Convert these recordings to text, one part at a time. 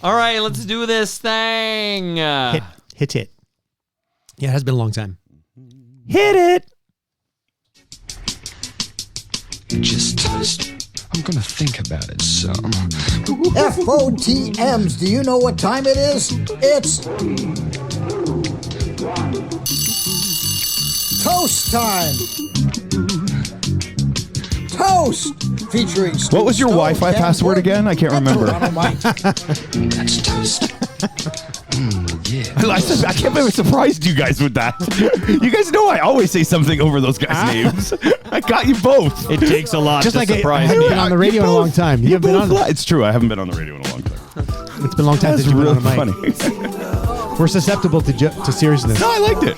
All right, let's do this thing. Hit. Yeah, it has been a long time. Hit it. Just toast. I'm gonna think about it some. FOTMs, do you know what time it is? It's toast time. Toast featuring What was your Wi-Fi password again? I can't remember. That's toast. Yeah. I can't believe I surprised you guys with that. You guys know I always say something over those guys' names. I got you both. It takes a lot Just to like surprise I haven't me. been on the radio in a long time. You haven't been on it. It's true. I haven't been on the radio in a long time. It's been a long time That's since you've been really on the mic. funny. We're susceptible to seriousness. No, I liked it.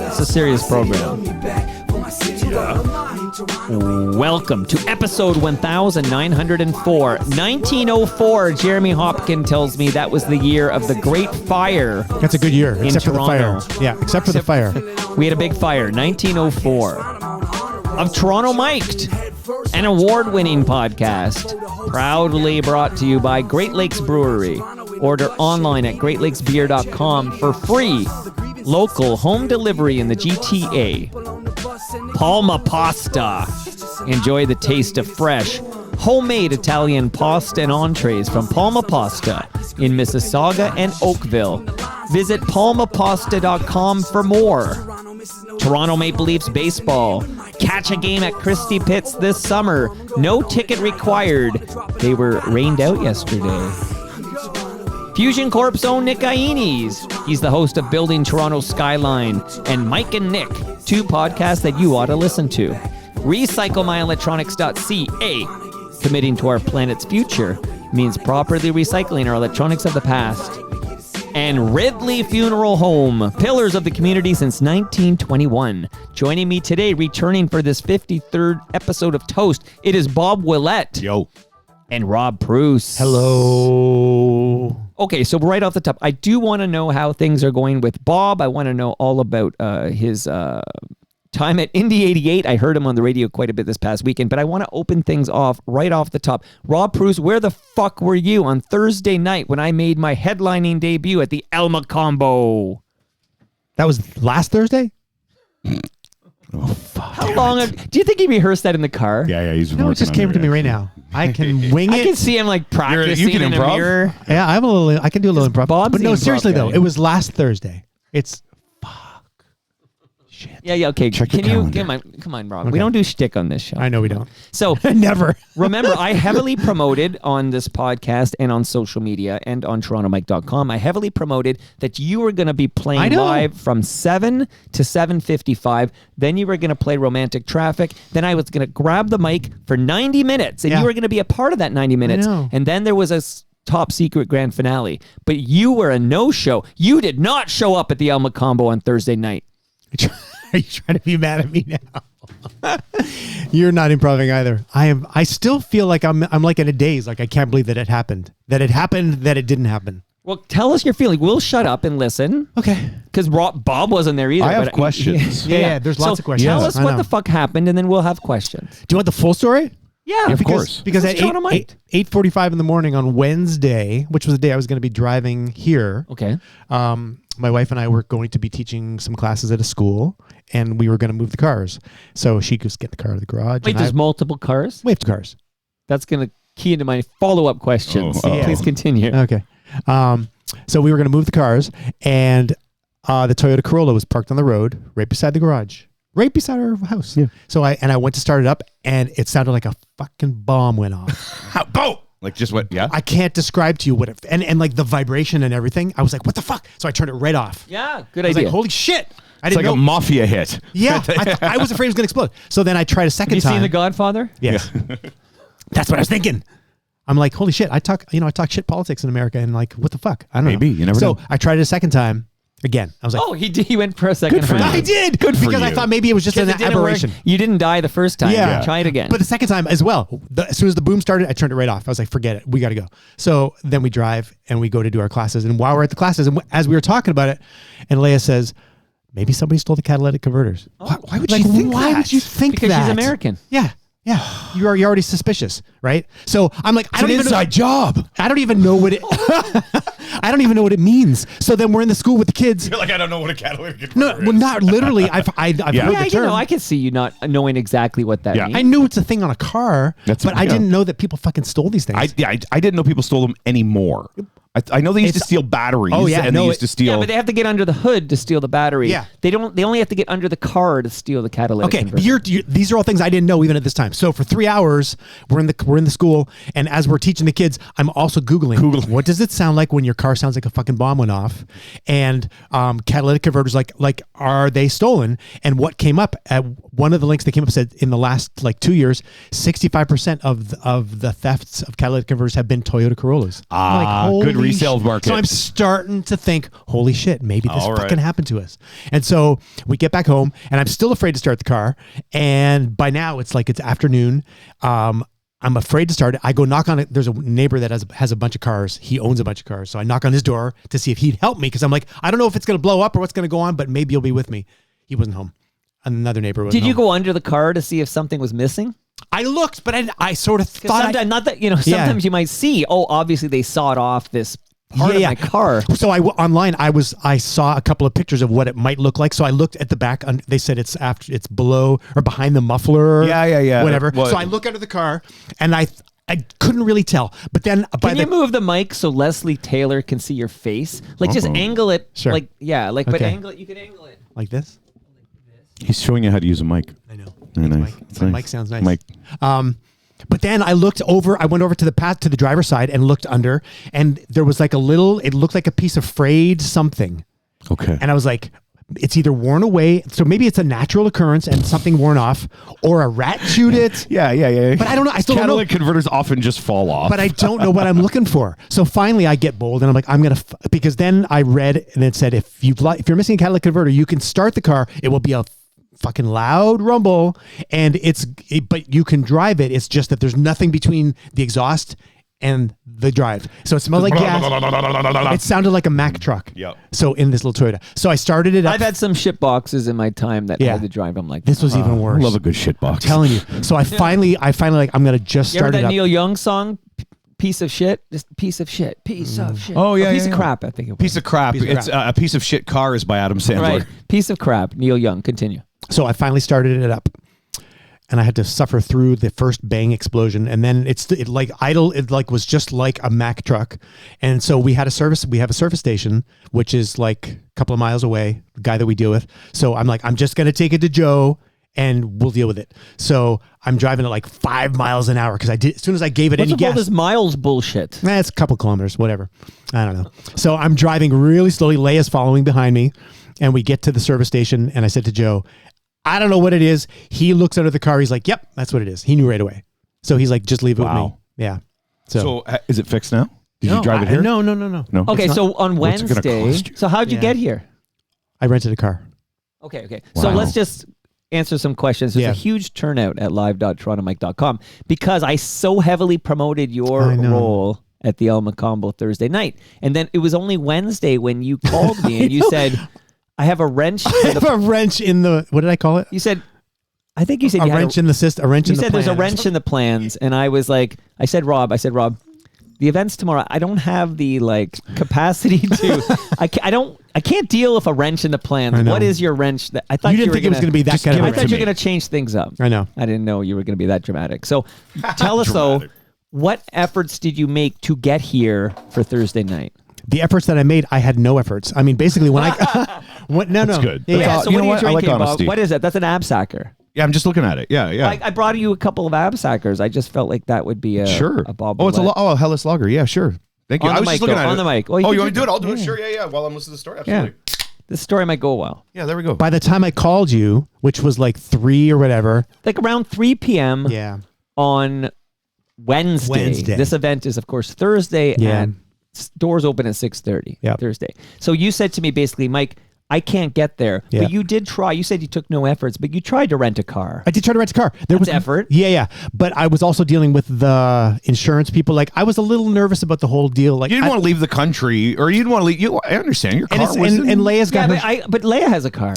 It's a serious program. Welcome to episode 1904. 1904, Jeremy Hopkins tells me that was the year of the Great Fire. That's a good year, in except Toronto. for the fire. Yeah, except for the fire. We had a big fire, 1904. Of Toronto Mic'd, an award-winning podcast, proudly brought to you by Great Lakes Brewery. Order online at greatlakesbeer.com for free local home delivery in the GTA. Palma Pasta. Enjoy the taste of fresh, homemade Italian pasta and entrees from Palma Pasta in Mississauga and Oakville. Visit palmapasta.com for more. Toronto Maple Leafs baseball. Catch a game at Christie Pitts this summer. No ticket required. They were rained out yesterday. Fusion Corp's own Nick Iones. He's the host of Building Toronto's Skyline and Mike and Nick, two podcasts that you ought to listen to. RecycleMyElectronics.ca. Committing to our planet's future means properly recycling our electronics of the past. And Ridley Funeral Home, pillars of the community since 1921. Joining me today, returning for this 53rd episode of Toast, it is Bob Willette. Yo. And Rob Preuss. Hello. Okay, so right off the top, I do want to know how things are going with Bob. I want to know all about his time at Indy 88. I heard him on the radio quite a bit this past weekend, but I want to open things off right off the top. Rob Preuss, where the fuck were you on Thursday night when I made my headlining debut at the Alma Combo? That was last Thursday? Oh, fuck. How long do you think he rehearsed that in the car? Yeah, he's No, it just came to me right now. I can wing it. I can see him like practicing you can in a improv? mirror. Yeah, I can do a little improv. Bob's But no, the improv seriously guy. though, it was last Thursday. It's shit. Yeah, okay. Check your Can you calendar. come on, Rob? Okay. We don't do shtick on this show. I know we don't. So Never. remember, I heavily promoted on this podcast and on social media and on TorontoMike.com. I heavily promoted that you were going to be I playing know. live from 7 to 7:55. Then you were going to play Romantic Traffic. Then I was going to grab the mic for 90 minutes, and Yeah. you were going to be a part of that 90 minutes. know. And then there was a top secret grand finale. But you were a no-show. You did not show up at the Alma Combo on Thursday night. Are you trying to be mad at me now? You're not improving either. I still feel like I'm like in a daze. Like I can't believe that it happened. That it didn't happen. Well, tell us your feeling. We'll shut up and listen. Okay. Because Bob wasn't there either. I have but questions. Yeah, there's lots of questions. Tell us I what know. the fuck happened, and then we'll have questions. Do you want the full story? Yeah, Of course. Because This at is Toronto Mike. 8:45 in the morning on Wednesday, which was the day I was going to be driving here, Okay. my wife and I were going to be teaching some classes at a school, and we were going to move the cars. So she goes get the car to the garage. Wait, and there's multiple cars? we have two cars. That's going to key into my follow-up questions. Oh, uh-oh. Please continue. Okay. So we were going to move the cars, and the Toyota Corolla was parked on the road right beside the garage, right beside our house. Yeah. So I went to start it up, and it sounded like a fucking bomb went off. How, boom! Like just what? Yeah. I can't describe to you what it, and like the vibration and everything. I was like, what the fuck? So I turned it right off. Yeah, good I was idea. like, holy shit. I It's didn't like know. a mafia hit. Yeah. I was afraid it was going to explode. So then I tried a have second you time. seen The Godfather? Yes. That's what I was thinking. I'm like, holy shit. I talk shit politics in America, and like, what the fuck? I don't know. Maybe. You never know. So I tried it a second time. Again, I was like, Oh, he went for a second Good for round. you. I did. Good for because I you. thought maybe it was just an Because it didn't work. aberration. You didn't die the first time. Yeah. Try it again. But the second time as well, as soon as the boom started, I turned it right off. I was like, forget it. We got to go. So then we drive and we go to do our classes. And while we're at the classes, and as we were talking about it, and Leia says, maybe somebody stole the catalytic converters. Why would you think that? Why would you think because that? she's American. Yeah. Yeah, you're already suspicious, right? So I'm like, It's an inside job. I don't even know what it. I don't even know what it means. So then we're in the school with the kids. You're like, I don't know what a catalytic No, well, not literally. I've heard the term. I can see you not knowing exactly what that means. I knew it's a thing on a car, but I didn't know that people fucking stole these things. I didn't know people stole them anymore. I know they used to steal batteries. Oh, yeah, and they used to steal. Yeah, but they have to get under the hood to steal the battery. Yeah. They only have to get under the car to steal the catalytic Okay, converter. but these are all things I didn't know even at this time. So for 3 hours, we're in the school, and as we're teaching the kids, I'm also Googling. What does it sound like when your car sounds like a fucking bomb went off? And catalytic converters, like are they stolen? And what came up at one of the links that came up said in the last 2 years, 65% of the thefts of catalytic converters have been Toyota Corollas. Good resale market. So I'm starting to think, holy shit, maybe this All right. fucking happened to us. And so we get back home, and I'm still afraid to start the car. And by now, it's afternoon. I'm afraid to start it. I go knock on it. There's a neighbor that has a bunch of cars. He owns a bunch of cars. So I knock on his door to see if he'd help me, because I'm like, I don't know if it's going to blow up or what's going to go on, but maybe you'll be with me. He wasn't home. Another neighbor wasn't Did you home. go under the car to see if something was missing? I looked, but I sort of thought Sometimes you might see, obviously they sawed off this part of my car. So online I saw a couple of pictures of what it might look like. So I looked at the back. They said it's below or behind the muffler. Yeah. Whatever. So I look under the car, and I couldn't really tell. But then Can you move the mic so Leslie Taylor can see your face? Just angle it. Sure. But angle it. You can angle it like this. He's showing you how to use a mic. I know. Very nice. My mic sounds nice. But then I went over to the driver's side and looked under, and there was it looked like a piece of frayed something. Okay. And I was like, it's either worn away, so maybe it's a natural occurrence and something worn off, or a rat chewed it. Yeah. But I don't know. I still don't know. Catalytic converters often just fall off. But I don't know what I'm looking for. So finally I get bold, and I'm like, because then I read, and it said, if you're missing a catalytic converter, you can start the car. It will be a fucking loud rumble, and but you can drive it. It's just that there's nothing between the exhaust and the drive. So it smelled like gas. It sounded like a Mack truck. Yep. So in this little Toyota. So I started it up. I've had some shit boxes in my time that had to drive. I'm like, this was even worse. I love a good shit box. I'm telling you. So I finally I'm going to just you ever start it that up. Neil Young song? Piece of shit, just piece of shit, piece of shit. Oh yeah, piece of crap. I think it was. Piece of crap. It's a piece of shit car is by Adam Sandler. Right, piece of crap. Neil Young. Continue. So I finally started it up, and I had to suffer through the first bang explosion, and then it was just like a Mack truck. And so we have a service station, which is like a couple of miles away, the guy that we deal with. So I'm like, I'm just going to take it to Joe, and we'll deal with it. So I'm driving at 5 miles an hour, because as soon as I gave it any gas. What's all this miles bullshit? It's a couple kilometers, whatever. I don't know. So I'm driving really slowly. Leia's following behind me, and we get to the service station, and I said to Joe, I don't know what it is. He looks under the car. He's like, yep, that's what it is. He knew right away. So he's like, just leave it with me. Yeah. So is it fixed now? Did you drive it here? No. Okay, so on What's it gonna Wednesday. cost you? So how'd you get here? I rented a car. Okay. So let's just answer some questions. There's a huge turnout at live.torontomike.com because I so heavily promoted your role at the El Macombo Thursday night. And then it was only Wednesday when you called me and you said, I have a wrench. A wrench in the, what did I call it? You said, I think you said a wrench in the system. A wrench in the plans. You said there's a plans. wrench in the plans. And I was like, I said, Rob, the event's tomorrow. I don't have the capacity to. I can't deal with a wrench in the plans. What is your wrench? That I thought you didn't think it was going to be that kind of. I thought you were going to change things up. I know. I didn't know you were going to be that dramatic. So, tell us though, what efforts did you make to get here for Thursday night? The efforts that I made, I had no efforts. I mean, basically, when I. That's good. Yeah. So what are you drinking, Bob? Honesty. What is that? That's an absacker. Yeah, I'm just looking at it. Yeah. I brought you a couple of absackers. I just felt like that would be a Bob. Oh, it's a Hellas Lager. Yeah, sure. Thank you. I was just looking at it. On the mic. Oh, you want me to do it? I'll do it. Sure. Yeah. While I'm listening to the story. Absolutely. Yeah. This story might go a while. Yeah, there we go. By the time I called you, which was 3 or whatever. Around 3 p.m. Yeah. On Wednesday. This event is, of course, Thursday. Yeah. And doors open at 6:30 Thursday. So you said to me basically, Mike, I can't get there. Yeah. But you did try. You said you took no efforts, but you tried to rent a car. I did try to rent a car. There was effort. Yeah. But I was also dealing with the insurance people. I was a little nervous about the whole deal. You didn't want to leave the country, or you didn't want to leave. I understand your car and Leia's got but Leia has a car.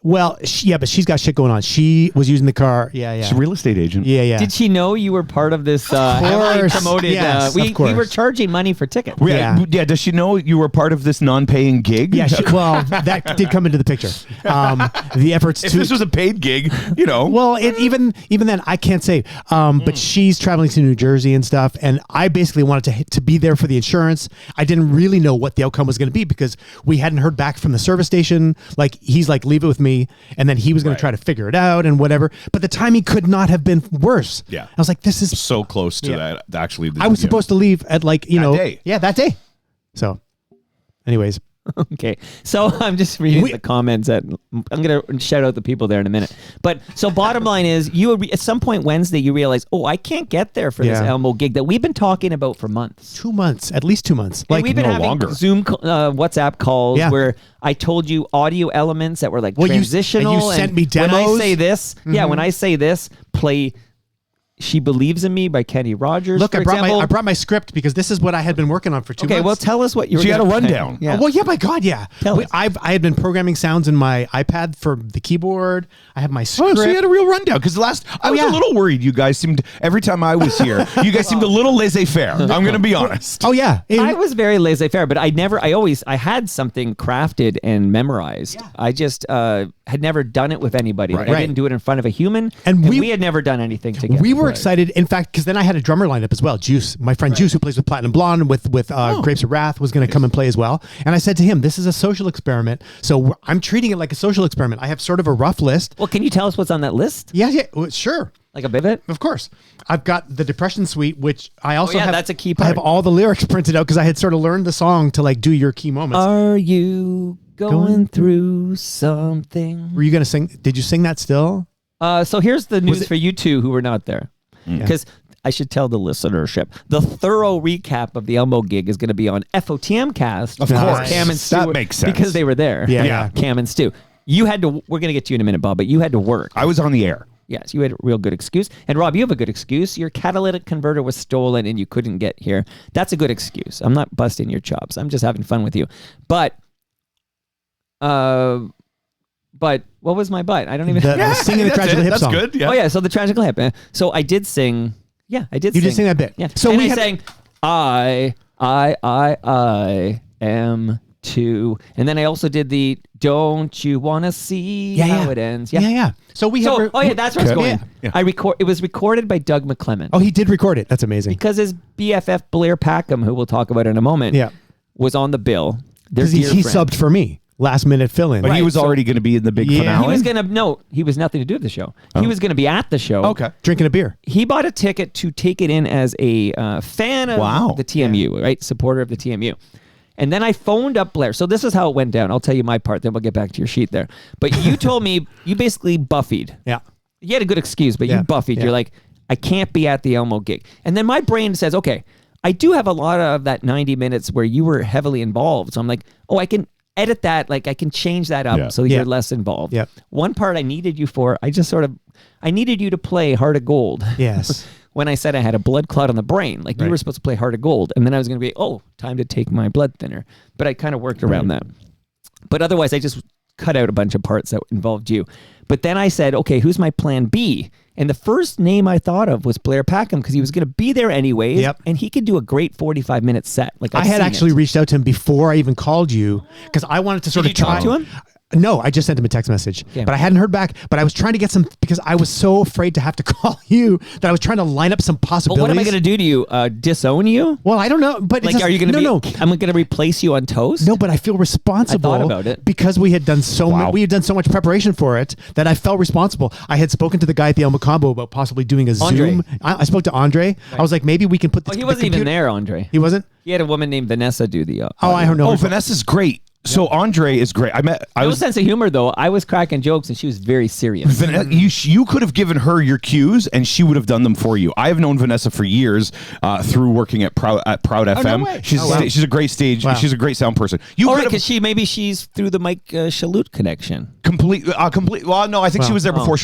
Well, but she's got shit going on. She was using the car. Yeah. She's a real estate agent. Yeah. Did she know you were part of this heavily promoted? Yes, we of course. were charging money for tickets. Yeah. Does she know you were part of this non-paying gig? Yeah, well, that did come into the picture. The efforts If to this was a paid gig, Well, even then, I can't say. But she's traveling to New Jersey and stuff, and I basically wanted to be there for the insurance. I didn't really know what the outcome was going to be because we hadn't heard back from the service station. Like he's like, leave it with me, and then he was going to try to figure it out and whatever. But the timing could not have been worse. Yeah, I was like, this is so close to that. Actually, I was supposed to leave at that day. Yeah, that day. So, anyways. Okay, so I'm just reading the comments. I'm going to shout out the people there in a minute. But so bottom line is, at some point Wednesday, you realize, I can't get there for this Elmo gig that we've been talking about for months. 2 months, at least 2 months. Like we've been having Zoom, WhatsApp calls where I told you audio elements that were like transitional. You sent me demos. When I say this, when I say this, play She Believes in Me by Kenny Rogers. Look, for I brought my script because this is what I had been working on for 2 months. Okay, well, tell us what you were. So you had a gonna rundown. Yeah. Well, yeah, my God, yeah. I had been programming sounds in my iPad for the keyboard. I have my script. Oh, so you had a real rundown because I was a little worried. You guys seemed every time I was here, you guys seemed a little laissez-faire. I'm going to be honest. Oh yeah, I was very laissez-faire, but I had something crafted and memorized. Yeah. I just had never done it with anybody. Right. I didn't do it in front of a human, and we had never done anything together. We were excited, in fact, because then I had a drummer lined up as well. Juice, my friend Juice, who plays with Platinum Blonde with Grapes of Wrath, was going to come and play as well. And I said to him, "This is a social experiment, so I'm treating it like a social experiment. I have sort of a rough list." Well, can you tell us what's on that list? Yeah, sure. Like a bit of it? Of course. I've got the Depression Suite, which I also have. That's a key part. I have all the lyrics printed out because I had sort of learned the song to like do your key moments. Are you going through something? Were you going to sing? Did you sing that still? So here's the news for you two who were not there. Because I should tell the listenership, the thorough recap of the Elmo gig is going to be on FOTM Cast. Of course. Cam and Stu. That makes sense. Because they were there. Yeah. Cam and Stu. You had to, we're going to get to you in a minute, Bob, but you had to work. I was on the air. Yes, you had a real good excuse. And Rob, you have a good excuse. Your catalytic converter was stolen and you couldn't get here. That's a good excuse. I'm not busting your chops. I'm just having fun with you. But what was my butt? I don't even... The singing the Tragical Hip song. That's good. Yeah. Oh, yeah. So the Tragical Hip. So I did sing... Yeah, I did You sing. did sing that bit. Yeah. So and we I sang, I am too. And then I also did the Don't You Want to See How It Ends. Yeah. So we have... that's where it's going. Yeah. It was recorded by Doug McClellan. Oh, he did record it. That's amazing. Because his BFF Blair Packham, who we'll talk about in a moment, was on the bill. Because he subbed for me. Last minute fill-in. But he was already going to be in the big finale? He was nothing to do with the show. He was going to be at the show. Okay. Drinking a beer. He bought a ticket to take it in as a fan of the TMU, right? Supporter of the TMU. And then I phoned up Blair. So this is how it went down. I'll tell you my part, then we'll get back to your sheet there. But you told me, you basically buffied. Yeah. You had a good excuse, but you buffied. Yeah. You're like, I can't be at the Elmo gig. And then my brain says, okay, I do have a lot of that 90 minutes where you were heavily involved. So I'm like, I can edit that, like I can change that up so you're less involved. Yeah. One part I needed you for, I needed you to play Heart of Gold. Yes. When I said I had a blood clot on the brain, like you were supposed to play Heart of Gold, and then I was going to be, time to take my blood thinner. But I kind of worked around that. But otherwise, I just cut out a bunch of parts that involved you. But then I said, okay, who's my plan B? And the first name I thought of was Blair Packham because he was going to be there anyways, and he could do a great 45-minute set. Like I had actually reached out to him before I even called you because I wanted to sort of try. Did you talk to him? No, I just sent him a text message, but I hadn't heard back. But I was trying to get some because I was so afraid to have to call you that I was trying to line up some possibilities. But what am I going to do to you? Disown you? Well, I don't know. But like, are you going to I'm going to replace you on Toast? No, but I feel responsible. I thought about it because we had done so much. We had done so much preparation for it that I felt responsible. I had spoken to the guy at the Elmo Combo about possibly doing a Zoom. I spoke to Andre. Right. I was like, maybe we can put. He wasn't even there, Andre. He wasn't. He had a woman named Vanessa do the. I don't know. Oh, Vanessa's great. So Andre is great. No sense of humor though. I was cracking jokes and she was very serious. You could have given her your cues and she would have done them for you. I have known Vanessa for years through working at Proud FM. No she's a great stage. Wow. She's a great sound person. Because she's through the Mike Shalhoub connection. Complete. Well, no, I think she was there before.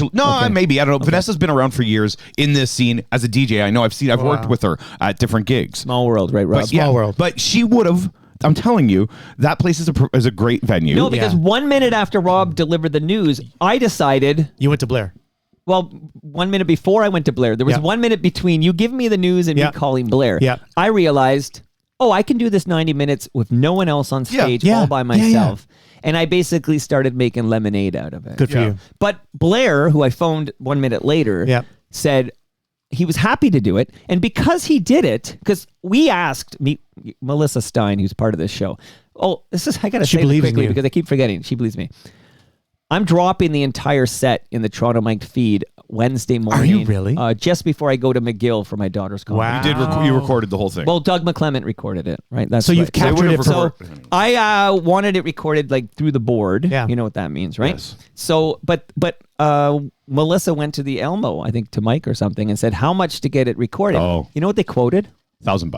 Maybe I don't know. Vanessa's been around for years in this scene as a DJ. I know. I've worked with her at different gigs. Small world, right, Rob? Small world. But she would have. I'm telling you, that place is a great venue. No, because 1 minute after Rob delivered the news, I decided. You went to Blair. Well, 1 minute before I went to Blair, there was 1 minute between you giving me the news and me calling Blair. Yeah. I realized, I can do this 90 minutes with no one else on stage all by myself. And I basically started making lemonade out of it. Good for you. But Blair, who I phoned 1 minute later, said he was happy to do it. And because he did it, because we asked Melissa Stein, who's part of this show. I got to say it quickly because I keep forgetting. She believes me. I'm dropping the entire set in the Toronto Mike feed Wednesday morning. Are you really? Just before I go to McGill for my daughter's comedy. Wow. You recorded the whole thing. Well, Doug McClement recorded it, right? That's so you've captured it. So I wanted it recorded like through the board. Yeah. You know what that means, right? Yes. So, but Melissa went to the Elmo, I think to Mike or something, and said how much to get it recorded. Oh. You know what they quoted? $1,000.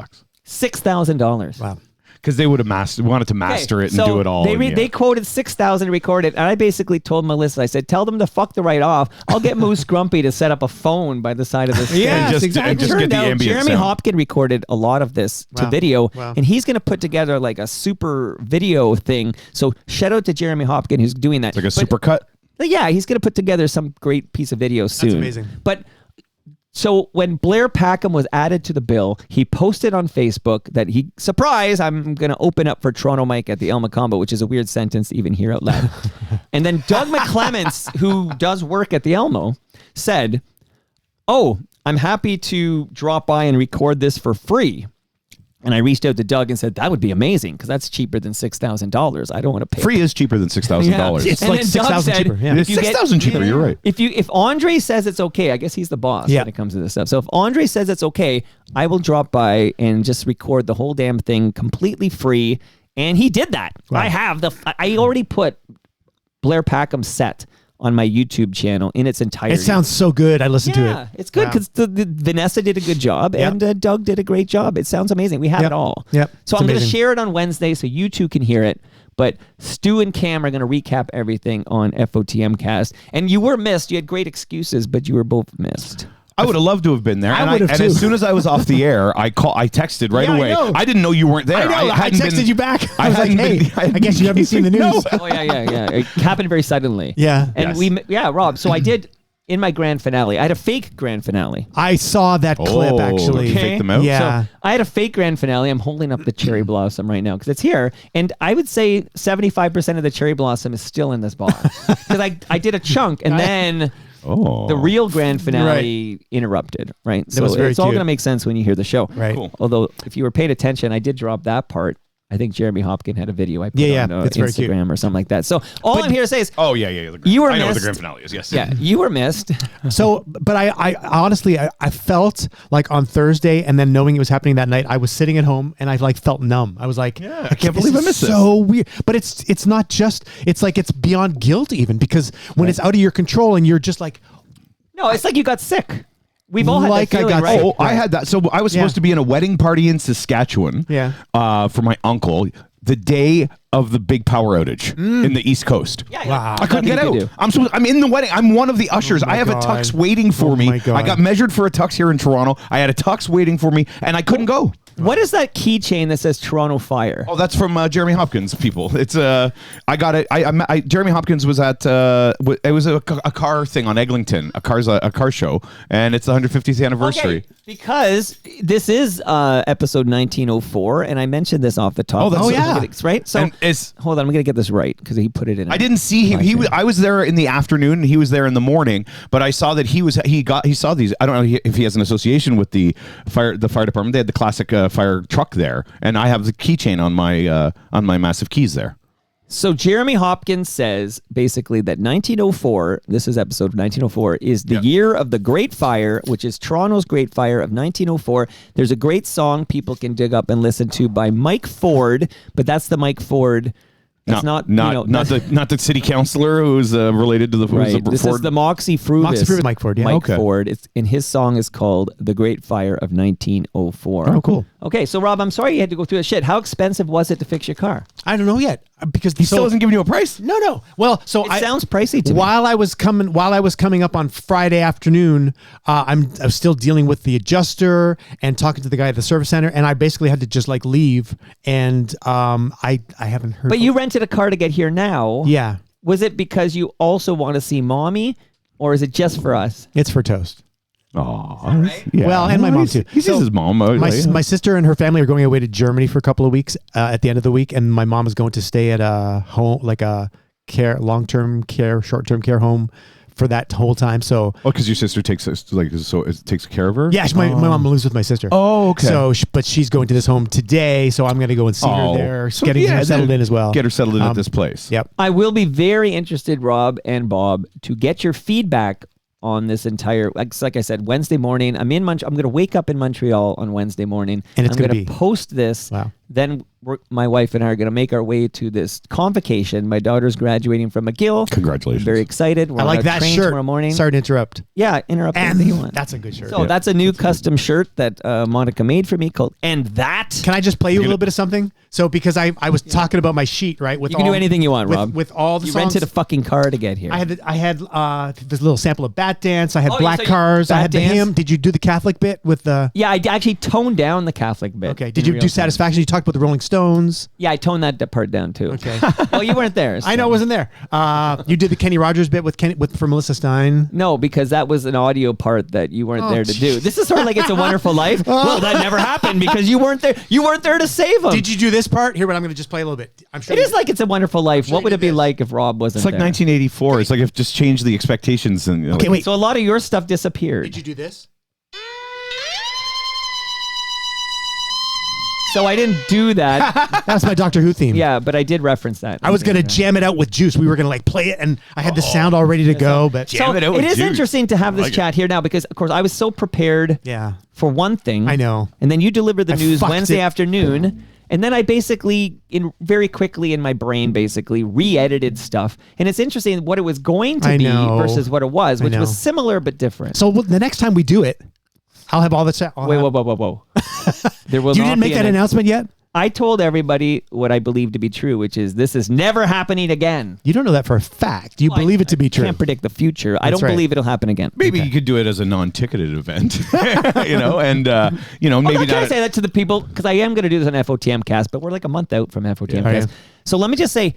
$6,000. Wow. Because they wanted to master it and do it all. They quoted $6,000 to record it, and I basically told Melissa, I said, tell them to fuck the right off. I'll get Moose Grumpy to set up a phone by the side of the stage. Yeah, just get the ambient Jeremy sound. Hopkin recorded a lot of this to video, and he's going to put together like a super video thing. So shout out to Jeremy Hopkin who's doing that. It's like a super cut. Yeah, he's going to put together some great piece of video soon. That's amazing. But so when Blair Packham was added to the bill, he posted on Facebook that I'm going to open up for Toronto Mike at the Elma Combo, which is a weird sentence to even hear out loud. And then Doug McClements, who does work at the Elmo, said, I'm happy to drop by and record this for free. And I reached out to Doug and said, that would be amazing because that's cheaper than $6,000. I don't want to pay. Free is cheaper than $6,000. It's And like then Doug $6,000 said, cheaper. Yeah. It's $6,000 cheaper. You're right. If Andre says it's okay, I guess he's the boss when it comes to this stuff. So if Andre says it's okay, I will drop by and just record the whole damn thing completely free. And he did that. Wow. I already put Blair Packham's set on my YouTube channel in its entirety. It sounds so good. I listened to it. Yeah, it's good because Vanessa did a good job and Doug did a great job. It sounds amazing. We have it all. Yep. So It's I'm going to amazing. share it on Wednesday so you two can hear it. But Stu and Cam are going to recap everything on FOTM Cast. And you were missed. You had great excuses, but you were both missed. I would have loved to have been there. I would have and too. as soon as I was off the air, I texted right Yeah, I away. know. I didn't know you weren't there. I know. I texted you back. I was like, hadn't hey, been- I guess you haven't seen the news. No. Oh, yeah. It happened very suddenly. Yeah. And Rob. So I did, in my grand finale, I had a fake grand finale. I saw that clip, actually. You faked them out? Yeah. So I had a fake grand finale. I'm holding up the cherry blossom right now because it's here. And I would say 75% of the cherry blossom is still in this box. Because I did a chunk and then the real grand finale interrupted, right? So was very it's all cute. going to make sense when you hear the show. Right. Cool. Although if you were paying attention, I did drop that part. I think Jeremy Hopkin had a video I put on it's very cute. Instagram or something like that. So all I'm here to say is, Oh, yeah. You were I know what the missed. grand finale is, yes. yeah, you were missed. So, but I honestly, I felt like on Thursday and then knowing it was happening that night, I was sitting at home and I like felt numb. I was like, I can't believe I missed this. So weird. But it's not just, it's like it's beyond guilt even because when it's out of your control and you're just like, No, it's like you got sick. We've all had Like that I feeling, got right? sick. Oh, I had that. So I was supposed to be in a wedding party in Saskatchewan for my uncle the day of the big power outage in the East Coast. Yeah, Wow. I couldn't get Nothing you out. could do. I'm in the wedding. I'm one of the ushers. my I have God. a tux waiting for me. my God. I got measured for a tux here in Toronto. I had a tux waiting for me, and I couldn't go. What is that keychain that says Toronto Fire? Oh, that's from Jeremy Hopkins. People, it's I got it. Jeremy Hopkins was at it was a car thing on Eglinton, a car show, and it's the 150th anniversary. Okay, because this is episode 1904, and I mentioned this off the top. Oh, that's- Oh, yeah. Right. So And it's- hold on, I'm gonna get this right because he put it in. I didn't see him. I was there in the afternoon, and he was there in the morning. But I saw that he saw these. I don't know if he has an association with the fire department. They had the classic fire truck there, and I have the keychain on my massive keys there. So Jeremy Hopkins says basically that 1904, this is episode 1904, is the year of the Great Fire, which is Toronto's Great Fire of 1904. There's a great song people can dig up and listen to by Mike Ford, but that's the Mike Ford. That's not the city councillor who's related to the right. This is the Moxie Fruvis. Moxie Fruvis, Mike Ford, yeah. Mike Okay. Ford. And his song is called "The Great Fire of 1904." Oh, cool. Okay, so Rob, I'm sorry you had to go through that shit. How expensive was it to fix your car? I don't know yet. because He still hasn't given you a price? No. Well, so It sounds pricey to me. While I was coming up on Friday afternoon, I was still dealing with the adjuster and talking to the guy at the service center, and I basically had to just like leave. And I haven't heard. But you rented a car to get here now. Yeah, Was it because you also want to see mommy, or is it just for us? it's for Toast. Oh, Well, and my mom too. He sees his mom. My sister and her family are going away to Germany for a couple of weeks at the end of the week, and my mom is going to stay at a home, like a long-term care, short-term care home for that whole time. So, because your sister takes care of her. yeah, my mom lives with my sister. Oh, okay. So, but she's going to this home today, so I'm going to go and see her there, So, getting her settled then in as well. Get her settled in at this place. Yep. I will be very interested, Rob and Bob, to get your feedback on this entire, like I said, Wednesday morning. I'm going to wake up in Montreal on Wednesday morning, and it's going to to post this. Wow. Then my wife and I are going to make our way to this convocation. My daughter's graduating from McGill. Congratulations. I'm very excited. We're I on like our that train shirt. tomorrow morning. Sorry to interrupt. Yeah, interrupt anything you want. That's a good shirt. So that's a new custom shirt that Monica made for me called "And That." Can I just play you a little bit of something? So because I was talking about my sheet, right? With You can do anything you want, Rob. With all the You songs. rented a fucking car to get here. I had this little sample of Bat Dance. I had Oh, Black so you- Cars. I Bat had the Dance? hymn. Did you do the Catholic bit with the? Yeah, I actually toned down the Catholic bit. Okay. Did in you real do time. Satisfaction? You talked about the Rolling Stones. Yeah, I toned that part down too. Okay. Well, you weren't there. I know, I so- wasn't there. You did the Kenny Rogers bit for Melissa Stein. No, because that was an audio part that you weren't Oh, there to do. This is sort of like It's a Wonderful Life. Well, that never happened because you weren't there. You weren't there to save them. Did you do this part? Here, but I'm going to just play a little bit. I'm sure It is like It's a Wonderful Life. What would it be like if Rob wasn't It's like there? 1984. It's like if just changed the expectations and. Okay, like, wait. So a lot of your stuff disappeared. Did you do this? So I didn't do that. That's my Doctor Who theme. Yeah, but I did reference that. I was going to jam it out with Juice. We were going to like play it, and I had the sound all ready to go. But So it out it with is Juice. interesting to have this like chat here now because, of course, I was so prepared yeah, for one thing. I know. And then you delivered the I news fucked Wednesday it. afternoon. And then I basically, very quickly in my brain, basically re-edited stuff. And it's interesting what it was going to I be know. versus what it was, I which know. was similar but different. So the next time we do it, I'll have all the sound. Wait, whoa. There will You not didn't make be that announcement yet? I told everybody what I believe to be true, which is this is never happening again. You don't know that for a fact. You believe it to be true. Can't predict the future. I don't right. believe it'll happen again. Maybe you could do it as a non-ticketed event, and maybe I'm not trying not. to say that to the people because I am going to do this on FOTM cast, but we're like a month out from FOTM Are cast. you? So let me just say,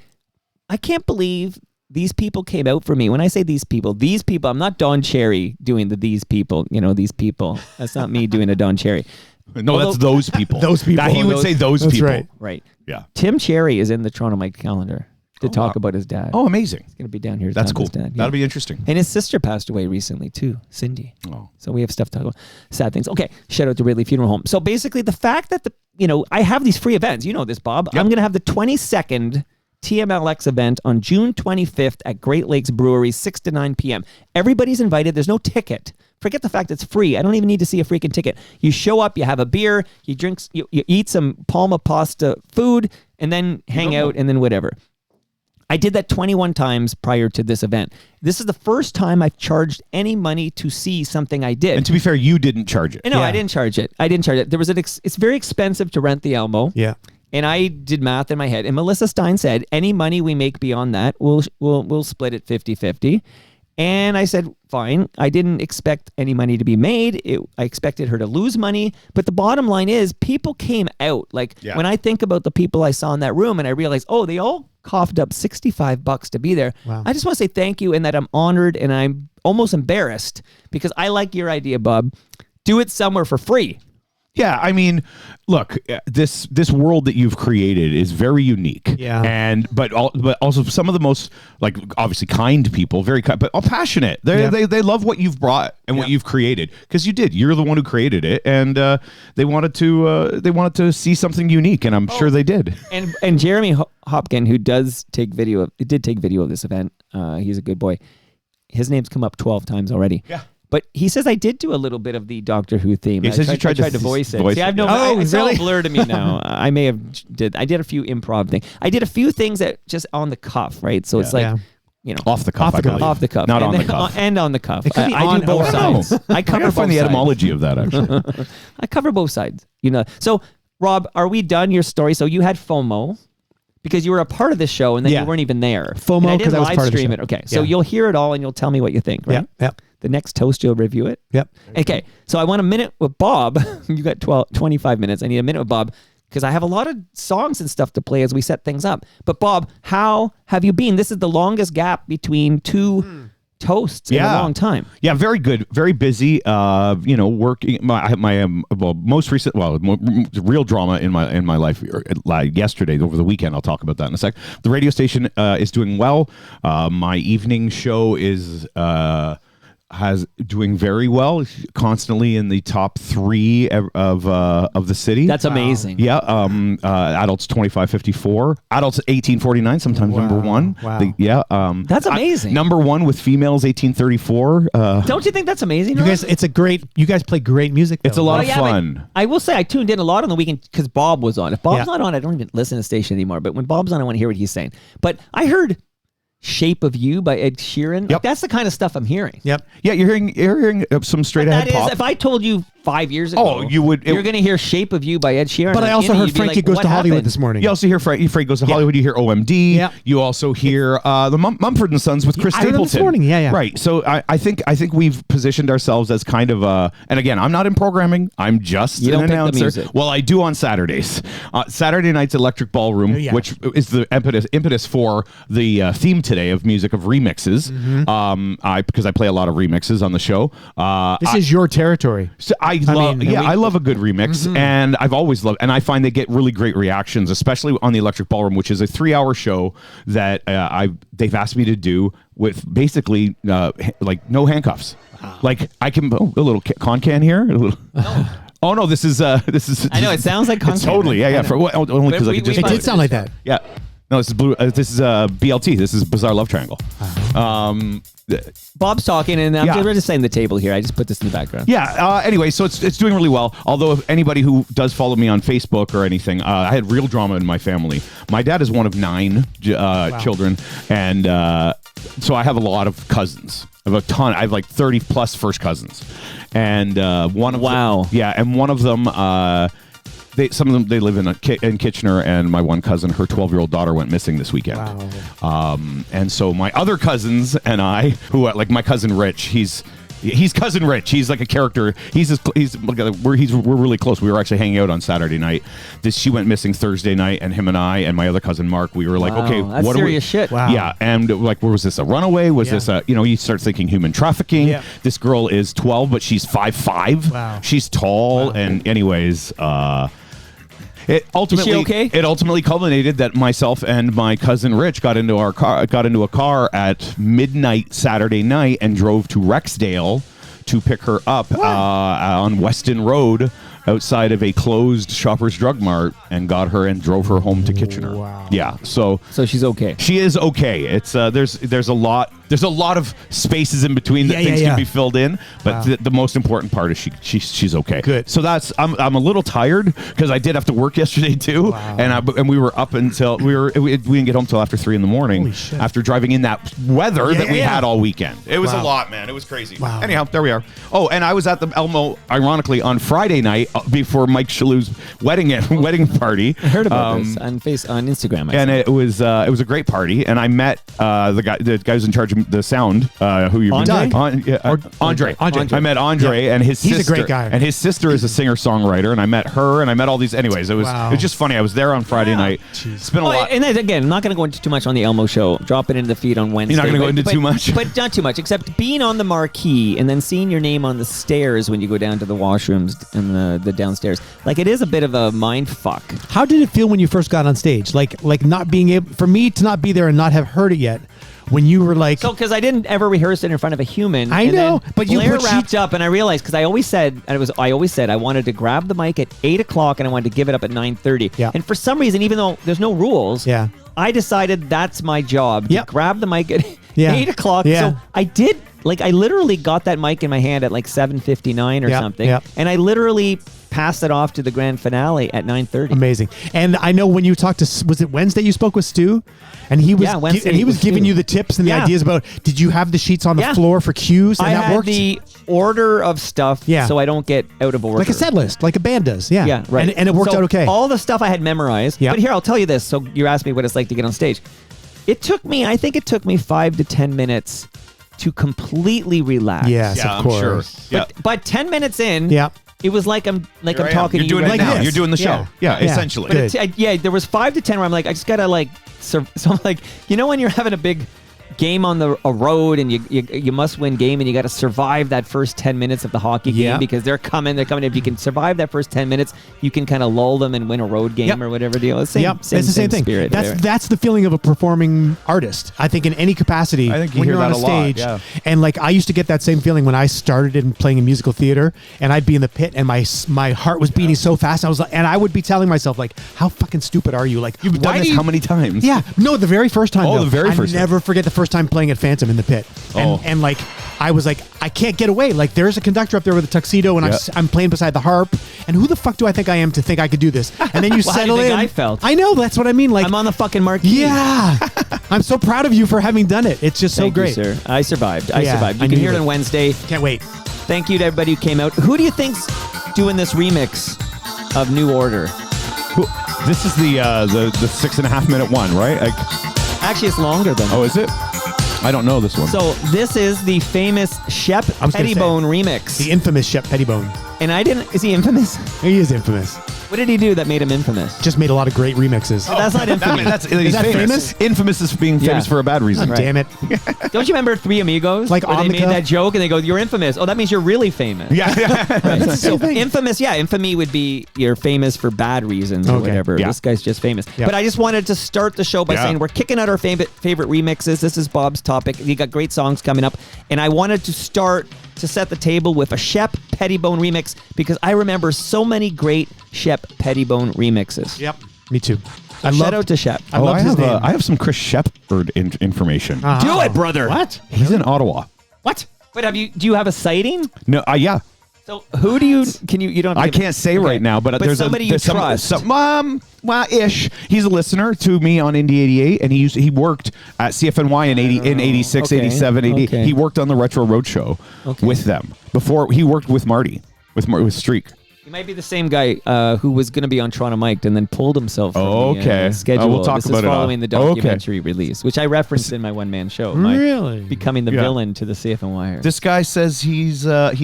I can't believe these people came out for me. When I say these people, I'm not Don Cherry doing these people. These people. That's not me doing a Don Cherry. No, that's those people. Those people. That he would say those That's people. right. Right. Yeah. Tim Cherry is in the Toronto Mike calendar to talk about his dad. Oh, amazing. He's going to be down here. to That's talk cool. about his dad. That'll be interesting. And his sister passed away recently too, Cindy. Oh. So we have stuff to talk about. Sad things. Okay, shout out to Ridley Funeral Home. So basically the fact that I have these free events. You know this, Bob. Yep. I'm going to have the 22nd TMLX event on June 25th at Great Lakes Brewery, 6 to 9 p.m. Everybody's invited. There's no ticket. Forget the fact it's free. I don't even need to see a freaking ticket. You show up, you have a beer, you drink, you eat some Palma pasta food, and then hang out, and then whatever. I did that 21 times prior to this event. This is the first time I've charged any money to see something I did. And to be fair, you didn't charge it. No, Yeah. I didn't charge it. There was it's very expensive to rent the Elmo. Yeah. And I did math in my head. And Melissa Stein said, any money we make beyond that, we'll split it 50-50. And I said, fine. I didn't expect any money to be made. I expected her to lose money. But the bottom line is people came out. Like when I think about the people I saw in that room and I realized, they all coughed up $65 to be there. Wow. I just want to say thank you and that I'm honored and I'm almost embarrassed because I like your idea, Bob. Do it somewhere for free. Yeah, I mean, look, this world that you've created is very unique. Yeah. But also some of the most obviously kind people, very kind, but all passionate. They love what you've brought and what you've created because you did. You're the one who created it, and they wanted to see something unique, and I'm sure they did. And Jeremy Hopkin, who did take video of this event. He's a good boy. His name's come up 12 times already. Yeah. But he says I did do a little bit of the Doctor Who theme. He says you tried to voice it. voice See, it, I've no. yeah. It's all really? blurred to me now. I may have I did a few improv things. I did a few things that just on the cuff, right? So it's like Off the cuff, Off the I cuff. believe. off the cuff, Not and on the then- cuff. and on the cuff. It could be I on do both or off. sides. I cover gotta find the both sides. etymology of that actually. I cover both sides. So, Rob, are we done your story? So you had FOMO because you were a part of the show and then Yeah. you weren't even there. FOMO, And I 'cause didn't I was live part of the stream show. it. Okay, so Yeah. you'll hear it all and you'll tell me what you think, right? Yep. The next toast, you'll review it. Yep. Okay, so I want a minute with Bob. You got 25 minutes. I need a minute with Bob because I have a lot of songs and stuff to play as we set things up. But Bob, how have you been? This is the longest gap between two toasts in a long time. Yeah, very good, very busy. Working most recent, real drama in my life. Like yesterday, over the weekend, I'll talk about that in a sec. The radio station is doing well. My evening show is doing very well, constantly in the top 3 of the city. That's amazing. Yeah, adults 25-54, adults 18-49, sometimes number 1. Wow. That's amazing. Number 1 with females 18-34. Don't you think that's amazing? You guys, you guys play great music. It's a though. lot Well, of yeah, but fun. I will say I tuned in a lot on the weekend because Bob was on. If Bob's Yeah. not on, I don't even listen to the station anymore. But when Bob's on, I want to hear what he's saying. But I heard "Shape of You" by Ed Sheeran. Like, that's the kind of stuff I'm hearing. Yep. Yeah, you're hearing some straight That ahead is, pop. if I told you 5 years ago, Oh, you would- You're going to hear "Shape of You" by Ed Sheeran. But I on also Innie, heard you'd be Frankie like, Goes what to Hollywood happened? this morning. You also hear Frank Goes to Hollywood. You hear OMD. Yeah. You also hear the Mumford and Sons with Chris I heard them Stapleton. this morning. Yeah. Right. So I think we've positioned ourselves as kind of and again, I'm not in programming. I'm just You an don't pick the announcer. music. Well, I do on Saturdays. Saturday night's Electric Ballroom, Yeah. which is the impetus for the theme today of music of remixes. Because I play a lot of remixes on the show. This is your territory. So I love a good remix, and I've always loved, and I find they get really great reactions, especially on the Electric Ballroom, which is a 3-hour show that they've asked me to do with basically like no handcuffs. Like I can a little con can here. Oh no, this is. I know it sounds like It's totally yeah. Only because I could just. It did sound like that. Yeah. No, this is blue. This is BLT. This is Bizarre Love Triangle. Bob's talking, and Yeah. we're just setting the table here. I just put this in the background. Yeah. Anyway, so it's doing really well. Although if anybody who does follow me on Facebook or anything, I had real drama in my family. My dad is one of 9 children, and so I have a lot of cousins. I have a ton. I have like 30 plus first cousins, and one of Wow. them, and one of them. Some of them they live in Kitchener, and my one cousin, her 12-year-old daughter went missing this weekend. Wow. And so my other cousins and I, who are like my cousin Rich, he's cousin Rich. He's like a character. We're really close. We were actually hanging out on Saturday night. She went missing Thursday night, and him and I and my other cousin Mark, we were like, Wow, okay, that's what are we? serious shit. Wow. Yeah, and like, was this a runaway? Was this a? You start thinking human trafficking. Yeah. This girl is 12, but she's 5'5". Wow. She's tall, and anyways. It ultimately, Is she okay? It ultimately culminated that myself and my cousin Rich got into a car at midnight Saturday night and drove to Rexdale to pick her up on Weston Road outside of a closed Shoppers Drug Mart and got her and drove her home to Kitchener. Wow. Yeah, so she's okay. she is okay. It's there's a lot of spaces in between that things can be filled in, but the most important part is she's okay. Good. So I'm a little tired because I did have to work yesterday too, and we were up until we didn't get home till after 3 a.m. Holy shit. after driving in that weather that we had all weekend. It was a Wow. lot, man. It was crazy. Wow. Anyhow, there we are. Oh, and I was at the Elmo, ironically, on Friday night before Mike Shalhoub's wedding party. I heard about this on Instagram. And it was a great party, and I met the guy who's in charge of the sound. Who you Andre? Andre. Andre. I met Andre and his sister. He's a great guy. And his sister is a singer songwriter, and I met her, and I met all these. Anyways, it was just funny. I was there on Friday night. It's been a lot. And then, again, I'm not going to go into too much on the Elmo show. Drop it into the feed on Wednesday. You're not going to go into too much? But not too much, except being on the marquee and then seeing your name on the stairs when you go down to the washrooms and the downstairs. Like, it is a bit of a mind fuck. How did it feel when you first got on stage? Like not being able, for me to not be there and not have heard it yet. When you were like, So, because I didn't ever rehearse it in front of a human. I and know, then but you Blair put wrapped up, and I realized because I always said I wanted to grab the mic at 8:00 and I wanted to give it up at 9:30. Yeah. And for some reason, even though there's no rules, Yeah. I decided that's my job. Yep. To grab the mic at Yeah. 8:00. Yeah. So I did. Like, I literally got that mic in my hand at like 7:59 or Yep, something, yep. and I literally passed it off to the grand finale at 9:30. Amazing. And I know when you talked to, was it Wednesday you spoke with Stu? And he was, Wednesday and he was with giving Stu. you the tips and the Yeah. ideas about, did you have the sheets on the Yeah. floor for cues? And I that had worked? the order of stuff so I don't get out of order. Like a set list, like a band does. Yeah. Yeah, right. And it worked So out okay. All the stuff I had memorized. Yeah. But here, I'll tell you this. So you asked me what it's like to get on stage. I think it took me 5 to 10 minutes to completely relax. Yes, Yeah, of I'm sure. course. Yeah. But 10 minutes in, Yeah. it was like I'm talking You're to you doing right it like now. this. You're doing the show. Yeah. Yeah, Yeah. essentially. Good. But there was 5 to 10 where I'm like, I just gotta like. So I'm like, when you're having a big game on a road and you must win game and you got to survive that first 10 minutes of the hockey game because they're coming. If you can survive that first 10 minutes, you can kind of lull them and win a road game or whatever deal. It's It's the same thing. Spirit, That's the feeling of a performing artist. I think in any capacity, I think you when hear you're on that a a lot, stage, yeah. and like I used to get that same feeling when I started in playing in musical theater, and I'd be in the pit, and my heart was beating so fast. I was like, and I would be telling myself like, how fucking stupid are you? Like You've done this how many times? Yeah, no, the very first time. Oh, though. the very first I never forget the first time playing at Phantom in the pit, and like I was like, I can't get away. Like there's a conductor up there with a tuxedo, and I'm playing beside the harp, and who the fuck do I think I am to think I could do this? And then you Well, how do settle you think in. I felt? I know, that's what I mean. Like I'm on the fucking marquee. yeah, I'm so proud of you for having done it. It's just so Thank great. you, sir. I survived. Yeah, I survived. You I can knew hear it it. on Wednesday. Can't wait. Thank you to everybody who came out. Who do you think's doing this remix of New Order? This is the 6.5 minute one, right? Actually, it's longer than that. Oh, is it? I don't know this one. So this is the famous Shep I was gonna say, Pettibone remix. The infamous Shep Pettibone. And is he infamous? He is infamous. What did he do that made him infamous? Just made a lot of great remixes. That's not infamous. He's that famous? Infamous is being famous Yeah. for a bad reason. God damn it. Don't you remember Three Amigos? Like where they made Omega? that joke and they go, "You're infamous." Oh, that means you're really famous. Yeah. Right. It's the So same thing. infamous, infamy would be you're famous for bad reasons or Okay. whatever. Yeah. This guy's just famous. Yeah. But I just wanted to start the show by Yeah. saying we're kicking out our favorite remixes. This is Bob's topic. You got great songs coming up, and I wanted to start to set the table with a Shep Pettibone remix because I remember so many great Shep Pettibone remixes. Yep. Me too. Shout out to Shep. I love his name. I have some Chris Shepard information. Do it, brother. What? He's in Ottawa. What? Wait, do you have a sighting? No, yeah. So who do you don't have to I give- can't say Okay. right now, but there's somebody there's you trust. well, ish. He's a listener to me on Indie 88, and he worked at CFNY in 86, Okay. 87, 88. Okay. He worked on the Retro Roadshow with them before. He worked with Marty with Streak. He might be the same guy who was going to be on Toronto Mic'd and then pulled himself from Okay. the schedule. We'll talk this about is it following the okay. documentary release, which I referenced in my one-man show. My Really? Becoming the Yeah. villain to the CFNY. This guy says he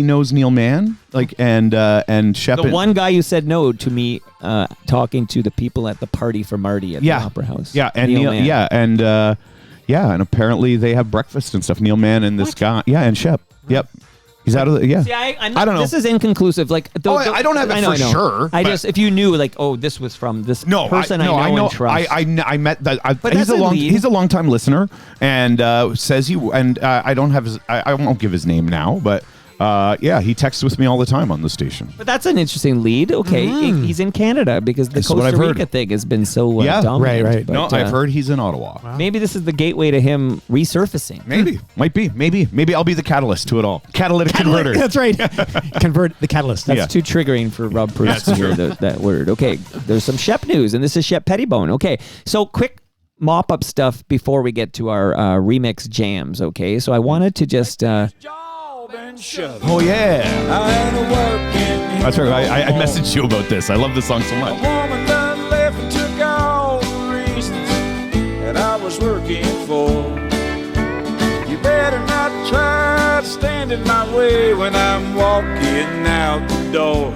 knows Neil Mann, and Shep. The one guy who said no to me talking to the people at the party for Marty at the Opera House. Yeah, and Neil Mann. and apparently they have breakfast and stuff. Neil Mann and this guy, and Shep. Yep, he's out of the See, I'm not, I don't know. This is inconclusive. Like, I don't have it for sure, I but- just if you knew, like, oh, this was from this person I know and trust. I met that. But He's that's a lead. he's a long time listener, and says I don't have his. I won't give his name now, but he texts with me all the time on the station. But that's an interesting lead. Okay, he's in Canada because the That's what Costa I've Rica heard. thing has been so Yeah, dominant. right. But, No, I've heard he's in Ottawa. Maybe this is the gateway to him resurfacing. Maybe, might be, maybe I'll be the catalyst to it all. Catalytic converter. That's right. Convert the catalyst. That's too triggering for Rob Preuss to hear that word. Okay, there's some Shep news, and this is Shep Pettibone. Okay, so quick mop-up stuff before we get to our remix jams, okay? So I wanted to just... Oh yeah, that's right. I messaged you about this. I love this song so much. Woman done left and took all the reasons that I was working for. You better not try to stand in my way when I'm walking out the door.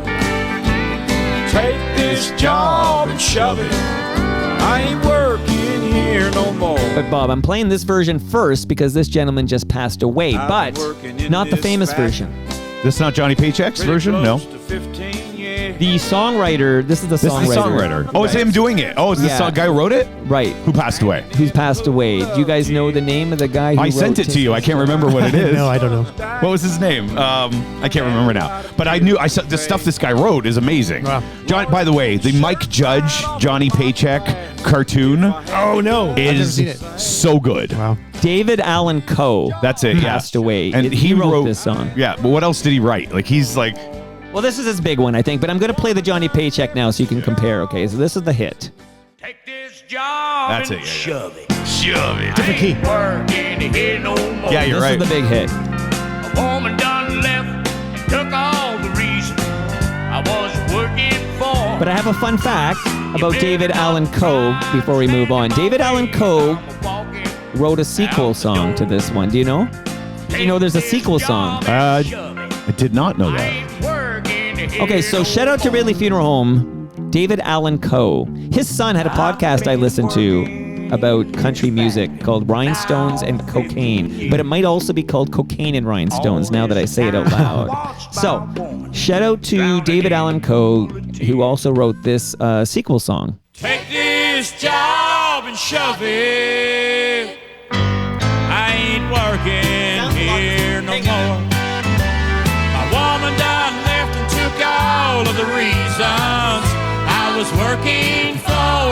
Take this job and shove it. I ain't working here no more. But Bob, I'm playing this version first because this gentleman just passed away, but not the famous version. This is not Johnny Paycheck's version? No. The songwriter, this is the This songwriter. is the songwriter. Oh, it's him doing it. Oh, is this Yeah. guy who wrote it? Right. Who passed away? Who's passed away. Do you guys know the name of the guy who I sent wrote it to you. I can't remember what it is. No, I don't know. What was his name? I can't remember now. But I saw the stuff this guy wrote is amazing. Wow. John, by the way, the Mike Judge, Johnny Paycheck cartoon Oh no. I've never is seen it. so good. Wow. David Allen Coe. That's it. Yeah. Passed away. And He wrote wrote this song. Yeah, but what else did he write? Like he's like Well, this is his big one, I think, but I'm going to play the Johnny Paycheck now so you can compare. Okay, so this is the hit. Take this job That's and it, yeah, shove it. Shove it. Different key. Ain't working here no more. Yeah, you're This right. is the big hit. A woman done left and took all the reason I was working for. But I have a fun fact about David Allan Coe before we move on. David Allan Coe wrote a sequel song to this one. Do you know? You know there's a sequel song. I did not know that. Okay, so shout out to Ridley Funeral Home, David Allan Coe. His son had a podcast I listened to about country music called Rhinestones and Cocaine. But it might also be called Cocaine and Rhinestones now that I say it out loud. So, shout out to David Allan Coe, who also wrote this sequel song. Take this job and shove it. I ain't working here no more. My woman done left and took all of the reasons I was working for.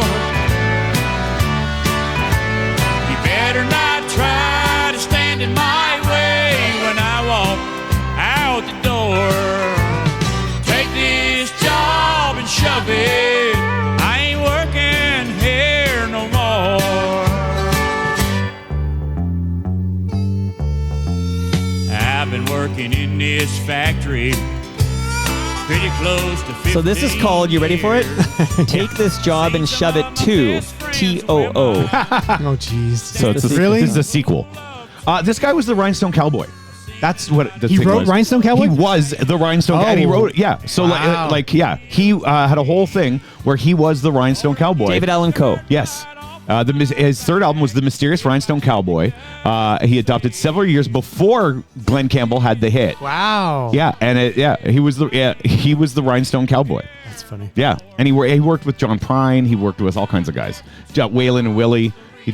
You better not try to stand in my way when I walk out the door. Take this job and shove it. I ain't working here no more. I've been working in this factory pretty close to 15 So this is called, you ready for it? Take this job and shove it to TOO. Oh, jeez. So it's really? This is a sequel. This guy was the Rhinestone Cowboy. That's what the He thing wrote was. Rhinestone Cowboy? He was the Rhinestone, and he Oh. wrote it. Yeah. So Wow. he had a whole thing where he was the Rhinestone Cowboy. David Allan Coe. Yes. His third album was The Mysterious Rhinestone Cowboy. He adopted several years before Glenn Campbell had the hit. Wow. Yeah, and he was the Rhinestone Cowboy. That's funny. Yeah, and he worked with John Prine. He worked with all kinds of guys. Waylon and Willie. He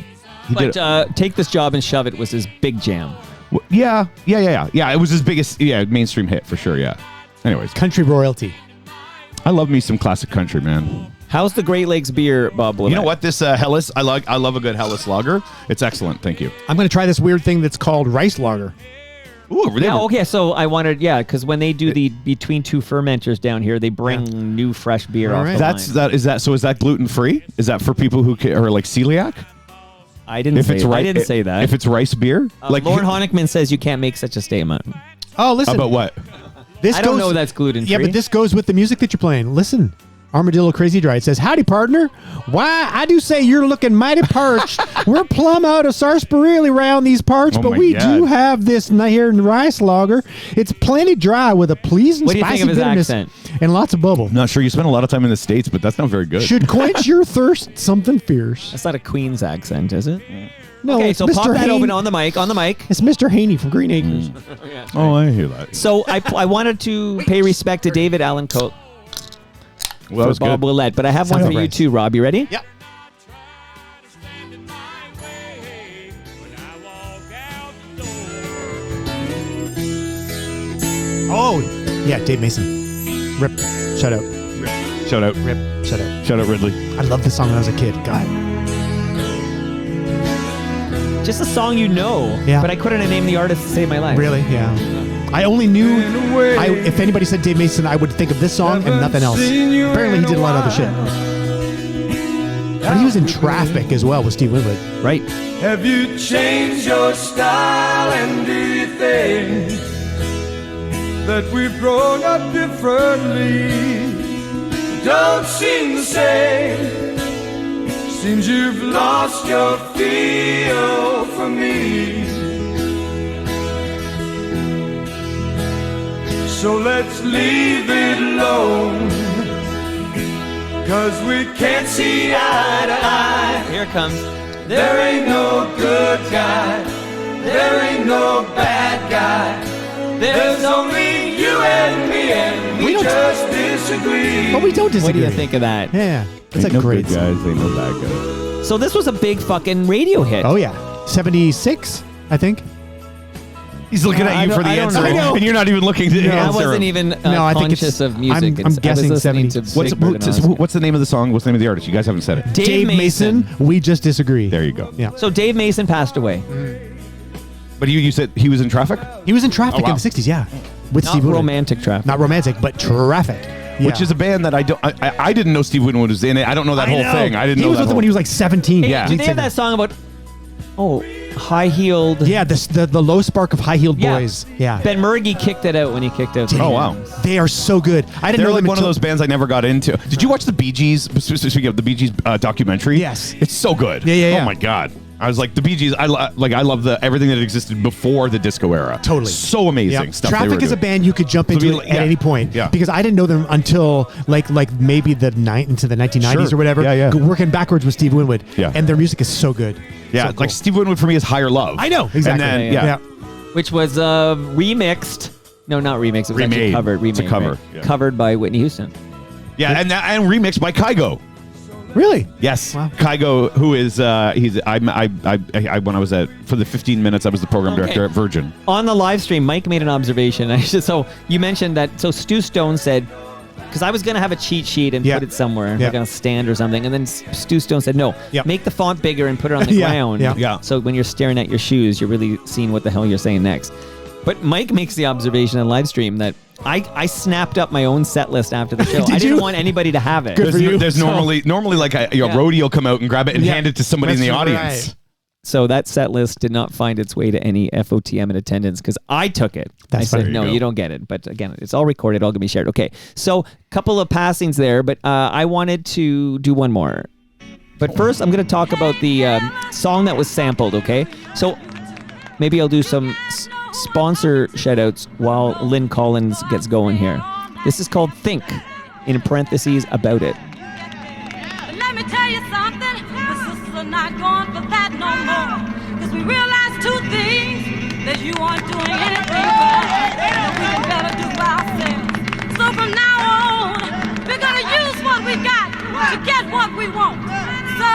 But Take This Job and Shove It was his big jam. Yeah. It was his biggest mainstream hit for sure. Yeah. Anyways, Country royalty. I love me some classic country, man. How's the Great Lakes beer, Bob Willette? You know what? This Helles, I love a good Helles lager. It's excellent. Thank you. I'm going to try this weird thing that's called rice lager. Ooh, Yeah, okay, so I wanted, because when they do the between two fermenters down here, they bring new fresh beer All off right. the line. Is that gluten free? Is that for people who are like celiac? I didn't say that. If it's rice beer, Lauren Honickman says you can't make such a statement. Oh, listen. about what? This I don't know that's gluten-free. Yeah, but this goes with the music that you're playing. Listen. Armadillo Crazy Dry. It says, howdy, partner. Why, I do say you're looking mighty parched. We're plumb out of sarsaparilla around these parts, Oh but my we God. do have this here rice lager. It's plenty dry with a pleasing What do you think spicy of his bitterness accent? and lots of bubble. I'm not sure. You spent a lot of time in the States, but that's not very good. Should quench your thirst something fierce. That's not a Queen's accent, is it? No, Okay, it's so Mr. pop that Haney. open on the mic. It's Mr. Haney from Green Acres. Oh, I hear that. So I wanted to pay respect to David Allan Coe Well, that for was Bob good. Willette, but I have one Sounds for you right. too, Rob. You ready? Yep. Oh, yeah, Dave Mason. Rip. Shut out. Shout out. Rip. Shut out. Shout out, Ridley. I loved this song when I was a kid. God. Just a song you know, Yeah. but I couldn't have named the artist to save my life. Really? Yeah. I only knew. If anybody said Dave Mason, I would think of this song and nothing else. Apparently, he did a lot of other shit. But he was in Traffic as well with Steve Winwood. Right. Have you changed your style, and do you think that we've grown up differently? Don't seem the same. Seems you've lost your feel for me. So let's leave it alone, 'cause we can't see eye to eye. Here it comes. There ain't no good guy, there ain't no bad guy. There's only you and me, and we don't- just disagree. But we don't disagree. What do you think of that? Yeah. It's a Ain't no great good song. guys. Ain't no bad guys. So this was a big fucking radio hit. Oh, yeah. 76, I think. He's looking I at you don't- for the I don't answer, know. and you're not even looking to I answer. wasn't him. even No, I think conscious it's- of music. I'm I was guessing listening 70. to Big Bird and Oz. What's the name of the song? What's the name of the artist? You guys haven't said it. Dave Mason. We just disagree. There you go. Yeah. So Dave Mason passed away. But you said he was in Traffic? He was in Traffic Oh, wow. in the 60s, yeah. with Not Steve Winwood. romantic traffic. Not romantic, but Traffic. Yeah. Which is a band that I didn't know Steve Winwood was in it. I don't know that whole thing. I didn't know he was that with them whole- when he was like 17. Hey, Yeah. did they have that song about high-heeled? Yeah, the low spark of high heeled Yeah. boys. Yeah. Ben Murgy kicked it out when he kicked out. Oh, wow. They are so good. I didn't They're know like them one of until- those bands I never got into. Did you watch the Bee Gees? Speaking of the Bee Gees documentary, Yes. it's so good. Yeah. Oh my god, I was like the Bee Gees. I love everything that existed before the disco era. Totally. so amazing Yeah. stuff. they Traffic were is a doing. band you could jump into So at any point. Yeah. Because I didn't know them until like maybe into the 1990s Sure. or whatever. Yeah. Working backwards with Steve Winwood. Yeah. And their music is so good. Yeah, So cool. like Steve Winwood for me is Higher Love. I know exactly. And then, Yeah. yeah. Which was remixed. No, not remixed. It was actually Remade. covered. It's a Remade, cover. right? Yeah. Covered by Whitney Houston. Yeah, and remixed by Kygo. Really? Yes, Wow. Kygo, who is when I was for the 15 minutes I was the program Okay. director at Virgin. On the live stream, Mike made an observation. So you mentioned that. So Stu Stone said, because I was going to have a cheat sheet and Yeah. put it somewhere, Yeah. like on a stand or something. And then Stu Stone said, no, Yep. make the font bigger and put it on the Yeah, ground. yeah. So when you're staring at your shoes, you're really seeing what the hell you're saying next. But Mike makes the observation on live stream that I snapped up my own set list after the show. Did I didn't you? want anybody to have it. Good for you. There's normally like a roadie will come out and grab it and Yeah. hand it to somebody in the That's audience. right. So that set list did not find its way to any FOTM in attendance because I took it. That's I said, funny. no, There you you go. don't get it. But again, it's all recorded, all going to be shared. Okay, so couple of passings there, but I wanted to do one more. But first, I'm going to talk about the song that was sampled, okay? So maybe I'll do some sponsor shout-outs while Lynn Collins gets going here. This is called Think, in parentheses, About It. But let me tell you something, the sisters are not going for that no more. Because we realized two things, that you aren't doing anything but that we better do by ourselves. So from now on, we're going to use what we got to get what we want. So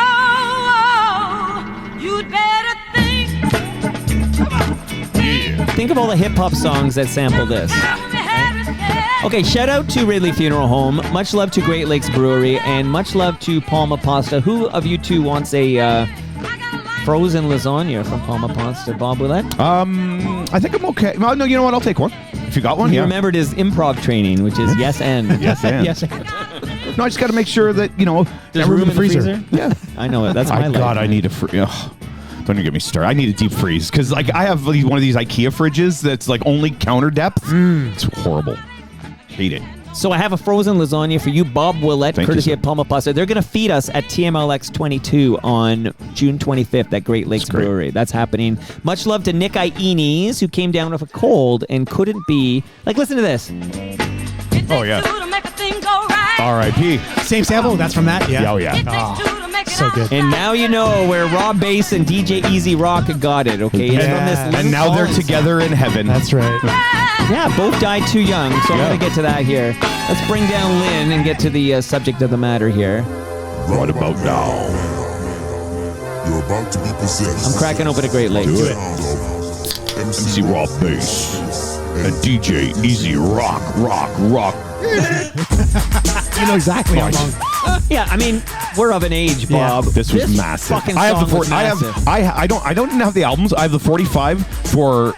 you'd better think. Think of all the hip-hop songs that sample this. Okay, shout out to Ridley Funeral Home. Much love to Great Lakes Brewery, and much love to Palma Pasta. Who of you two wants a frozen lasagna from Palma Pasta? Bob Willette? I think I'm okay. Well, no, you know what? I'll take one. If you got one, He yeah. remembered his improv training, which is yes and. Yes, and. Yes. No, I just got to make sure that There's room in the freezer? Yeah. I know it. That's my life. God, I need a free. Don't even get me started. I need a deep freeze because, like, I have one of these IKEA fridges that's like only counter depth. It's horrible. Hate it. So I have a frozen lasagna for you, Bob Willette, Thank you, courtesy sir. of Palma Pasta. They're going to feed us at TMLX 22 on June 25th at Great Lakes That's great. Brewery. That's happening. Much love to Nick Iones, who came down with a cold and couldn't be. Like, listen to this. Oh, yeah. To make a thing go right. R.I.P. Same sample? That's from that? Yeah. Oh, yeah. It takes two to make it so all good. And now you know where Rob Bass and DJ Easy Rock got it, okay? It's from this Yeah. Lynn And now they're Collins together in heaven. That's right. Yeah, both died too young, so I'm Yeah. going to get to that here. Let's bring down Lynn and get to the subject of the matter here. Right about now. You're about to be possessed. I'm cracking open a Great Lakes. Do it. MC MC Rob Bass and DJ Easy Rock. You know exactly how long. Yeah, I mean, we're of an age, Yeah. Bob. This was massive. Fucking I have song the was massive. I don't have the albums. I have the 45 for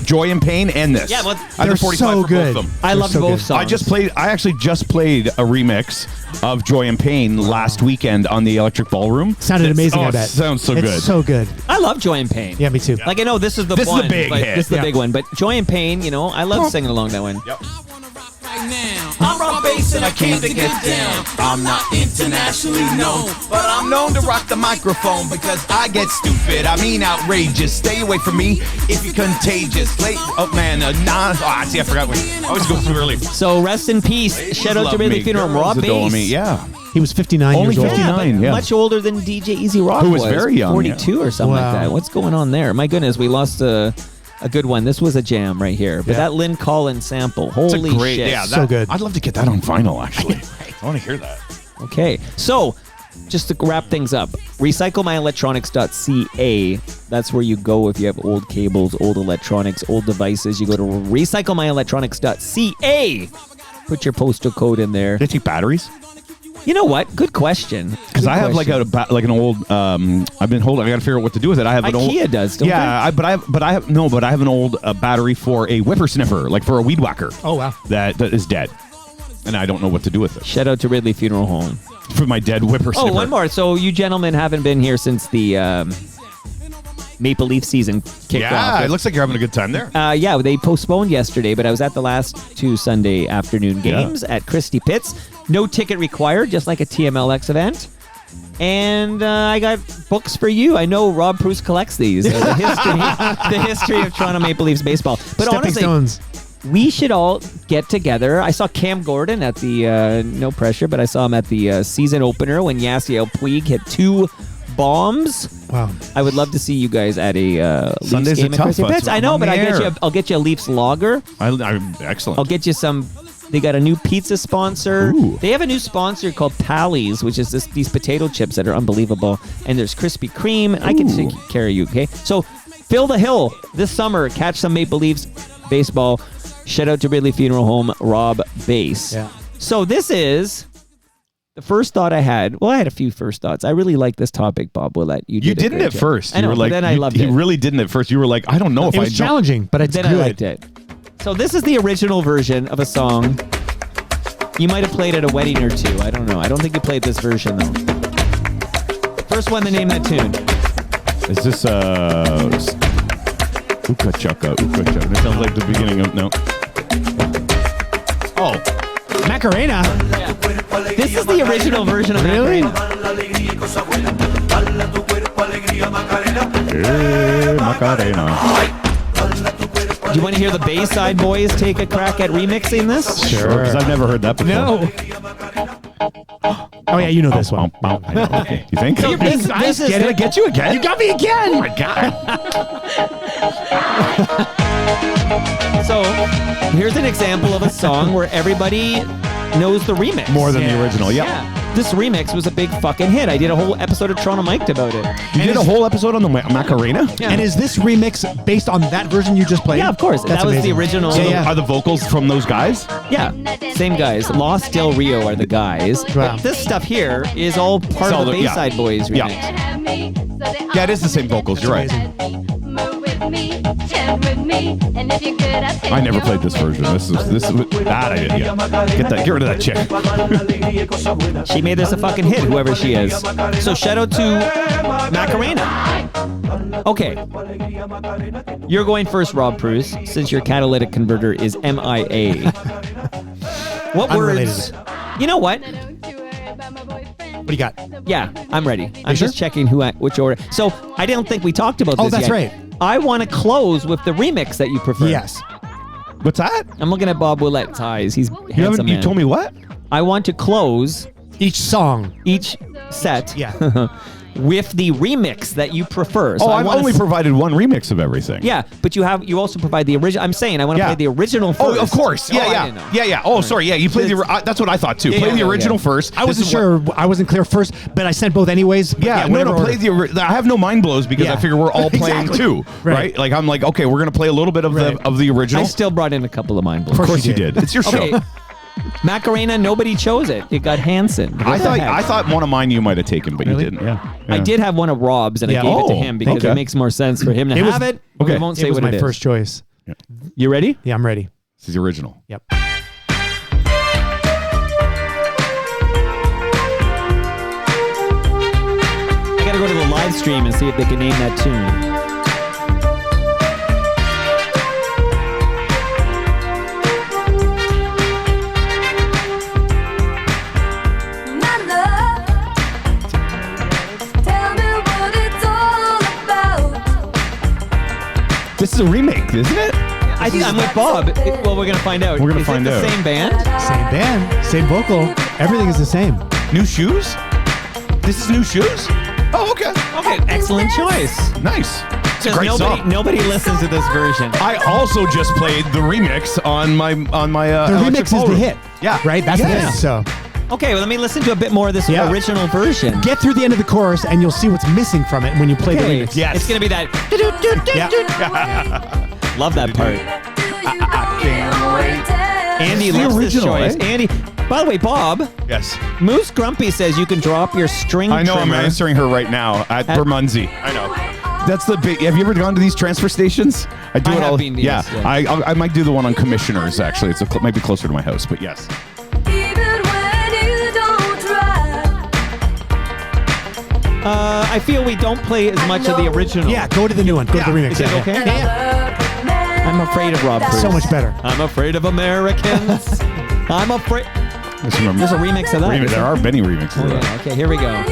Joy and Pain and this. Yeah, well, I have they're the 45 so for good. both of them. I They're loved so both good. songs. I actually just played a remix of Joy and Pain last weekend on the Electric Ballroom. Sounded amazing, I bet. Sounds so it's good. so good. I love Joy and Pain. Yeah, me too. Like, I know this is the This is the one. big but hit. This is the Yeah. big one. But Joy and Pain, I love singing along that one. Yep. I'm Rob Bass and I came to get down. I'm not internationally known, but I'm known to rock the microphone because I get stupid. I mean outrageous. Stay away from me if you're contagious. See, I forgot when. I always go too early. So rest in peace. Shout out to Ridley Funeral Home. Rob Bass. Yeah. He was 59 Only years old. 59. Yeah. Much older than DJ Easy Rock Who was very young, 42 or something Wow. like that. What's going on there? My goodness, we lost a good one. This was a jam right here. But Yeah. that Lynn Collins sample, It's a holy great, shit. yeah, So good. I'd love to get that on vinyl, actually. I want to hear that. Okay, so just to wrap things up, recyclemyelectronics.ca. That's where you go if you have old cables, old electronics, old devices. You go to recyclemyelectronics.ca. Put your postal code in there. Did they take batteries? You know what? Good question. Because I have like an old. I've been holding. I got to figure out what to do with it. I have an old. IKEA does, don't yeah, but I have an old battery for a whippersniffer, like for a weed whacker. Oh wow. That is dead, and I don't know what to do with it. Shout out to Ridley Funeral Home For my dead whippersniffer. Oh, one more. So you gentlemen haven't been here since the Maple Leaf season kicked off. Yeah, it looks like you're having a good time there. Yeah, they postponed yesterday, but I was at the last 2 Sunday afternoon games at Christie Pitts. No ticket required, just like a TMLX event. And I got books for you. I know Rob Preuss collects these. The history of Toronto Maple Leafs baseball. But Stepping honestly, stones. we should all get together. I saw Cam Gordon at the, no pressure, but I saw him at the season opener when Yasiel Puig hit 2 bombs. Wow. I would love to see you guys at a Leafs Sundays game are at tough. Christie Pitts. I know, I'm but there. I'll get you a Leafs lager. I'm excellent. I'll get you some. They got a new pizza sponsor. Ooh. They have a new sponsor called Pally's, which is these potato chips that are unbelievable. And there's Krispy Kreme. I can take care of you, okay? So fill the hill this summer. Catch some Maple Leafs baseball. Shout out to Ridley Funeral Home, Rob Bass. Yeah. So this is the first thought I had. Well, I had a few first thoughts. I really like this topic, Bob Willette. You did a didn't great at job. first. I know, You were but like, then I loved it. You really didn't at first. You were like, I don't know if It I was challenging, but it's Then good. I liked it. So this is the original version of a song. You might have played at a wedding or two. I don't know. I don't think you played this version, though. First one to name that tune. Is this Uka Chaka? It sounds like the beginning of no. Oh, Macarena. Yeah. This is the original version of Really? Macarena. Do you want to hear the Bayside Boys take a crack at remixing this? Sure, because I've never heard that before. No. Oh yeah, you know this one. I know. Okay. You think? So this is Did I get you again? You got me again. Oh my god. So here's an example of a song where everybody knows the remix. More than the Yeah. original. Yep. Yeah. This remix was a big fucking hit. I did a whole episode of Toronto Mic'd about it. You did a whole episode on the Macarena? Yeah. And is this remix based on that version you just played? Yeah, of course. That's that was amazing. the original. So Yeah. Are the vocals from those guys? Yeah, same guys. Lost Del Rio are the guys. Wow. This stuff here is all part all of the the- yeah. Bayside Boys remix. Yeah. Yeah, it is the same vocals. You're right. I never played this version. This is bad idea. Get rid of that chick. She made this a fucking hit, whoever she is. So shout out to Macarena. Okay. You're going first, Rob Preuss, since your catalytic converter is MIA. What Unrelated. words? You know what? What do you got? Yeah, I'm ready. I'm sure? just checking which order. So I don't think we talked about this Oh, that's yet. right. I want to close with the remix that you prefer. Yes. What's that? I'm looking at Bob Willette's eyes. He's handsome You man. told me what? I want to close Each song. each set Yeah. with the remix that you prefer. So Oh, I I've wanna only provided one remix of everything. Yeah, but you also provide the original. I'm saying I want to Yeah. play the original first. Oh, of course. Yeah, I yeah. didn't know. Yeah. Oh, sorry. Yeah, you played that's what I thought too. Yeah, Play yeah, the yeah, original yeah. first. I wasn't sure. I wasn't clear first, but I sent both anyways. But Yeah, no, whatever play order. I have no mind blows because Yeah. I figure we're all playing Exactly. too, right. Right. Like I'm like, okay, we're gonna play a little bit of Right. the original. I still brought in a couple of mind blows. of course you did. It's your show. Okay. Macarena, nobody chose it. It got Hanson. What I the thought heck? one of mine you might have taken, but Really? you didn't. Yeah. I did have one of Rob's, and Yeah. I gave it to Oh, him because okay. it makes more sense for him to It was- have it. but okay. We won't It say was what my it is. first choice. You ready? Yeah, I'm ready. This is the original. Yep. I gotta go to the live stream and see if they can name that tune. This is a remake, isn't it? I think I'm with Bob. Well, we're gonna find out. We're gonna Is find it the out. same band? Same band, same vocal. Everything is the same. New shoes? This is new shoes? Oh, okay. Okay, excellent choice. Nice. It's a Because great song. nobody listens to this version. I also just played the remix on my The electric remix is ballroom. the hit. Yeah. Right? That's the Yeah. thing. So Okay, well, let me listen to a bit more of this Yeah. original version. get through the end of the chorus and you'll see what's missing from it when you play Okay. the remix. Yes. It's gonna be that. Yeah. Love that part. Andy It's the loves original, this choice. eh? Andy, By the way, Bob, Yes. Moose Grumpy says you can drop your string I know. I'm trimmer. answering her right now at Bermondsey. I know. That's the big. Have you ever gone to these transfer stations? I do I it have all. been, yes, yeah. I might do the one on Commissioners. Actually, it's might be closer to my house, but yes. I feel we don't play as much of the original. Yeah, go to the new one. Go to the remix. Is it Yeah, okay? yeah. I'm afraid of Rob Preuss. So much better. I'm afraid of Americans. I'm afraid. Just remember, There's a remix of that. There are many remixes of that. Yeah, okay, here we go.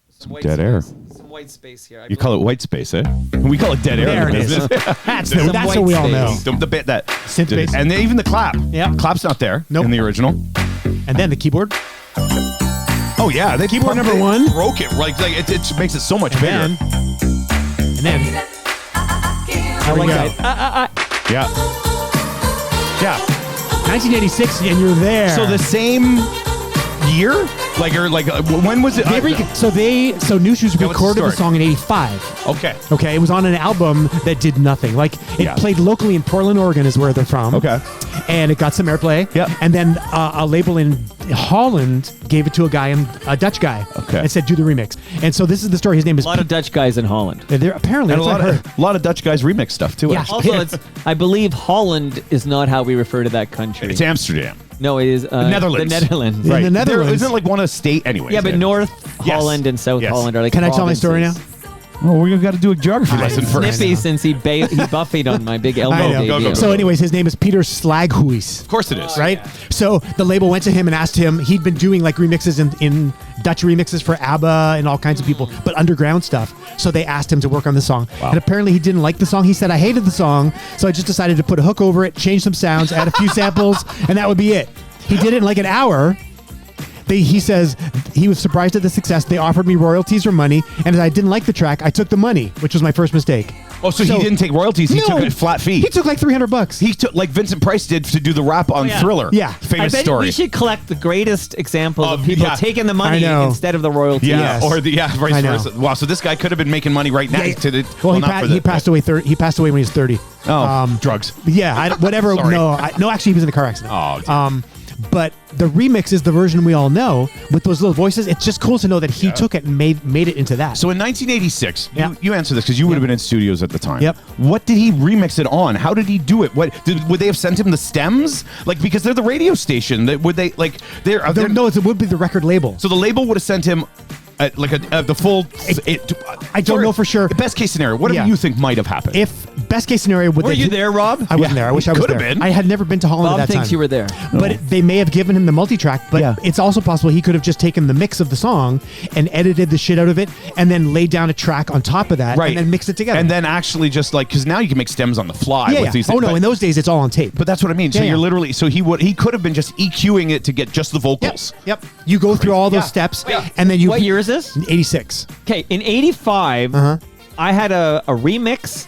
Some Dead air. Some white space here. You call it white space, eh? We call it dead air. There in it is. business. That's Some what white we all know. space. The bit that Synth bass. and even the clap. Yeah. Clap's not there Nope. in the original. And then the keyboard. Oh yeah, the Keyboard number one. broke it. Like it makes it so much bigger. And then I like go. that. Yeah. Yeah. 1986, and you're there. So the same year, when was it? So New Shoes Okay, what's the recorded the story? song in '85. Okay. Okay, it was on an album that did nothing. Like it Yeah. played locally in Portland, Oregon, is where they're from. Okay. And it got some airplay. Yep. And then a label in Holland gave it to a Dutch guy. Okay. And said, "Do the remix." And so this is the story. His name is. A lot of Dutch guys in Holland. They're apparently And a that's what I heard. lot of Dutch guys remix stuff too. Yeah. actually. Also, I believe Holland is not how we refer to that country. It's Amsterdam. No, it is The Netherlands. The Netherlands. Right. the Netherlands. There isn't like one a state anyway. Yeah, but North Yes. Holland and South Yes. Holland are like. Can I tell my story now? provinces. Oh, we've got to do a geography lesson know. first. Snippy since he buffied on my big elbow I know. debut. Go. So, anyways, his name is Peter Slaghuis. Of course it is. Right? So the label went to him and asked him, he'd been doing like remixes in Dutch remixes for ABBA and all kinds of people, but underground stuff. So they asked him to work on the song. Wow. And apparently he didn't like the song. He said, I hated the song. So I just decided to put a hook over it, change some sounds, add a few samples, and that would be it. He did it in like an hour. He says he was surprised at the success. They offered me royalties or money, and as I didn't like the track, I took the money, which was my first mistake. Oh, so he didn't take royalties. He took a flat fee. He took like $300. He took like Vincent Price did to do the rap on yeah. Thriller. Yeah. Famous I bet story. we should collect the greatest examples of people yeah. taking the I money know. instead of the royalties. Yeah, Yes. or vice I know. versa. Wow, so this guy could have been making money right now. Yeah. Well, not for He passed away. He passed away when he was 30. Drugs. Yeah, whatever. Sorry. No, actually, he was in a car accident. Oh, dear. But the remix is the version we all know with those little voices. It's just cool to know that he took it and made it into that. So in 1986, Yeah. you answer this because you would have been in studios at the time. Yep. What did he remix it on? How did he do it? Would they have sent him the stems? Like because they're the radio station. Would they like they're no, it would be the record label. So the label would have sent him the full. I don't know for sure. Best case scenario, whatever Yeah. you think might have happened. If best case scenario, would Were they you there, Rob? I wasn't there. I wish I was could have there. been. I had never been to Holland Bob at that thinks time. you were there. But they may have given him the multi-track. But Yeah. it's also possible he could have just taken the mix of the song and edited the shit out of it, and then laid down a track on top of that, Right. and then mixed it together. and then actually just like because now you can make stems on the fly yeah, with yeah. these Oh things. no, but- in those days it's all on tape. But that's what I mean. So Yeah, you're yeah. literally he could have been just EQing it to get just the vocals. Yep. You go through all those Yeah. steps, Wait, and then you. What year is this? 86. Okay, in '85, Uh-huh. I had a remix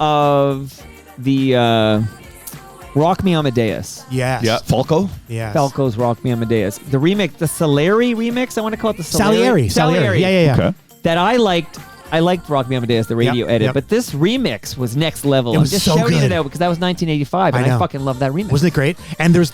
of the Rock Me Amadeus. Yes. Yeah, Falco. Yes. Falco's Rock Me Amadeus. The remix, the Salieri remix, I want to call it the Salieri. Salieri. Yeah. Okay. That I liked Rock Me Amadeus, the radio edit, yep. but this remix was next level. It was I'm just so shouting good. it out because that was 1985, and I know. I fucking love that remix. Wasn't it great? And there's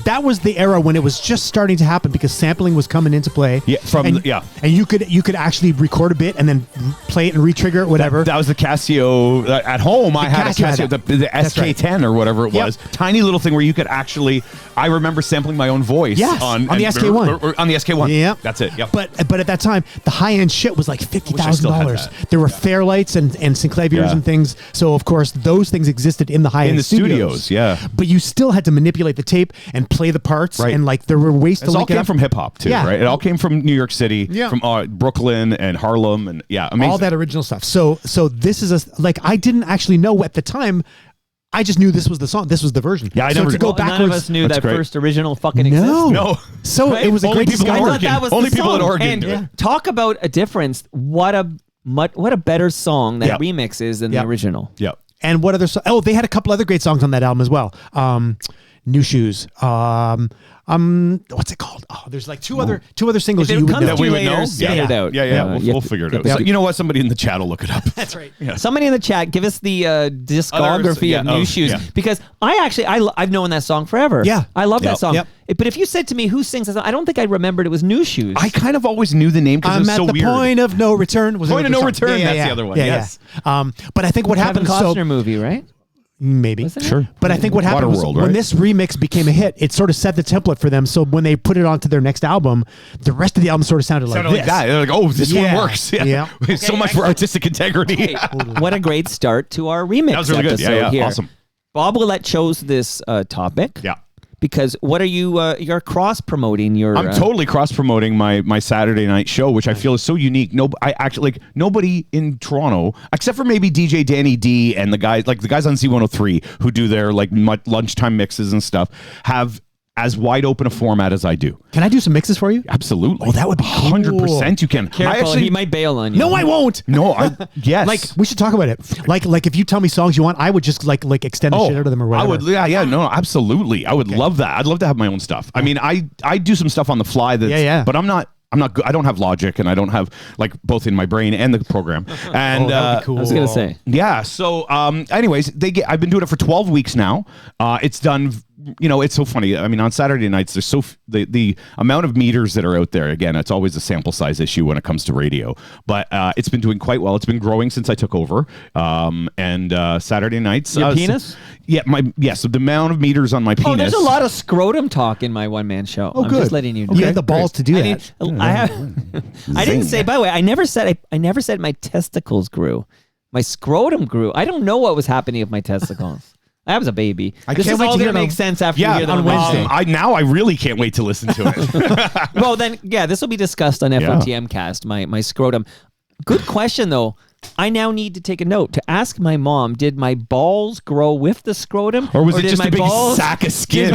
that was the era when it was just starting to happen because sampling was coming into play. Yeah, and, and you could actually record a bit and then play it and retrigger it, whatever. That was the Casio at home. I had a Casio had Casio, that. the That's right. SK10 or whatever it Yep. was. Tiny little thing where you could actually. I remember sampling my own voice. Yes, on the SK1. or on the SK1. Yeah, that's it. Yep. But at that time, the high end shit was like $50,000. that. There were Fairlights and Sinclaviers Yeah. and things. So of course those things existed in the high end in the studios, yeah. But you still had to manipulate the tape and play the parts, Right. and like there were ways to It all link it came up. from hip hop too, Yeah. right? It all came from New York City, Yeah. from Brooklyn and Harlem, and amazing. all that original stuff. So this is I didn't actually know at the time. I just knew this was the song. This was the version. Yeah, I so never to did. go Well, none backwards. of us knew That's that great. first original fucking No. existed. No. So Right? it was a Only great people in discovery. Oregon. That was Only the people in song. Oregon And do it. talk about a difference. What a better song that Yep. remix is than Yep. the original. Yep. And what other? They had a couple other great songs on that album as well. New Shoes. What's it called? Oh, there's like two other singles If it you would comes know. to you later, spit it out. Yeah. We'll figure it out. So, you know what? Somebody in the chat will look it up. That's right. Somebody in the chat, give us the discography of New Shoes, because I've known that song forever. Yeah. I love that song. Yep. But if you said to me who sings that song, I don't think I remembered it was New Shoes. I kind of always knew the name because it was so I'm at weird. the point of no return. Point of no return. That's the other one. Yes. But I think what Kevin happened. Costner movie, right? Maybe. Sure. But I think what happened was Waterworld, when right? this remix became a hit, it sort of set the template for them. So when they put it onto their next album, the rest of the album sort of sounded like this. that. They're like, oh, this one works. Yeah. So much for artistic integrity. Hey, what a great start to our remix That was really good. episode here. Awesome. Bob Willette chose this topic. Yeah. Because what are you? You're cross promoting your. I'm totally cross promoting my Saturday night show, which I feel is so unique. I actually nobody in Toronto, except for maybe DJ Danny D and the guys on Z103 who do their like lunchtime mixes and stuff, have as wide open a format as I do. Can I do some mixes for you? Absolutely. Oh, that would be cool. 100% you can. Careful, he might bail on you. No, I won't. No, yes. Like we should talk about it. Like if you tell me songs you want, I would just like extend the shit out of them or whatever. I would, no, absolutely. I would love that. I'd love to have my own stuff. I mean, I do some stuff on the fly that's, but I'm not good. I don't have Logic and I don't have like both in my brain and the program. And that would be cool. I was gonna say. Yeah. So anyways, I've been doing it for 12 weeks now. It's done. It's so funny. I mean, on Saturday nights, there's the amount of meters that are out there. Again, it's always a sample size issue when it comes to radio, but it's been doing quite well. It's been growing since I took over. And Saturday nights, your penis? So the amount of meters on my penis. Oh, there's a lot of scrotum talk in my one man show. I'm just letting you know. You have the balls to do that. I didn't say. By the way, I never said my testicles grew. My scrotum grew. I don't know what was happening with my testicles. I was a baby. This is all going to make sense after you hear them on Wednesday. I really can't wait to listen to it. Well, then, this will be discussed on FOTM Cast, my scrotum. Good question, though. I now need to take a note to ask my mom, did my balls grow with the scrotum? Or was it did just my a big balls, sack of skin? Did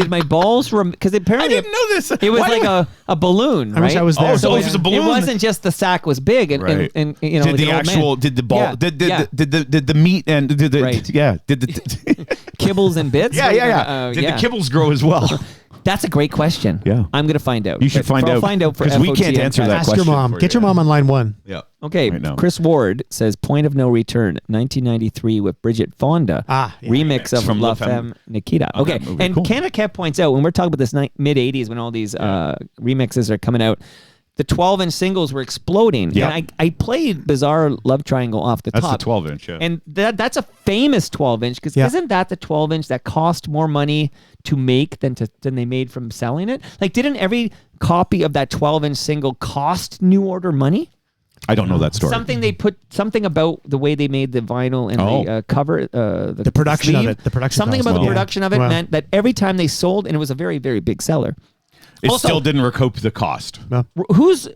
my balls, because apparently I didn't know this. It was like a balloon, right? I wish I was there. Oh, so it was just a balloon. It wasn't just the sack was big and Right. and did the actual, did the ball, did the meat and did the, Right. did the kibbles and bits? Did the kibbles grow as well? That's a great question. Yeah. I'm going to find out. You should find out. I'll find out for because we can't FOTM answer Cast. that Ask question. your mom. Get your mom on line 1. Yeah. Okay, Right now. Chris Ward says Point of No Return, 1993 with Bridget Fonda. Remix of From La La Femme. Femme Nikita. Okay, that movie, and cool. Canada Kev points out, when we're talking about this mid-'80s, when all these remixes are coming out, the 12-inch singles were exploding. Yeah. And I played Bizarre Love Triangle off the top. That's the 12-inch, yeah. And that's a famous 12-inch, because isn't that the 12-inch that cost more money to make than they made from selling it? Like, didn't every copy of that 12-inch single cost New Order money? I don't know that story. Something about the way they made the vinyl and the cover, the production sleeve. of it. The production Something cost. about the Yeah. production of it Wow. meant that every time they sold, and it was a very, very big seller. It Also, still didn't recoup the cost.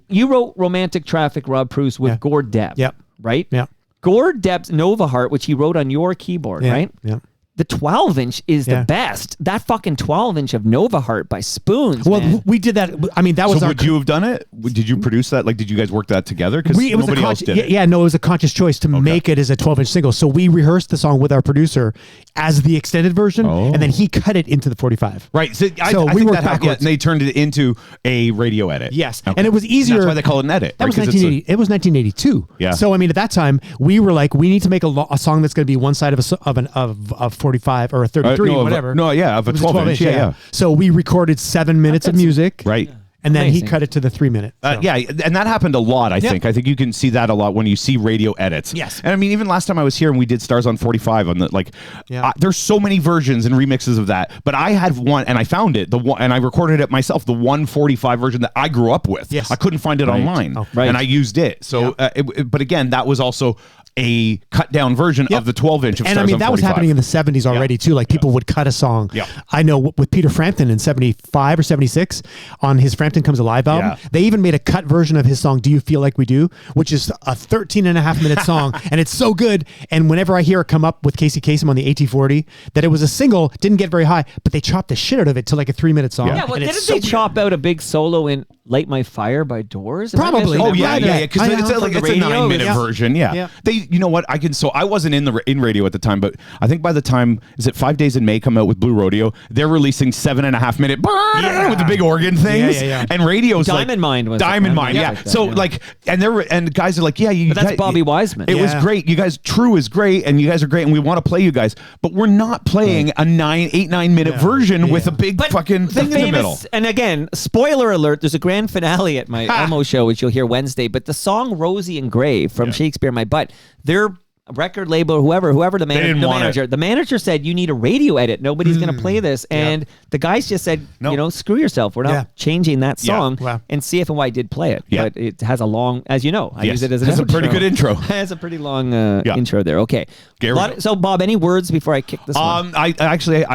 you wrote Romantic Traffic, Rob Preuss, with Gord Depp. Yep. Right? Yeah. Gord Depp's Nova Heart, which he wrote on your keyboard, right? Yeah. The 12-inch is the best. That fucking 12-inch of Nova Heart by Spoons, Well, man. we did that. I mean, that was So our. would you have done it? Did you produce that? Like, did you guys work that together? Because It was nobody a else did it. Yeah, no, it was a conscious choice to make it as a 12-inch single. So we rehearsed the song with our producer as the extended version, and then he cut it into the 45. Right. So, I we think worked that happened, backwards. and they turned it into a radio edit. Yes, Okay. and it was easier. That's why they call it an edit. That right? was 'Cause it's 1980. It was 1982. Yeah. So I mean, at that time, we were like, we need to make a song that's going to be one side of 45 or a 33, whatever. Of a It was 12-inch. Yeah. So we recorded 7 minutes of music. Right. And then Amazing. he cut it to the 3 minute. So. Yeah, and that happened a lot, I think. I think you can see that a lot when you see radio edits. Yes. And I mean, even last time I was here and we did Stars on 45 on the, there's so many versions and remixes of that, but I had one, and I found it, and I recorded it myself, the 145 version that I grew up with. Yes. I couldn't find it online, and I used it. So, but again, that was also a cut down version of the 12-inch of And Stars I mean, on that 45. was happening in the 70s already too. Like people would cut a song. Yeah. I know with Peter Frampton in 75 or 76 on his Frampton Comes Alive album, they even made a cut version of his song, Do You Feel Like We Do, which is a 13.5-minute song. And it's so good. And whenever I hear it come up with Casey Kasem on the AT40, that it was a single, didn't get very high, but they chopped the shit out of it to like a 3-minute song. Yeah, well, And didn't it's they so chop out a big solo in Light My Fire by Doors? Probably. Oh Right. yeah. Because I it's know. like From the it's a radio, 9-minute yeah. version. Yeah. Yeah. You know what? So I wasn't in radio at the time, but I think by the time is it 5 Days in May come out with Blue Rodeo, they're releasing 7.5 minute with the big organ things. Yeah. And radio's Diamond Mine was Diamond it, Mine. yeah. Yeah. Like that, So yeah. like, and guys are like, yeah, you. But that's guys- Bobby Wiseman. It was Yeah. great. You guys, True is great, and you guys are great, and we want to play you guys, but we're not playing a 9 minute version with a big fucking the thing in the middle. And again, spoiler alert, there's a grand finale at my Elmo show, which you'll hear Wednesday. But the song Rosie and Gray from Shakespeare in My Butt, their record label, whoever the didn't want manager, it. the manager said, you need a radio edit. Nobody's going to play this. And the guys just said, No. screw yourself. We're not Yeah. changing that Yeah. song. Wow. And CFNY did play it. Yeah. But it has a long, as you know, I Yes. use it as an It's a pretty outro. good intro. It has a pretty long intro there. Okay. Here we go. So, Bob, any words before I kick this one? I actually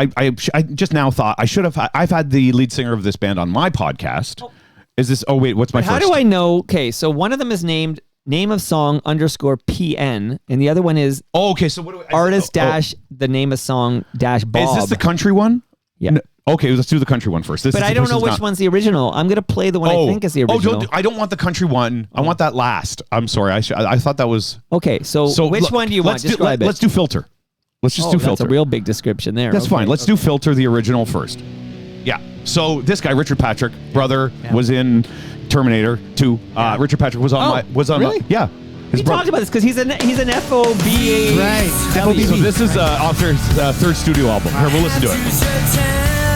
just now thought I should have. I've had the lead singer of this band on my podcast. Is this? Oh wait, what's my How first? do I know? Okay, so one of them is named name of song _PN, and the other one is Oh, okay. So what do I? artist dash the name of song dash Bob. Is this the country one? Yeah. No. Okay, let's do the country one first. But I don't know which one's the original. I'm gonna play the one I think is the original. I don't want the country one. I want that last. I'm sorry. I thought that was. Okay, so which look, one do you want? Describe it. Let's do filter. Let's just do That's filter. a real big description there. That's Okay. fine. Let's do filter the original first. Yeah. So this guy, Richard Patrick, brother, was in Terminator 2. Richard Patrick was on really? my yeah. His We brother. talked about this because he's an FOB. Right. So this is off their third studio album. Here, we'll listen to it.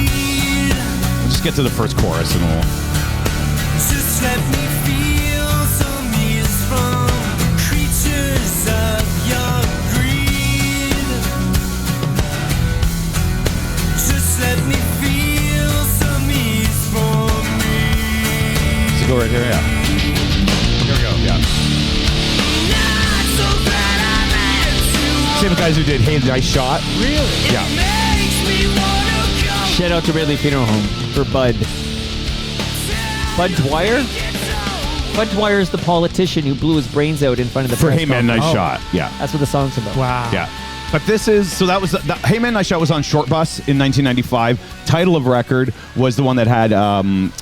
We'll just get to the first chorus and we'll. Just let me feel some ease from creatures of your greed. Just let me feel some ease from me. So go right here, yeah. Here we go, yeah. Not so bad I met you. Same guys who did Hey Nice Shot. Really? Yeah. Makes me wanna go. Shout out to Ridley Funeral Home for Bud. Bud Dwyer? Bud Dwyer is the politician who blew his brains out in front of the For press Hey Man Nice conference. Shot. Yeah. That's what the song's about. Wow. Yeah. But this is, so that was, Hey Man Nice Shot was on Short Bus in 1995. Title of record was the one that had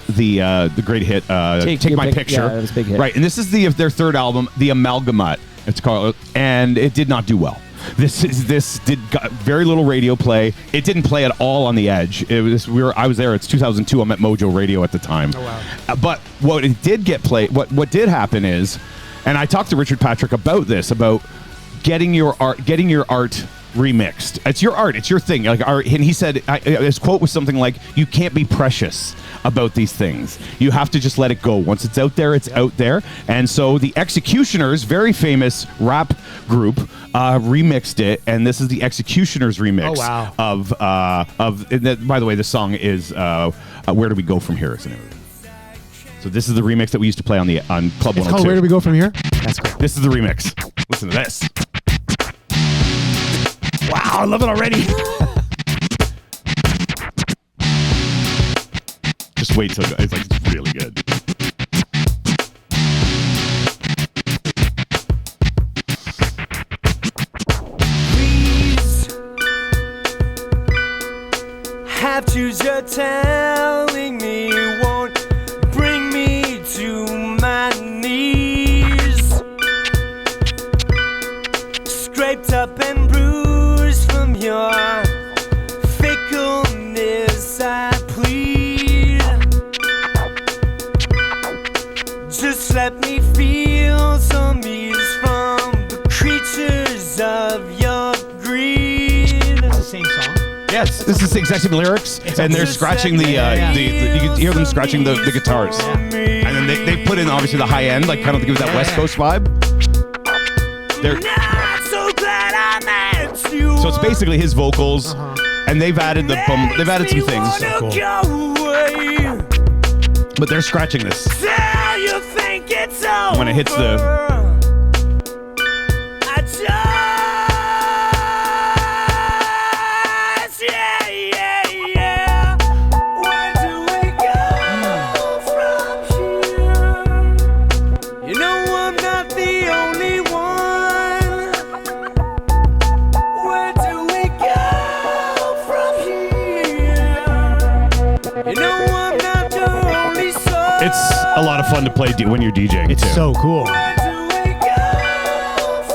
the great hit, Take Your My Pic- Picture. yeah, it was a big hit. Right. And this is their third album, The Amalgamut, it's called, and it did not do well. This got very little radio play. It didn't play at all on the Edge. It was I was there. It's 2002. I'm at Mojo Radio at the time. Oh, wow. But what it did get played. What did happen is, and I talked to Richard Patrick about this, about getting your art remixed. It's your art. It's your thing. Like art. And he said his quote was something like, "You can't be precious about these things. You have to just let it go. Once it's out there, it's out there." And so the Executioners, very famous rap group, remixed it, and this is the Executioners remix. Oh, wow. of. And by the way, the song is "Where Do We Go From Here?" Isn't it? So this is the remix that we used to play on Club 102. It's called Where Do We Go From Here? That's cool. This is the remix. Listen to this. Wow, I love it already. Just wait till it's like really good. Please have to you're telling me won't bring me to my knees. Scraped up and bruised from your fickleness, I plead. Just let me feel some ease from the creatures of your greed. It's the same song. Yes, this is the exact same lyrics, and they're scratching the you can hear them scratching the guitars, and then they put in obviously the high end, like kind of give it that West Coast vibe. They're, Not so glad I met you. so it's basically his vocals, and they've added they've added some things, Go away. but they're scratching this. Tell you think it's over. When it hits the- I just, yeah. Where do we go from It's a lot of fun to play when you're DJing. It's too. so cool.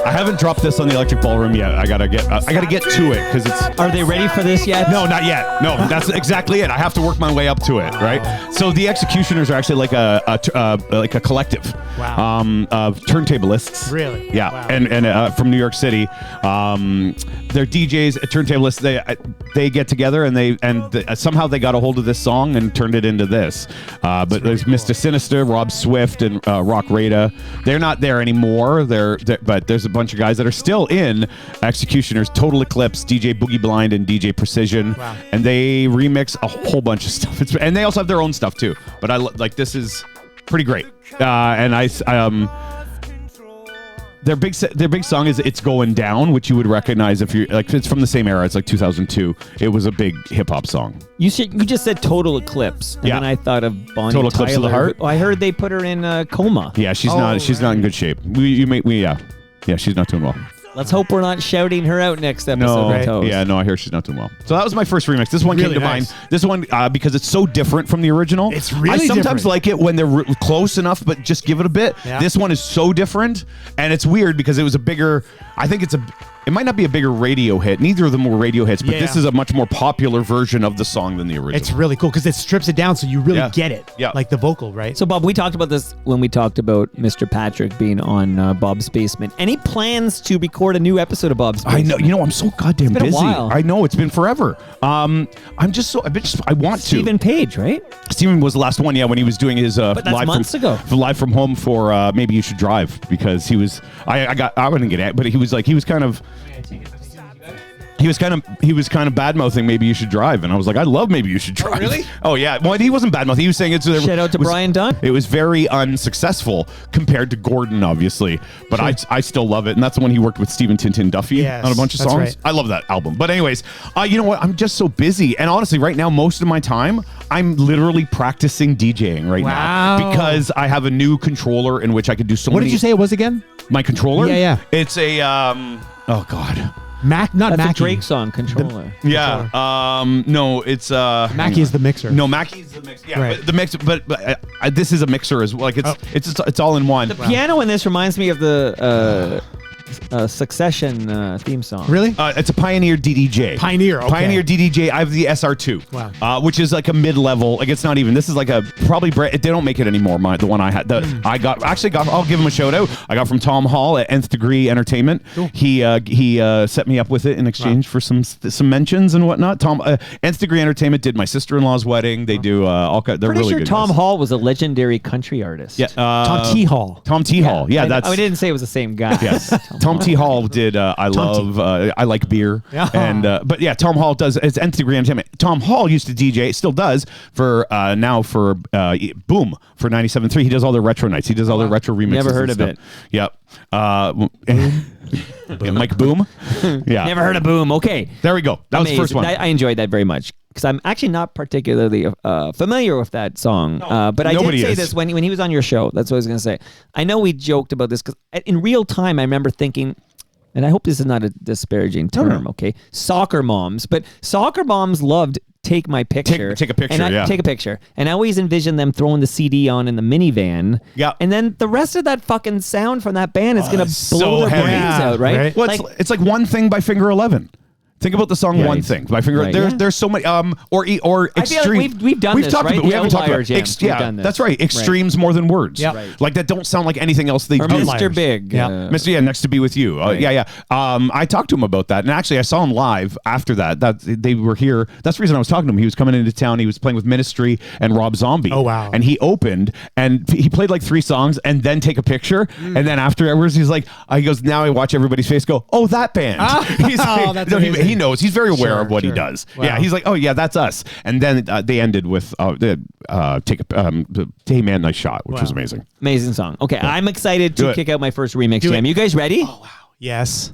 I haven't dropped this on the Electric Ballroom yet. I gotta get to it because it's. Are they ready for this yet? No, not yet. No, that's exactly it. I have to work my way up to it, right? So the Executioners are actually like a collective. Wow. Of turntablists. Really? Yeah. Wow. And from New York City. They're DJs, turntablists. They get together and somehow they got a hold of this song and turned it into this. But really there's cool. Mr. Sinister, Rob Swift, and Rock Rada. They're not there anymore. But there's a bunch of guys that are still in Executioners, Total Eclipse, DJ Boogie Blind, and DJ Precision. Wow. And they remix a whole bunch of stuff. And they also have their own stuff too. But this is pretty great. And their big song is "It's Going Down," which you would recognize if you're like it's from the same era. It's like 2002. It was a big hip hop song. You just said Total Eclipse, and then I thought of Bonnie Total Tyler. Eclipse of the Heart. I heard they put her in a coma. Yeah, she's not in good shape. Yeah, she's not doing well. Let's hope we're not shouting her out next episode. No, of Toast. yeah, no, I hear she's not doing well. So that was my first remix. This one Really came to nice. mind. This one because it's so different from the original. It's really I sometimes different. like it when they're close enough, but just give it a bit. Yeah. This one is so different, and it's weird because it was a bigger. I think it might not be a bigger radio hit. Neither of them were radio hits, but this is a much more popular version of the song than the original. It's really cool because it strips it down so you really get it. Yeah. Like the vocal, right? So, Bob, we talked about this when we talked about Mr. Patrick being on Bob's Basement. Any plans to record a new episode of Bob's Basement? I know. You know, I'm so goddamn It's been a busy. while. I know it's been forever. I want to. Stephen Page, right? Stephen was the last one, when he was doing his But that's months ago. live from home for Maybe You Should Drive because he was. I wouldn't get it, but he was kind of bad mouthing Maybe You Should Drive, and I was like, I love Maybe You Should Drive. Oh, really? Oh yeah. Well, he wasn't bad mouthing. He was saying Shout out to Brian Dunn. It was very unsuccessful compared to Gordon, obviously, but I still love it, and that's the one he worked with Stephen Tintin Duffy on a bunch of that's songs. right. I love that album. But anyways, you know what? I'm just so busy, and honestly, right now, most of my time, I'm literally practicing DJing right now because I have a new controller in which I can do so What many. did you say it was again? My controller? Yeah. It's a oh god. Not That's Mackie. a Drake song, Controller. No, it's Mackie is the mixer. No, Mackie's the mixer. Yeah, Right. but the mix, but this is a mixer as well. Like it's all in one. The piano in this reminds me of the Succession theme song. Really? It's a Pioneer DDJ. Pioneer, okay. Pioneer DDJ. I have the SR2. Wow. Which is like a mid-level. Like it's not even. This is like a probably. They don't make it anymore. The one I had. I got. I'll give him a shout out. I got from Tom Hall at Nth Degree Entertainment. Cool. He set me up with it in exchange for some mentions and whatnot. Nth Degree Entertainment did my sister-in-law's wedding. They do all. They're Pretty really sure good. Tom guys. Hall was a legendary country artist. Yeah. Tom T. Hall. Tom T. Hall. Yeah, that's. I didn't say it was the same guy. Yes. Tom T. Hall did I Like Beer. Yeah. And but yeah, Tom Hall does it's Nth Degree Entertainment. Tom Hall used to DJ, still does for now for Boom for 97.3. He does all their retro nights. He does all their retro remixes. Never heard and of stuff. Yep. Yeah, Mike Boom. Yeah. Never heard of Boom. Okay. There we go. That was the first one. I enjoyed that very much because I'm actually not particularly familiar with that song. But I did say this when he was on your show. That's what I was going to say. I know we joked about this because in real time I remember thinking, and I hope this is not a disparaging term, okay? Soccer moms. But soccer moms loved Take My Picture. Take a picture, Take a picture. And I always envision them throwing the CD on in the minivan. Yeah. And then the rest of that fucking sound from that band is going to blow their brains out, right? Well, it's like One Thing by Finger 11. Think about the song "One Thing" by Finger. Right. There's so many or extreme. I feel like we've done this, talked right? about. We The haven't talked about. Outlier Jams, we've done this. That's right. Extremes more than words. Yeah. Right. Like that don't sound like anything else they Or do. Mr. Big. Yeah. Mr. Next to Be With You. Yeah. I talked to him about that, and actually, I saw him live after that. That they were here. That's the reason I was talking to him. He was coming into town. He was playing with Ministry and Rob Zombie. Oh, wow. And he opened and he played like 3 songs, and then take a picture, and then afterwards he's like, he goes, now I watch everybody's face go, oh, that band. He's like, that's no, amazing. he knows. He's very aware of what he Sure. does. Wow. Yeah, he's like, oh yeah, that's us. And then they ended with Hey Man, Nice Shot, which was amazing. Amazing song. Okay, I'm excited to kick out my first remix jam. You guys ready? Oh, wow. Yes.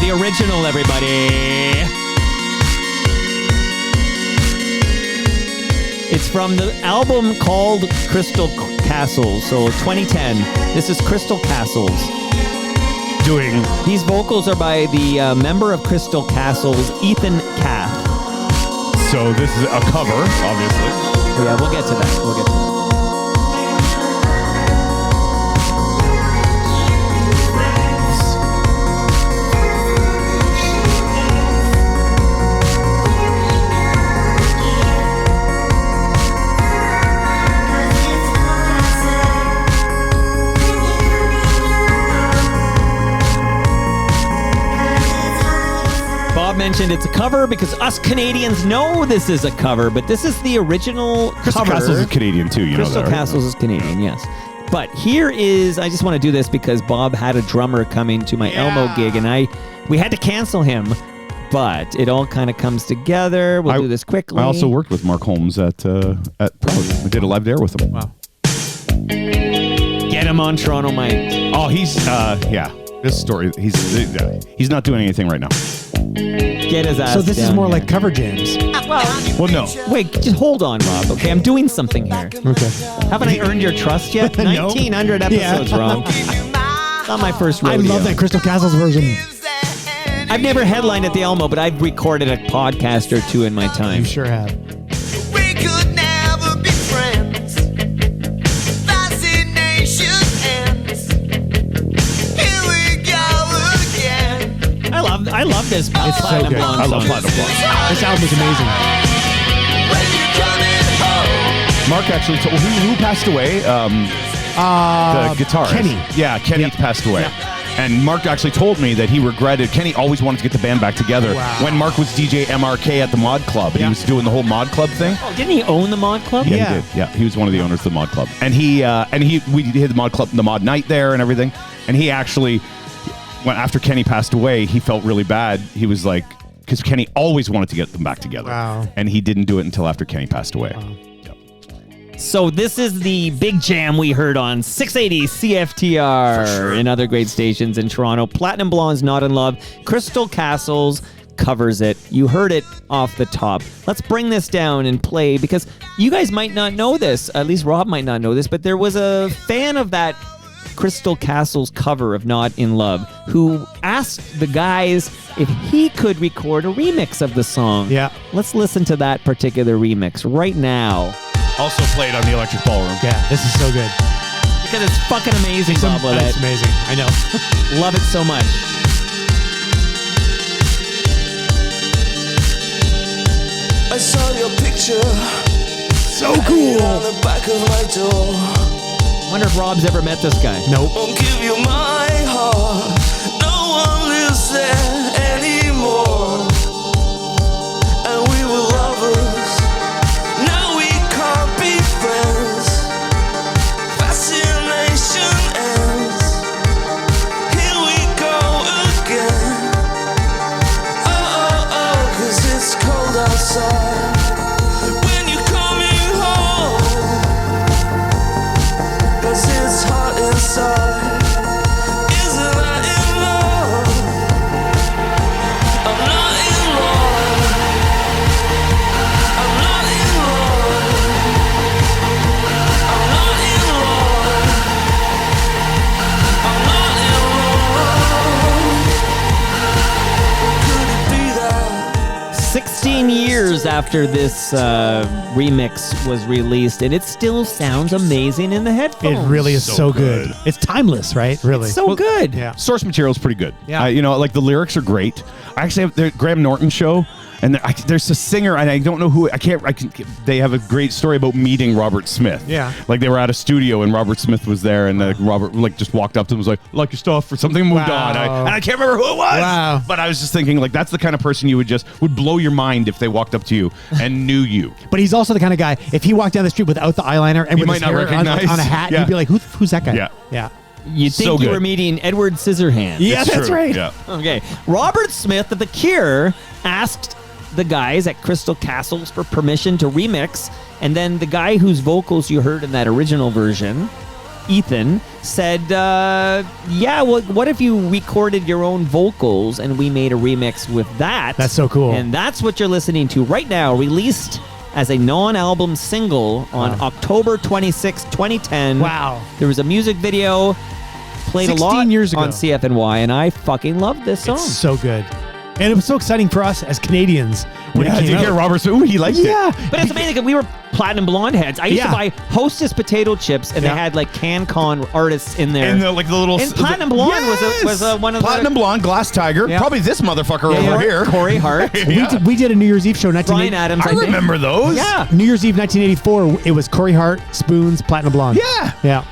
The original, everybody. It's from the album called Crystal Castles, so 2010. This is Crystal Castles. These vocals are by the member of Crystal Castles, Ethan Kath. So this is a cover, obviously. Yeah, we'll get to that. We'll get to that. Bob mentioned it's a cover because us Canadians know this is a cover, but this is the original Crystal cover. Castles is Canadian too, you Crystal know that, right? Castles is Canadian, yes. But here is, I just want to do this because Bob had a drummer coming to my Elmo gig, and we had to cancel him, but it all kind of comes together. We'll do this quickly. I also worked with Mark Holmes at Preuss. I did a live there with him. Wow. Get him on Toronto Mike. Oh, he's yeah. This story, he's not doing anything right now. Get his ass So this is down more here. like cover jams. Well, no. Wait, just hold on, Rob. Okay, I'm doing something here. Okay. Haven't I earned your trust yet? No. 1,900 episodes, Rob. Not my first I rodeo. love that Crystal Castles version. I've never headlined at the Elmo, but I've recorded a podcast or two in my time. You sure have. We could never be friends. Fascination ends. Here we go again. I love this. It's so good. I love Platinum Blonde. This album is amazing. When you coming home? Mark actually told who passed away. The guitarist. Kenny. Yeah, Kenny passed away. And Mark actually told me that he regretted. Kenny always wanted to get the band back together. Wow. When Mark was DJ MRK at the Mod Club, and he was doing the whole Mod Club thing. Oh, didn't he own the Mod Club? Yeah, he did. Yeah, he was one of the owners of the Mod Club, and we did the Mod Club, the Mod Night there, and everything. And he actually, after Kenny passed away, he felt really bad. He was like, because Kenny always wanted to get them back together, and he didn't do it until after Kenny passed away. So this is the big jam we heard on 680 CFTR and other great stations in Toronto. Platinum Blonde's Not in Love. Crystal Castles covers it. You heard it off the top. Let's bring this down and play, because you guys might not know this. At least Rob might not know this, but there was a fan of that Crystal Castles cover of Not in Love who asked the guys if he could record a remix of the song. Yeah. Let's listen to that particular remix right now. Also played on the Electric Ballroom. Yeah, this is so good. Because it's fucking amazing, Bob It's Willette. amazing. I know. Love it so much. I saw your picture. So cool. On the back of my door. Wonder if Rob's ever met this guy. Nope. Won't give you my heart. No one lives there anymore. And we were lovers. Now we can't be friends. Fascination ends. Here we go again. Oh, 'cause it's cold outside. When you're coming home. 'Cause it's hot inside. Isn't I in love? I'm not in love. I'm not in love. I'm not in love. I'm not in love. Could it be that? 16 years after this remix was released, and it still sounds amazing in the headphones. It really is So so good. good. It's timeless, right? Really. So good. Yeah. Source material is pretty good. Yeah. You know, like the lyrics are great. I actually have the Graham Norton show, and there's a singer, and I don't know who. They have a great story about meeting Robert Smith. Yeah. Like they were at a studio, and Robert Smith was there, and Robert just walked up to him and was like your stuff or something, and moved on. And I can't remember who it was. Wow. But I was just thinking, like, that's the kind of person you would blow your mind if they walked up to you and knew you. But he's also the kind of guy, if he walked down the street without the eyeliner and You with might his not hair recognize. on a hat, Yeah. you'd be like, who's that guy? Yeah. Yeah. You'd think So you good. were meeting Edward Scissorhands. Yeah, It's that's true. right. Yeah. Okay. Robert Smith of The Cure asked the guys at Crystal Castles for permission to remix, and then the guy whose vocals you heard in that original version, Ethan, said, yeah, well, what if you recorded your own vocals and we made a remix with that? That's so cool. And that's what you're listening to right now, released as a non-album single on October 26, 2010. Wow. There was a music video, played a 16 lot years ago. on CFNY, and I fucking love this song. It's so good. And it was so exciting for us as Canadians when it Yeah, came to out. hear Robert Smith. Ooh, he liked it. Yeah. But it's amazing. We were Platinum Blonde heads. I used to Yeah. buy Hostess potato chips, and they had like CanCon artists in there. And the little And Platinum Blonde was one of Platinum Blonde, Glass Tiger, Yeah. probably this motherfucker over here. Corey Hart, We did a New Year's Eve show. Brian Adams. I think. remember those. Yeah. New Year's Eve 1984. It was Corey Hart, Spoons, Platinum Blonde. Yeah. Yeah.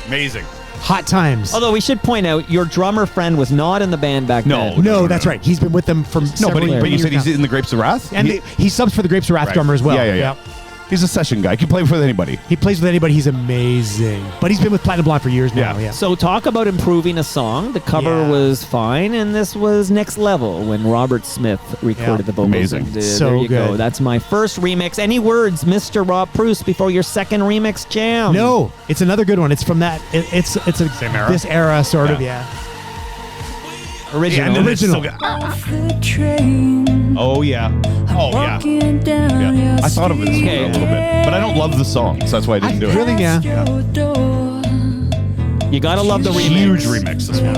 Amazing. Hot times. Although we should point out, your drummer friend was not in the band back then. No, that's right. He's been with them from No, several but you years said he's now. in the Grapes of Wrath? And he subs for the Grapes of Wrath Right. drummer as well. Yeah. He's a session guy. He can play with anybody. He plays with anybody. He's amazing. But he's been with Platinum Blonde for years now. Yeah. So talk about improving a song. The cover Yeah. was fine, and this was next level when Robert Smith recorded Yeah. the vocals. Amazing. And, So there you go. good. That's my first remix. Any words, Mr. Rob Preuss, before your second remix jam? No, it's another good one. It's from that. It's a Same era? this era sort of. Yeah. Original. and then it's Original. still Oh, yeah. Oh, yeah. Yeah. I thought of this one a little bit, but I don't love the song, so that's why I didn't do it. Really? Yeah. You gotta love the remix. Huge remix, this one.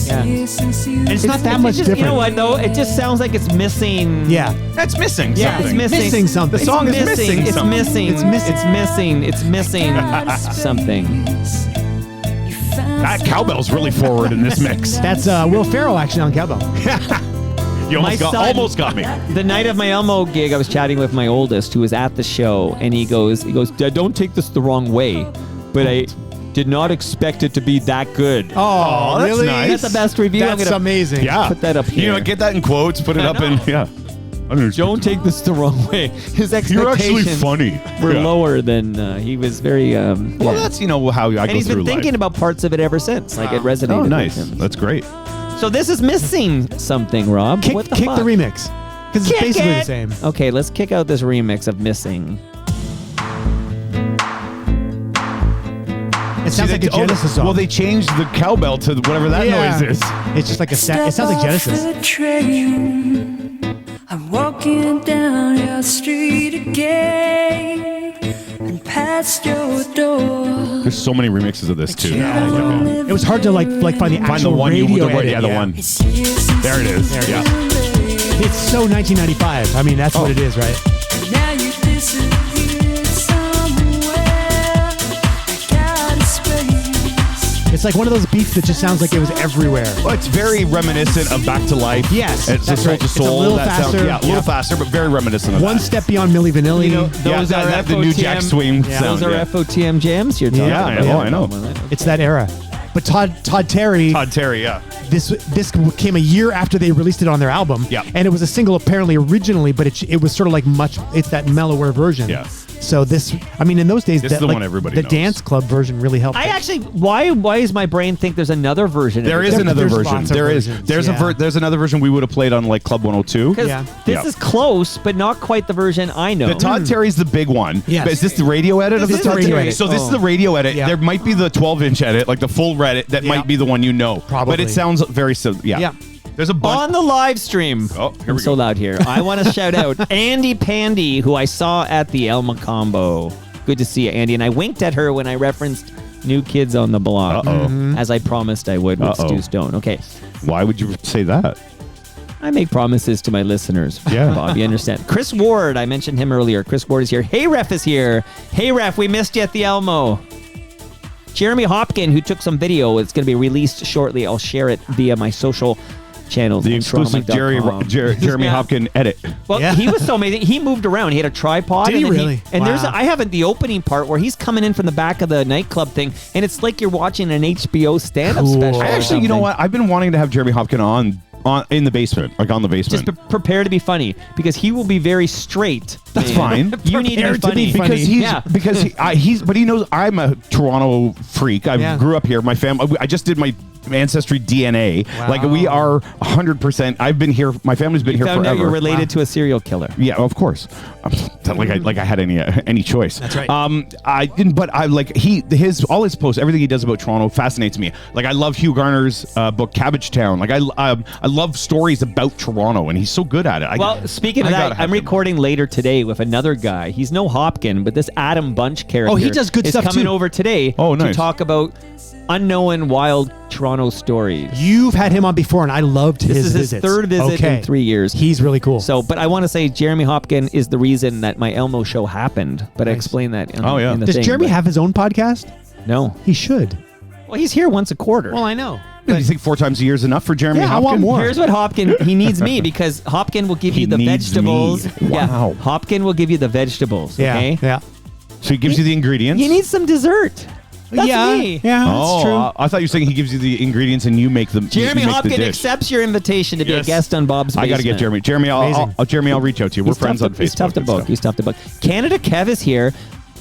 Yeah. And it's not that much just, different. You know what, though? It just sounds like it's missing. Yeah. That's missing Yeah, something. it's Missing something. The song is missing It's something. missing. It's missing. It's missing. It's missing something. That cowbell's really forward in this mix. That's Will Ferrell actually on cowbell. You My son- almost got me. The night of my Elmo gig, I was chatting with my oldest, who was at the show, and he goes, "Dad, don't take this the wrong way, but I did not expect it to be that good." Oh, that's really? nice. That's the best review. I'm That's gonna amazing. Yeah. put that up here. You know, get that in quotes, put it up in, yeah. Don't take this the wrong way. His You're actually expectations funny. were Yeah. lower than he was. Very Well, yeah. that's, you know, how I And go he's through been thinking life. about parts of it ever since. Like it resonated. Oh, nice. With him. That's great. So this is missing something, Rob. Kick, what the kick fuck? the remix. Because it's Kick basically it! the same. Okay, let's kick out this remix of Missing. It sounds like a Genesis song. Well, they changed the cowbell to whatever that Yeah. noise is. It's just like it sounds like Genesis. I'm walking down your street again and past your door. There's so many remixes of this too. It was hard to like find the Find the actual one you radio the one, edit. yeah, the one. There it is. Yeah. It's so 1995. I mean, that's what it is, right? Now you disappeared somewhere. I got a space. It's like one of those beats that just sounds like it was everywhere. Well, it's very reminiscent of Back to Life. Yes, It's that's Soul right. to It's a Soul. little that sound- faster. yeah, a little Yeah. faster, but very reminiscent of One that. step beyond Milli Vanilli. You know, Yeah, those are that the new Jack FOTM Swing Yeah. sound. Those are yeah. FOTM jams you're talking Yeah, I about. know, I know. It's that era. But Todd Terry, Todd Terry, yeah. this came a year after they released it on their album. Yeah. And it was a single apparently originally, but it was sort of like it's that mellower version. Yeah. So this, I mean, in those days, This is the like, one everybody the knows. dance club version really helped. I actually, why does my brain think there's another version? There of is it? another there's version. lots of There is. versions, There's yeah. there's another version we would have played on like Club 102. Because Yeah. this Yeah. is close, but not quite the version I know. The Todd Terry's the big one. Yes. But is this the radio edit of This the is the Todd radio Terry? edit. So this is Oh. the radio edit. Yeah. There might be the 12-inch edit, like the full edit, that Yeah. might be the one you know. Probably. But it sounds very similar. Yeah. Yeah. There's a bunch. On the live stream. Oh, here I'm we so go. loud here. I want to shout out Andy Pandy, who I saw at the Elma Combo. Good to see you, Andy. And I winked at her when I referenced New Kids on the Block, as I promised I would with Stu Stone. Okay, Why would you say that? I make promises to my listeners. Yeah. Bob, you understand. Chris Ward, I mentioned him earlier. Chris Ward is here. Hey, Ref is here. Hey, Ref, we missed you at the Elmo. Jeremy Hopkin, who took some video, it's going to be released shortly. I'll share it via my social channels. The on exclusive TorontoMike.com. Jeremy Yeah. Hopkin edit. Well, Yeah. he was so amazing. He moved around. He had a tripod. Did he and then really? And there's Wow. I haven't the opening part where he's coming in from the back of the nightclub thing, and it's like you're watching an HBO stand-up Cool. special. I or actually, you know something. what? I've been wanting to have Jeremy Hopkin on in the basement, like on the basement. Just prepare to be funny because he will be very straight. That's man. fine. You need to be Prepare to funny be funny. because he's Yeah. because but he knows I'm a Toronto freak. I Yeah. grew up here. My family. I just did my ancestry DNA. Wow. Like we are 100%. I've been here. My family's been here Found forever. out you're related to a serial killer. Yeah, of course. Like I had any choice. That's right. I didn't, but I like all his posts, everything he does about Toronto fascinates me. Like I love Hugh Garner's book Cabbage Town. Like I love stories about Toronto, and he's so good at it. Well, speaking of that, I'm recording later today with another guy. He's no Hopkin, but this Adam Bunch character. Oh, he does good is stuff, coming too. over today Oh, to nice. talk about unknown wild Toronto Toronto stories. You've had him on before, and I loved This his is his visits. third visit Okay. in 3 years. He's really cool. So, but I want to say Jeremy Hopkin is the reason that my Elmo show happened. But I explained that in, in the Does thing. Jeremy but have his own podcast? No. He should. Well, he's here once a quarter. Well, I know. Do you think 4 times a year is enough for Jeremy Yeah, Hopkins? I want more. Here's what Hopkin, he needs me because Hopkin will give He you the needs vegetables. me. Yeah. Wow. Hopkin will give you the vegetables. Yeah. Okay. Yeah. So he gives you the ingredients? You need some dessert. That's yeah. me. Yeah. That's Oh, true. I thought you were saying he gives you the ingredients and you make them. Jeremy you make the Hopkin dish. accepts your invitation to be a Yes. guest on Bob's Basement. I got to get Jeremy. Jeremy, I'll reach out to you. We're friends on Facebook. He's tough to and book. stuff. He's tough to book. Canada Kev is here.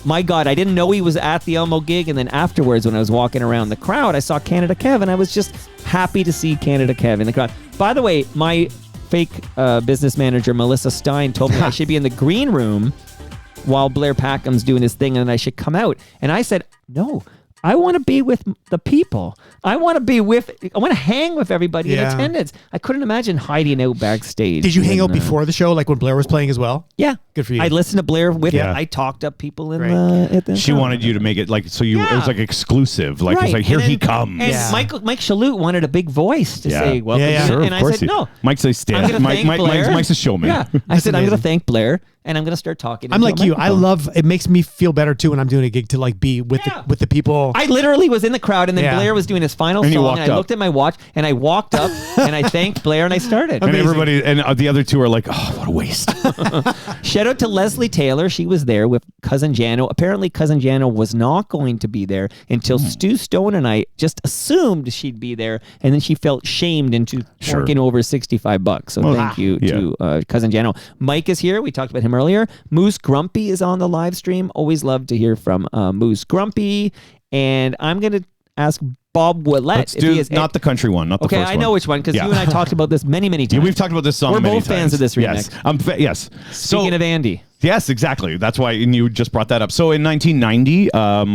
My God, I didn't know he was at the Elmo gig, and then afterwards, when I was walking around the crowd, I saw Canada Kev, and I was just happy to see Canada Kev in the crowd. By the way, my fake business manager, Melissa Stein, told me I should be in the green room while Blair Packham's doing his thing, and I should come out. And I said, no, I want to be with the people. I want to hang with everybody in Yeah. attendance. I couldn't imagine hiding out backstage. Did you hang out when, before the show, like when Blair was playing as well? Yeah. Good for you. I listened to Blair with Yeah. it. I talked up people in Great. at the She wanted you to make it like so. It Yeah. was like exclusive. Like Right. it's like here And he then- comes. And Yeah. Mike Shalhoub wanted a big voice to say welcome. Yeah, yeah. to Sure, and of I course said no. Mike's a I'm stand. gonna thank Blair. Mike's a showman. Yeah. I said I'm amazing. going to thank Blair, and I'm going to start talking. I'm into like a you. I microphone. love. It makes me feel better too when I'm doing a gig to like be with Yeah. the people. I literally was in the crowd, and then Yeah. Blair was doing his final And you song, walked and I up. looked at my watch, and I walked up, and I thanked Blair, and I started. And Amazing. everybody and the other two are like, oh, what a waste. Shout out to Leslie Taylor. She was there with Cousin Jano. Apparently, Cousin Jano was not going to be there until Stu Stone and I just assumed she'd be there, and then she felt shamed into Sure. forking over $65. So Well, thank you yeah. to Cousin Jano. Mike is here. We talked about him earlier. Moose Grumpy is on the live stream. Always love to hear from Moose Grumpy. And I'm going to ask Bob Willette. Let's if he do is not the country one, not the Okay, first I one. know which one because Yeah. you and I talked about this many times. Yeah, we've talked about this song. We're many both fans times. of this Yes, remix. yes. Speaking of Andy. Yes, exactly. That's why, and you just brought that up. So in 1990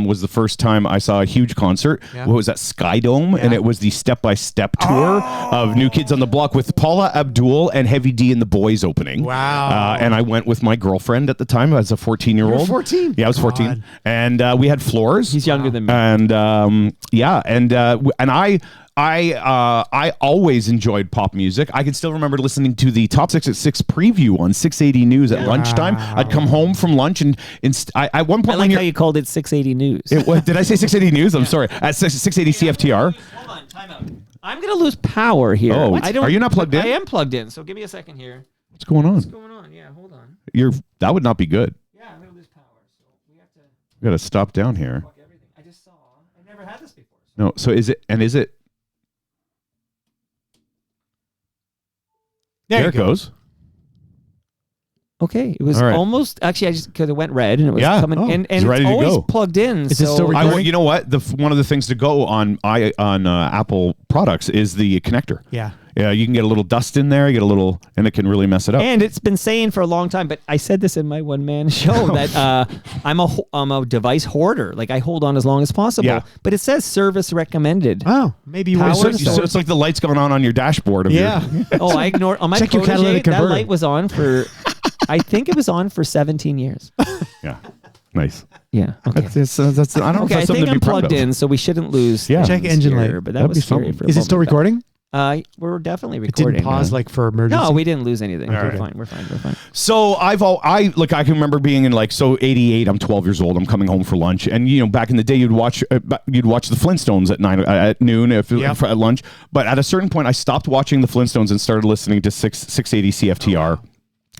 was the first time I saw a huge concert. Yeah. What was that, Sky Dome? And it was the Step by Step tour of New Kids on the Block with Paula Abdul and Heavy D and the Boys opening. Wow. And I went with my girlfriend at the time as a 14-year-old. You were 14? Yeah, I was 14. God. And we had floors. He's younger than me. And I always enjoyed pop music. I can still remember listening to the Top 6 at 6 preview on 680 News at lunchtime. I'd come home from lunch and at one point I like how you called it 680 News. did I say 680 News? I'm sorry. At 680 CFTR. Hold on, time out. I'm going to lose power here. Oh, I don't, are you not plugged in? I am plugged in, so give me a second here. What's going on? What's going on? Yeah, hold on. That would not be good. Yeah, I'm going to lose power, so we have to We got to stop down here. fuck everything. I just saw. I've never had this before. No, so is it? There it goes. Okay, it was All right. almost actually. I just because it went red and it was Yeah. coming Oh, and it's it's ready to always go. plugged in. Is it so still recording? You know what? One of the things to go on Apple products is the connector. Yeah. Yeah, you can get a little dust in there, you get a little, and it can really mess it up. And it's been saying for a long time, but I said this in my one-man show that I'm a device hoarder. Like I hold on as long as possible. Yeah. But it says service recommended. Oh, maybe you Power were so, source. so it's like the lights going on your dashboard. Of Yeah. Oh, I ignored on my Check your Protege, catalytic that converter. light was on for I think it was on for 17 years. Yeah, nice. Yeah. Okay. That's I don't know. Okay, if I that's something think to I'm be proud plugged of. in, so we shouldn't lose. Yeah. Check things engine here, light. But that That'd was be scary something. for a Is it still moment. recording? We're definitely It recording. didn't pause like for emergency. No, we didn't lose anything. All We're right. fine. We're fine. So I can remember being in 88. I'm 12 years old. I'm coming home for lunch, and back in the day, you'd watch the Flintstones at noon at lunch. But at a certain point, I stopped watching the Flintstones and started listening to 680 CFTR.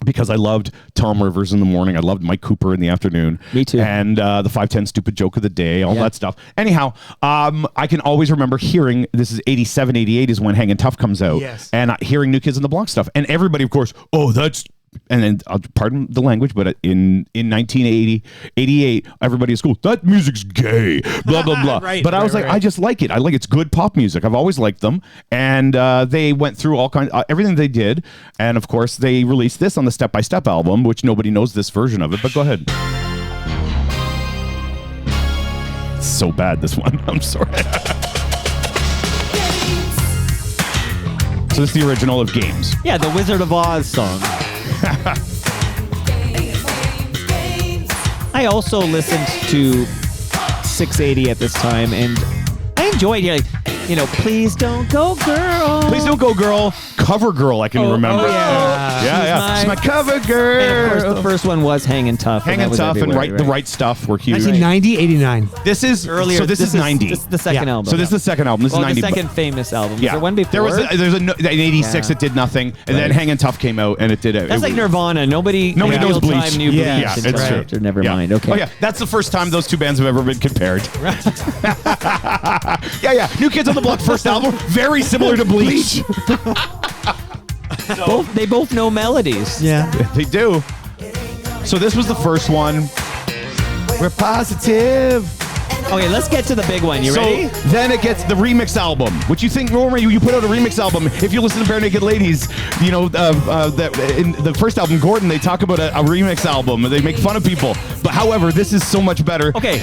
Because I loved Tom Rivers in the morning. I loved Mike Cooper in the afternoon. Me too. And the 510 Stupid Joke of the Day, all that stuff. Anyhow, I can always remember hearing, this is 87, 88 is when Hangin' Tough comes out. Yes. And hearing New Kids on the Block stuff. And everybody, of course, that's... And then, pardon the language, but in 1988, everybody at school, that music's gay, blah, blah, blah. But I was like, I just like it. It's good pop music. I've always liked them. And they went through all kinds, everything they did. And of course, they released this on the Step by Step album, which nobody knows this version of it, but go ahead. It's so bad, this one. I'm sorry. So this is the original of Games. Yeah, the Wizard of Oz song. I also listened to 680 at this time, and I enjoyed it. Please don't go, girl. Please Don't Go Girl, Cover Girl, I can remember. Yeah. She's my cover girl. And of course, the first one was Hangin' Tough. Hangin' Tough and The Right Stuff were huge. 1990, 89. This is Earlier. So this is 90. This is the second album. So this is the second album. This is 90. The second famous album. Yeah. Was there one before? There's in 86 it did nothing, and then Hangin' Tough came out and it did it. That's like Nirvana. Nobody knows Bleach. Knew Bleach. Yeah, it's true. true. Never mind. Okay. Oh yeah, that's the first time those two bands have ever been compared. Yeah. New Kids on the Block first album, very similar to Bleach. They both know melodies. Yeah. They do. So this was the first one. We're positive. Okay, let's get to the big one. You ready? Then it gets the remix album, which you think normally you put out a remix album. If you listen to Bare Naked Ladies, that in the first album, Gordon, they talk about a remix album. They make fun of people. But however, this is so much better. Okay.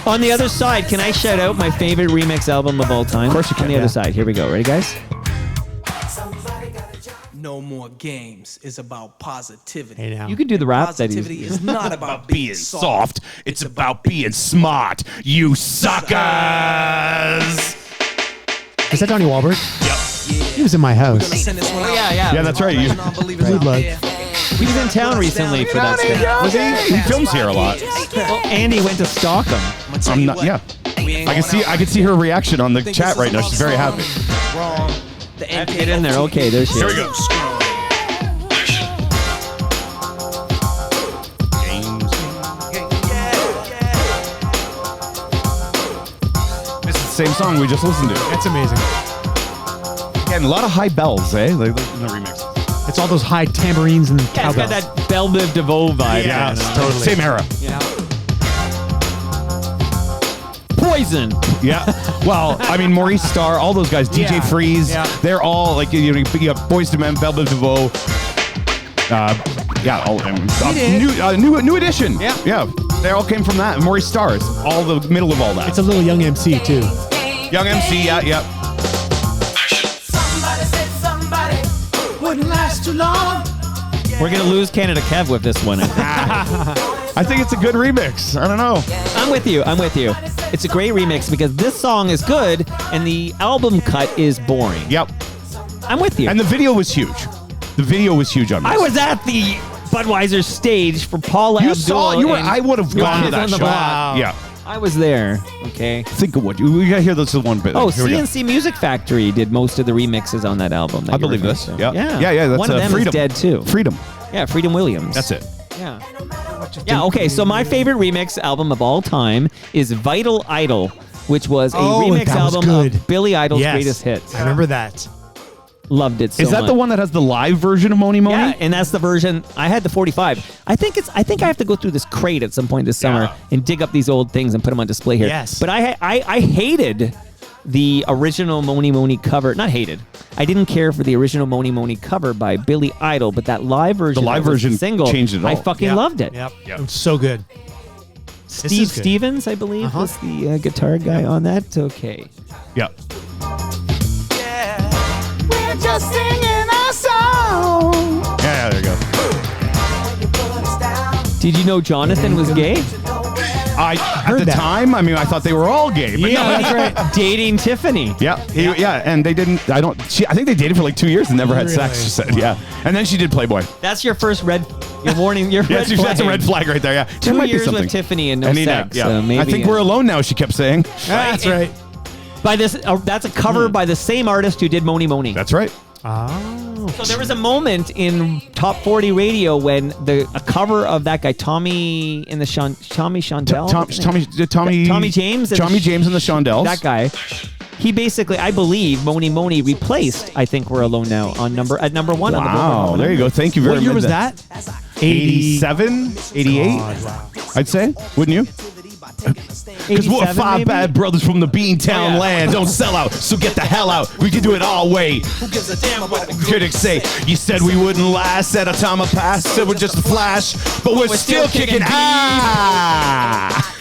On the other side, can I shout out my favorite remix album of all time? Of course you can. On the other side. Here we go. Ready, guys? No More Games is about positivity. Hey, now. You can do the rap that Positivity is not about being soft. It's about being smart. You suckers. Is that Donnie Wahlberg? Yep. He was in my house. Yeah, that's right. Good luck. He was in town recently for that stuff. Was he? He films here a lot. Well, Andy went to Stockholm. I'm not. Yeah. I can see her reaction on the chat right now. She's very happy. Get in there. Okay, there she is. Here we go. This is the same song we just listened to. That's amazing. Again, a lot of high bells, eh? Like in the remix. It's all those high tambourines and Yeah, it's cowbells. got that Belle Biv DeVoe vibe. Yes, totally. Same era. Yeah. Poison. Yeah. Well, I mean, Maurice Starr, all those guys, DJ Freeze, they're all like, you got Boyz II Men, Belle Biv DeVoe. All new edition. Yeah. They all came from that. Maurice Starr is all the middle of all that. It's a little Young MC too. Young MC, yeah. Wouldn't last too long. We're going to lose Canada Kev with this one. I think it's a good remix. I don't know. I'm with you. It's a great remix because this song is good and the album cut is boring. Yep. I'm with you. And the video was huge. The video was huge on this. I was at the Budweiser stage for Paula You Abdul. saw. You were. and I would have gone to Kids that on the show. Block. Yeah. I was there. Okay. Think of what we gotta hear. This is one bit. Oh, Here we go. CNC Music Factory did most of the remixes on that album. I believe this. Yeah. That's One of them Freedom. is dead too. Freedom. Yeah, Freedom Williams. That's it. Yeah. Yeah. Okay. So my favorite remix album of all time is Vital Idol, which was a remix that was album good. of Billy Idol's Yes. greatest hits. I remember that. Loved it so Is that much. the one that has the live version of Moni Moni? Yeah, and that's the version. I had the 45. I think I have to go through this crate at some point this summer and dig up these old things and put them on display here. Yes. But I hated the original Moni Moni cover. Not hated. I didn't care for the original Moni Moni cover by Billy Idol, but that live version, The live that was version single, changed it all. I fucking loved it. Yep. It's so good. Steve is good. Stevens, I believe, was the guitar guy on that. Okay. Yeah. We're just singing our song. Yeah, there you go. Did you know Jonathan was gay? At the time, I mean, I thought they were all gay. But Yeah, that's right. Dating Tiffany. Yeah, and they didn't. I think they dated for like 2 years and never had sex. She said, yeah, and then she did Playboy. That's your first red. Your warning. Your red flag. That's a red flag right there. Yeah, 2 There might be years something. with Tiffany and no sex. Yeah, So maybe, I think we're alone now. She kept saying. That's right. By this, that's a cover by the same artist who did Moni Moni. That's right. Oh. So there was a moment in Top 40 Radio when a cover of that guy Tommy in the Tommy Shondell, Tommy James, and Tommy James and the Shondells. That guy. He basically, I believe, Moni Moni replaced I Think We're Alone Now at number one on the Billboard. Wow, there you go. Thank you very much. What year was that? 87, 88, wow. I'd say. Wouldn't you? Because we're 87 five maybe? bad brothers from the Beantown yeah. land. Don't sell out, so get the hell out. We can do it our way. Who gives a damn about the Critics say, you said we wouldn't last at a time of past. Said we're just a flash, but we're still kicking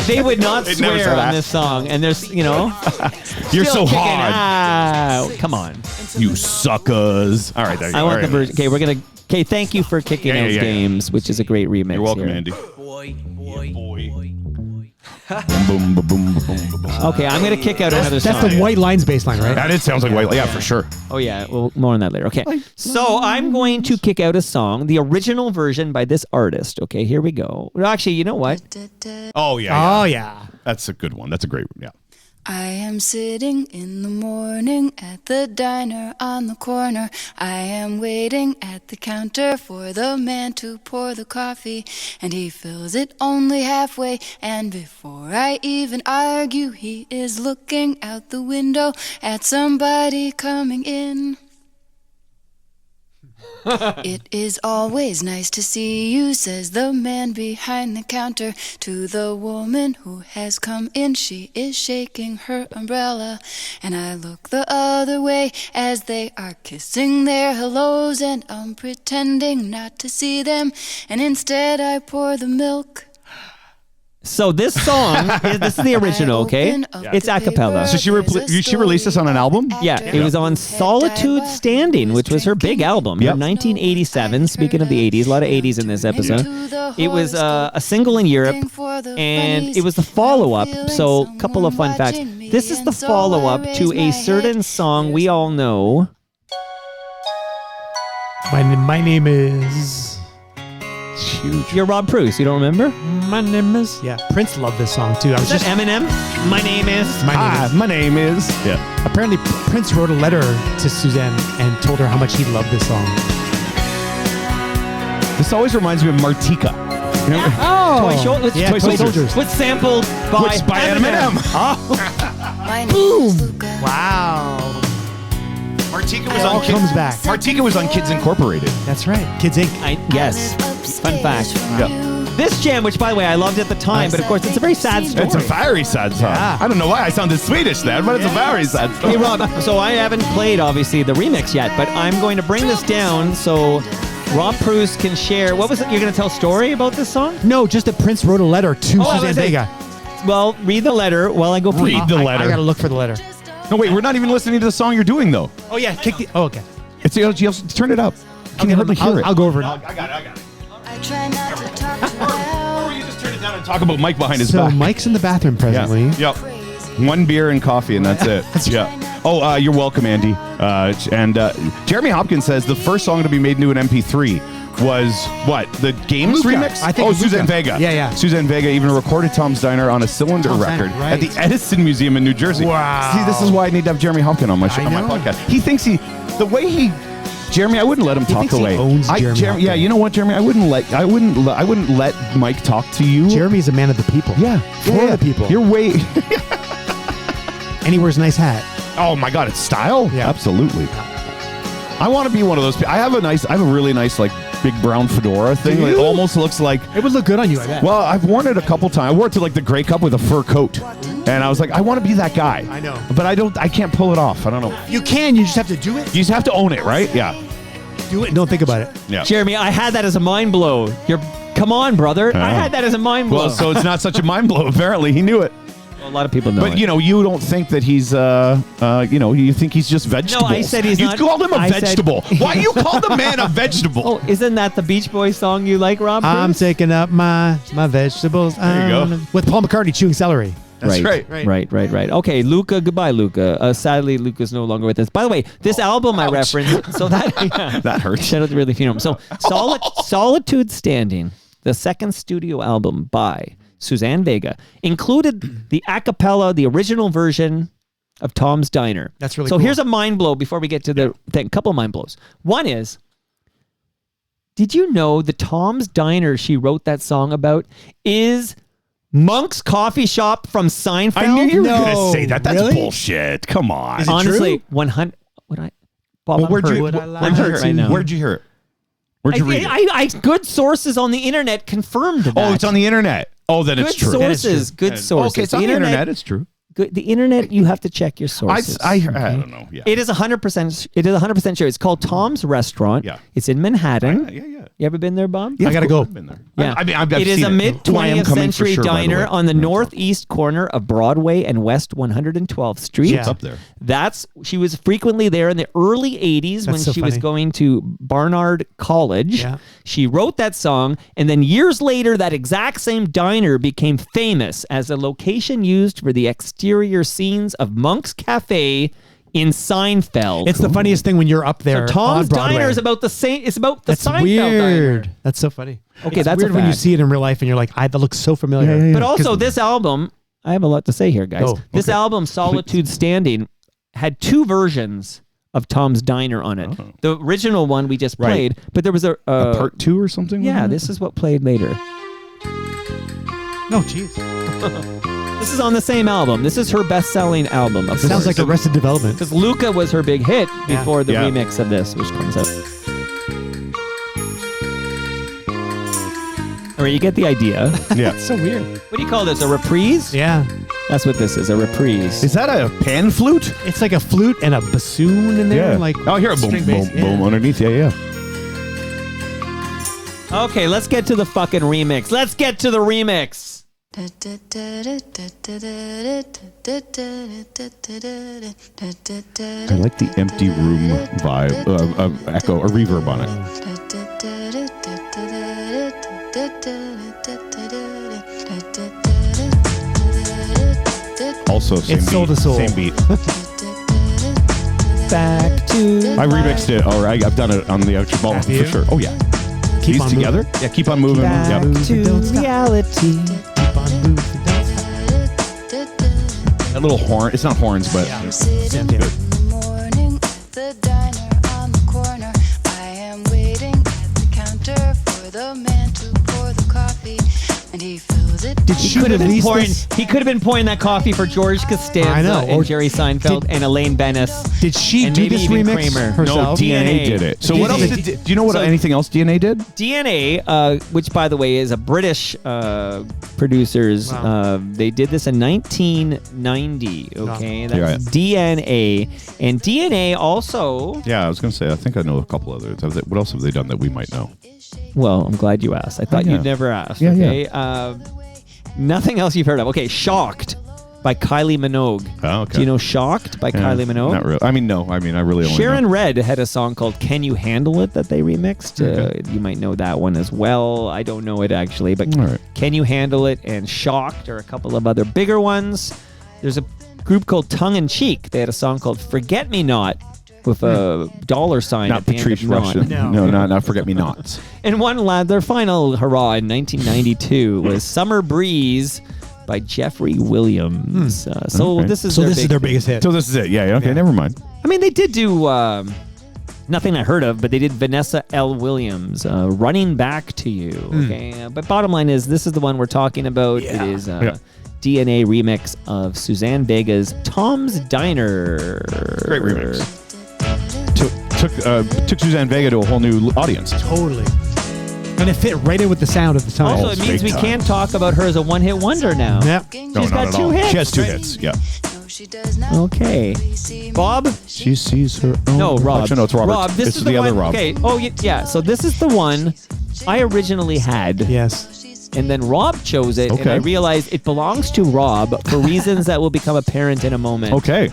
They would not They'd never say swear that. on this song, and there's, You're still so kicking hard. Come on. You suckers. All right, there you go. I want All the right. version. Okay, Okay, thank you for kicking Yeah, those yeah. games, which is a great remix. You're welcome, here. Andy. boy. Boom, boom, boom, boom, boom, boom, boom. Okay, I'm going to kick out another song. That's the White Lines bass line, right? That it sounds like White. Yeah, for sure. Oh, yeah. Well, more on that later. Okay. So I'm going to kick out a song, the original version by this artist. Okay, here we go. Well, actually, you know what? Oh, yeah. Oh, yeah. That's a good one. That's a great one. Yeah. I am sitting in the morning at the diner on the corner. I am waiting at the counter for the man to pour the coffee, and he fills it only halfway. And before I even argue, he is looking out the window at somebody coming in. It is always nice to see you, says the man behind the counter to the woman who has come in. She is shaking her umbrella, and I look the other way as they are kissing their hellos, and I'm pretending not to see them, and instead I pour the milk. So this song, this is the original, okay? It's a cappella. So she released this on an album? Yeah, it was on Solitude Standing, which was her big album, her 1987. Speaking of the 80s, a lot of 80s in this episode. It was a single in Europe, and it was the follow-up. So a couple of fun facts. This is the follow-up to a certain song we all know. My name is... Huge. You're Rob Preuss. You don't remember? My name is... Yeah, Prince loved this song, too. Is that Eminem? My name is... My name is... Yeah. Apparently, Prince wrote a letter to Suzanne and told her how much he loved this song. This always reminds me of Martika. You know? Oh! Toy Soldiers. What's sampled by Eminem. Boom! Wow. Martika was on Kids. Comes back. Martika was on Kids Incorporated. That's right. Kids Inc. Yes. Fun fact. Yeah. This jam, which by the way I loved at the time, but of course it's a very sad story. It's a very sad song. Yeah. I don't know why I sounded Swedish there, but it's a very sad song. Hey Rob, so I haven't played obviously the remix yet, but I'm going to bring this down so Rob Preuss can share. What was it? You're going to tell a story about this song? No, just that Prince wrote a letter to Suzanne Vega. Well, read the letter while I go through. Read the letter. I got to look for the letter. No, wait, we're not even listening to the song you're doing, though. Oh, yeah. Okay. It's you have to turn it up. Can you hardly hear it? I'll go over it. I got it. I try not to talk too loud. Or you just turn it down and talk about Mike behind his So back. Mike's in the bathroom presently. Yep. One beer and coffee, and that's it. Yeah. Oh, you're welcome, Andy. And Jeremy Hopkins says the first song to be made into an MP3 was what? The Games Luca. remix? I think it was Suzanne Luca. Vega. Yeah. Suzanne Vega even recorded Tom's Diner on a cylinder Tom's record Diner, right. at the Edison Museum in New Jersey. Wow. See, this is why I need to have Jeremy Hopkins on my show, I on my know. podcast. He thinks Jeremy, I wouldn't let him talk thinks he away. owns Jeremy yeah, Hopkins. you know what, Jeremy? I wouldn't let Mike talk to you. Jeremy's a man of the people. Yeah, For the people. You're way. And he wears a nice hat. Oh my God, it's style. Yeah. Absolutely. I want to be one of those people. I have a really nice like big brown fedora thing. Do It you? almost looks like. It would look good on you, I bet. Well, I've worn it a couple times. I wore it to like the Grey Cup with a fur coat, and I was like, I want to be that guy. I know. but I can't pull it off. I don't know. You can. You just have to do it. You just have to own it, right? Yeah. Do it and don't think about it. Yeah. Jeremy, I had that as a mind blow. Come on, brother. I had that as a mind blow. Well, so it's not such a mind blow. Apparently, he knew it. Well, a lot of people know But it. you don't think that he's you think he's just vegetable. No, I said he's you not. You called him a I said- vegetable. Why you call the man a vegetable? Oh, isn't that the Beach Boys song you like, Rob? I'm Preuss? taking up my vegetables. There you go. With Paul McCartney chewing celery. That's right. Right. Okay, Luca. Goodbye, Luca. Sadly, Luca's no longer with us. By the way, this album I referenced, so that That hurts. shout out to Really Phenom. So, Solitude Standing, the second studio album by Suzanne Vega, included the a cappella, the original version of Tom's Diner. That's really so. cool. Here's a mind blow before we get to the thing. Couple mind blows. One is, did you know the Tom's Diner she wrote that song about is Monk's Coffee Shop from Seinfeld? I knew you were No. going to say that. That's Really? bullshit. Come on. Is it Honestly, true? 100. Would I? Bob, Well, I'm where'd hurt. you Would I where'd lie you hear to it? right now? Where'd you hear it? Where'd you read it? I good sources on the internet confirmed that. Oh, it's on the internet. Oh, then good it's true. sources. Good sources. Okay, it's on the internet. It's true. The internet, you have to check your sources. I don't know. Yeah. It is 100%. It is 100% sure. It's called Tom's Restaurant. Yeah. It's in Manhattan. Yeah. You ever been there, Bob? I gotta go. I've been there. Yeah. I've it is seen a mid Well, I am 20th coming for century sure, by the diner way. on the northeast corner of Broadway and West 112th Street. Yeah. It's up there. She was frequently there in the early 80s when so she was funny. going to Barnard College. Yeah. She wrote that song, and then years later, that exact same diner became famous as a location used for the exterior scenes of Monk's Cafe in Seinfeld. It's the funniest thing when you're up there. So Tom's on Broadway. Diner is about the same. It's about the That's Seinfeld weird. diner. That's so funny. Okay, it's that's a weird when you fact. see it in real life and you're like, that looks so familiar. But also, this album, I have a lot to say here, guys. Oh, This album, Solitude Standing, had 2 versions of Tom's Diner on it. The original one we just played, but there was a part 2 or something. Yeah, this is what played later. Oh, jeez. This is on the same album. This is her best-selling album. Of Sounds course. like Arrested Development. Because Luca was her big hit before the Yeah. remix of this, which comes out. All right, you get the idea. Yeah. So weird. What do you call this? A reprise? Yeah. That's what this is, a reprise. Is that a pan flute? It's like a flute and a bassoon in there. Yeah. Like Oh, here, boom, string boom, bass. boom underneath. Yeah. Okay, let's get to the fucking remix. Let's get to the remix. I like the empty room vibe, echo, a reverb on it. Also, same It's beat. soul to soul. Same beat. Back to I remixed it. Or I've done it on the extra ball Have for you? sure. Oh yeah. Keep These on together? moving. Yeah, keep on moving. back Yep. to Don't stop. reality. Keep on moving. Don't stop. That little horn. It's not horns, but Yeah. Sitting Yeah. in the morning at the diner on the corner. I am waiting at the counter for the man to pour the coffee, and he fills it. Did He she could have been release pouring. this? He could have been pouring that coffee for George Costanza I know, or and Jerry Seinfeld did- and Elaine Bennis. Did she And do maybe this even remix Kramer. no, herself? DNA did it. So what else DNA. did? Do you know what So- anything else DNA did? DNA, which by the way is a British producers, Wow. they did this in 1990. Okay, that's Yeah. DNA, and DNA also. Yeah, I was gonna say. I think I know a couple others. What else have they done that we might know? Well, I'm glad you asked. I thought yeah. you'd never asked. Yeah, okay, nothing else you've heard of. Okay, Shocked by Kylie Minogue. Oh, okay. Do you know Shocked by Kylie Minogue? Not really. I mean, no. I mean, I really only Sharon know. Red had a song called "Can You Handle It" that they remixed. You might know that one as well. I don't know it actually, but All right. "Can You Handle It" and "Shocked" are a couple of other bigger ones. There's a group called Tongue in Cheek. They had a song called "Forget Me Not" with a dollar sign Not at the end Patrice of not. Russian. No. No, not Forget Me Nots. And one lad, their final hurrah in 1992 was "Summer Breeze" by Jeffrey Williams. So Okay. this is So their this is big their thing. biggest hit. So this is it. Yeah. Okay. Yeah. Never mind. I mean, they did do nothing I heard of, but they did Vanessa L. Williams, "Running Back to You." Okay, but bottom line is, this is the one we're talking about. It is Yeah. DNA remix of Suzanne Vega's "Tom's Diner." Great remix. Took Suzanne Vega to a whole new audience. Totally. And it fit right in with the sound of the time. Also, it means we big time. can't talk about her as a one-hit wonder now. Yeah. No, She's not got at 2 all. hits. She has 2 right? hits. Yeah. No, she does not. Okay, Bob. She sees her own. No, Rob. Actually, no, it's Robert. Rob, this it's is the one, other Rob. Okay. Oh, yeah. So this is the one I originally had. Yes. And then Rob chose it, and Okay. I realized it belongs to Rob for reasons that will become apparent in a moment. Okay.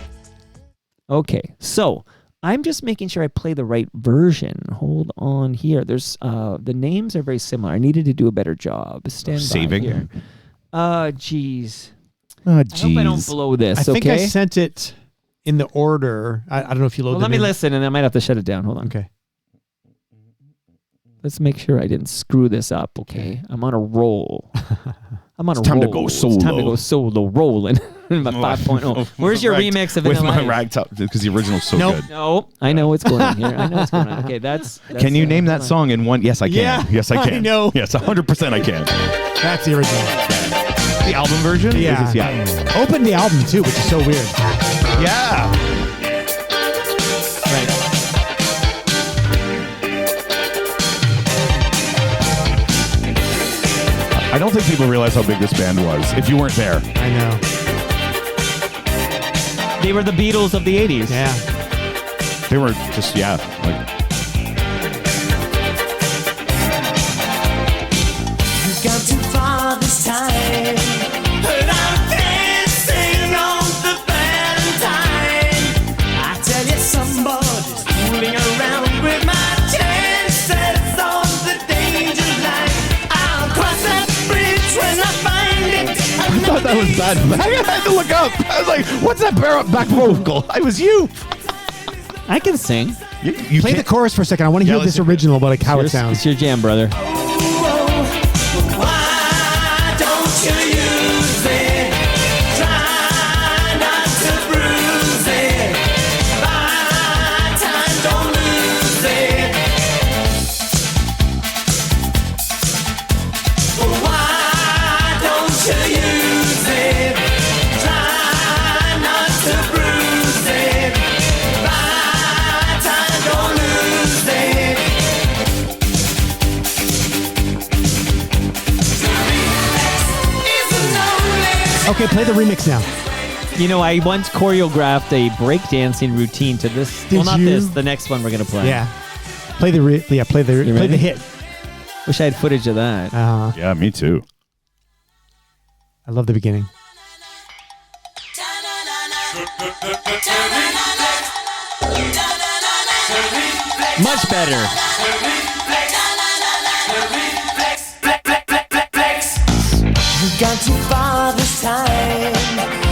Okay, so I'm just making sure I play the right version. Hold on here. There's the names are very similar. I needed to do a better job. Stand by Saving. here. Jeez. Oh, I hope I don't jeez. blow this. I think okay. I sent it in the order. I don't know if you loaded Well, let them me in. listen, and I might have to shut it down. Hold on. Okay. Let's make sure I didn't screw this up. Okay, I'm on a roll. I'm on a time to roll. go It's time to solo. go solo. Rolling. My 5.0. Where's your remix of with Vanilla my Ice? rag top? Because the original's so Nope. good. No, I know what's going on here. I know what's going on. Okay, that's Can you name that hold on. song in one? Yes, I can. Yeah, Yes, I I can. know. Yes, 100% I can. That's the original. The album version? Yeah. Is this- yeah. Open the album too, which is so weird. Yeah. Right. I don't think people realize how big this band was. If you weren't there. I know. They were the Beatles of the 80s. Yeah. They were just, yeah. Like, That was bad. I had to look up. I was like, what's that back vocal? I was you. I can sing. You Play the chorus for a second. I want to hear this original, but like how it sounds. It's your jam, brother. Why don't you use it? Try not to bruise it. Buy time, don't lose it. Why don't you use it? Try not to bruise it. Buy time, don't lose it. Okay, play the remix now. You know, I once choreographed a breakdancing routine to this. Did well, not you? this. The next one we're gonna play. Yeah. Play the play the ready? hit. Wish I had footage of that. Yeah, me too. I love the beginning. Much better. We've gone too far this time,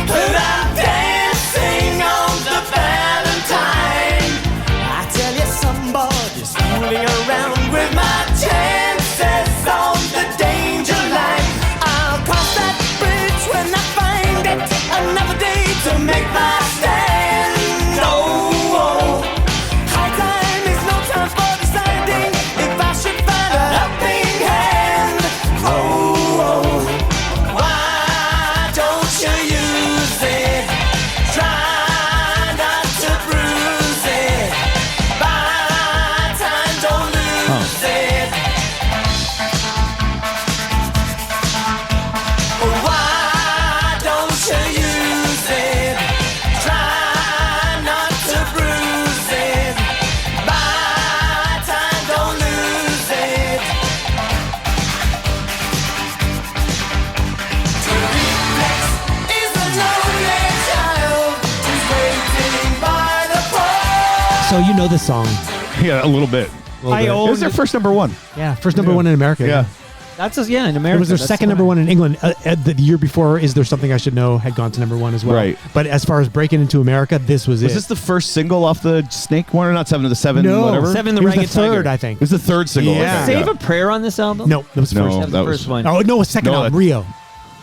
but I'm dancing on the Valentine. I tell you, somebody's fooling around with my chances on the danger line. I'll cross that bridge when I find it. Another day to make my stand. Oh, high time is no time for deciding if I should find a helping hand. Oh, why don't you use it? Try not to bruise it. Buy time, don't lose it. Why don't you use it? Try not to bruise it. Buy time, don't lose it. Is a lonely child who's waiting by the pole. So you know this song. Yeah, a little bit. I It was their first number one. Yeah, first number one in America. Yeah. That's in America. It was their that's second fine. number one in England. The year before, Is There Something I Should Know had gone to number one as well. Right. But as far as breaking into America, this was it. Was this the first single off the Snake one or not? 7 of the 7, No. whatever? 7 the It was the Ragged third, Tiger. I think. It was the third single. Yeah. Okay, Save a Prayer on this album? No, that was the No, first. That was the first one. Oh, no, a second No, album, that- Rio.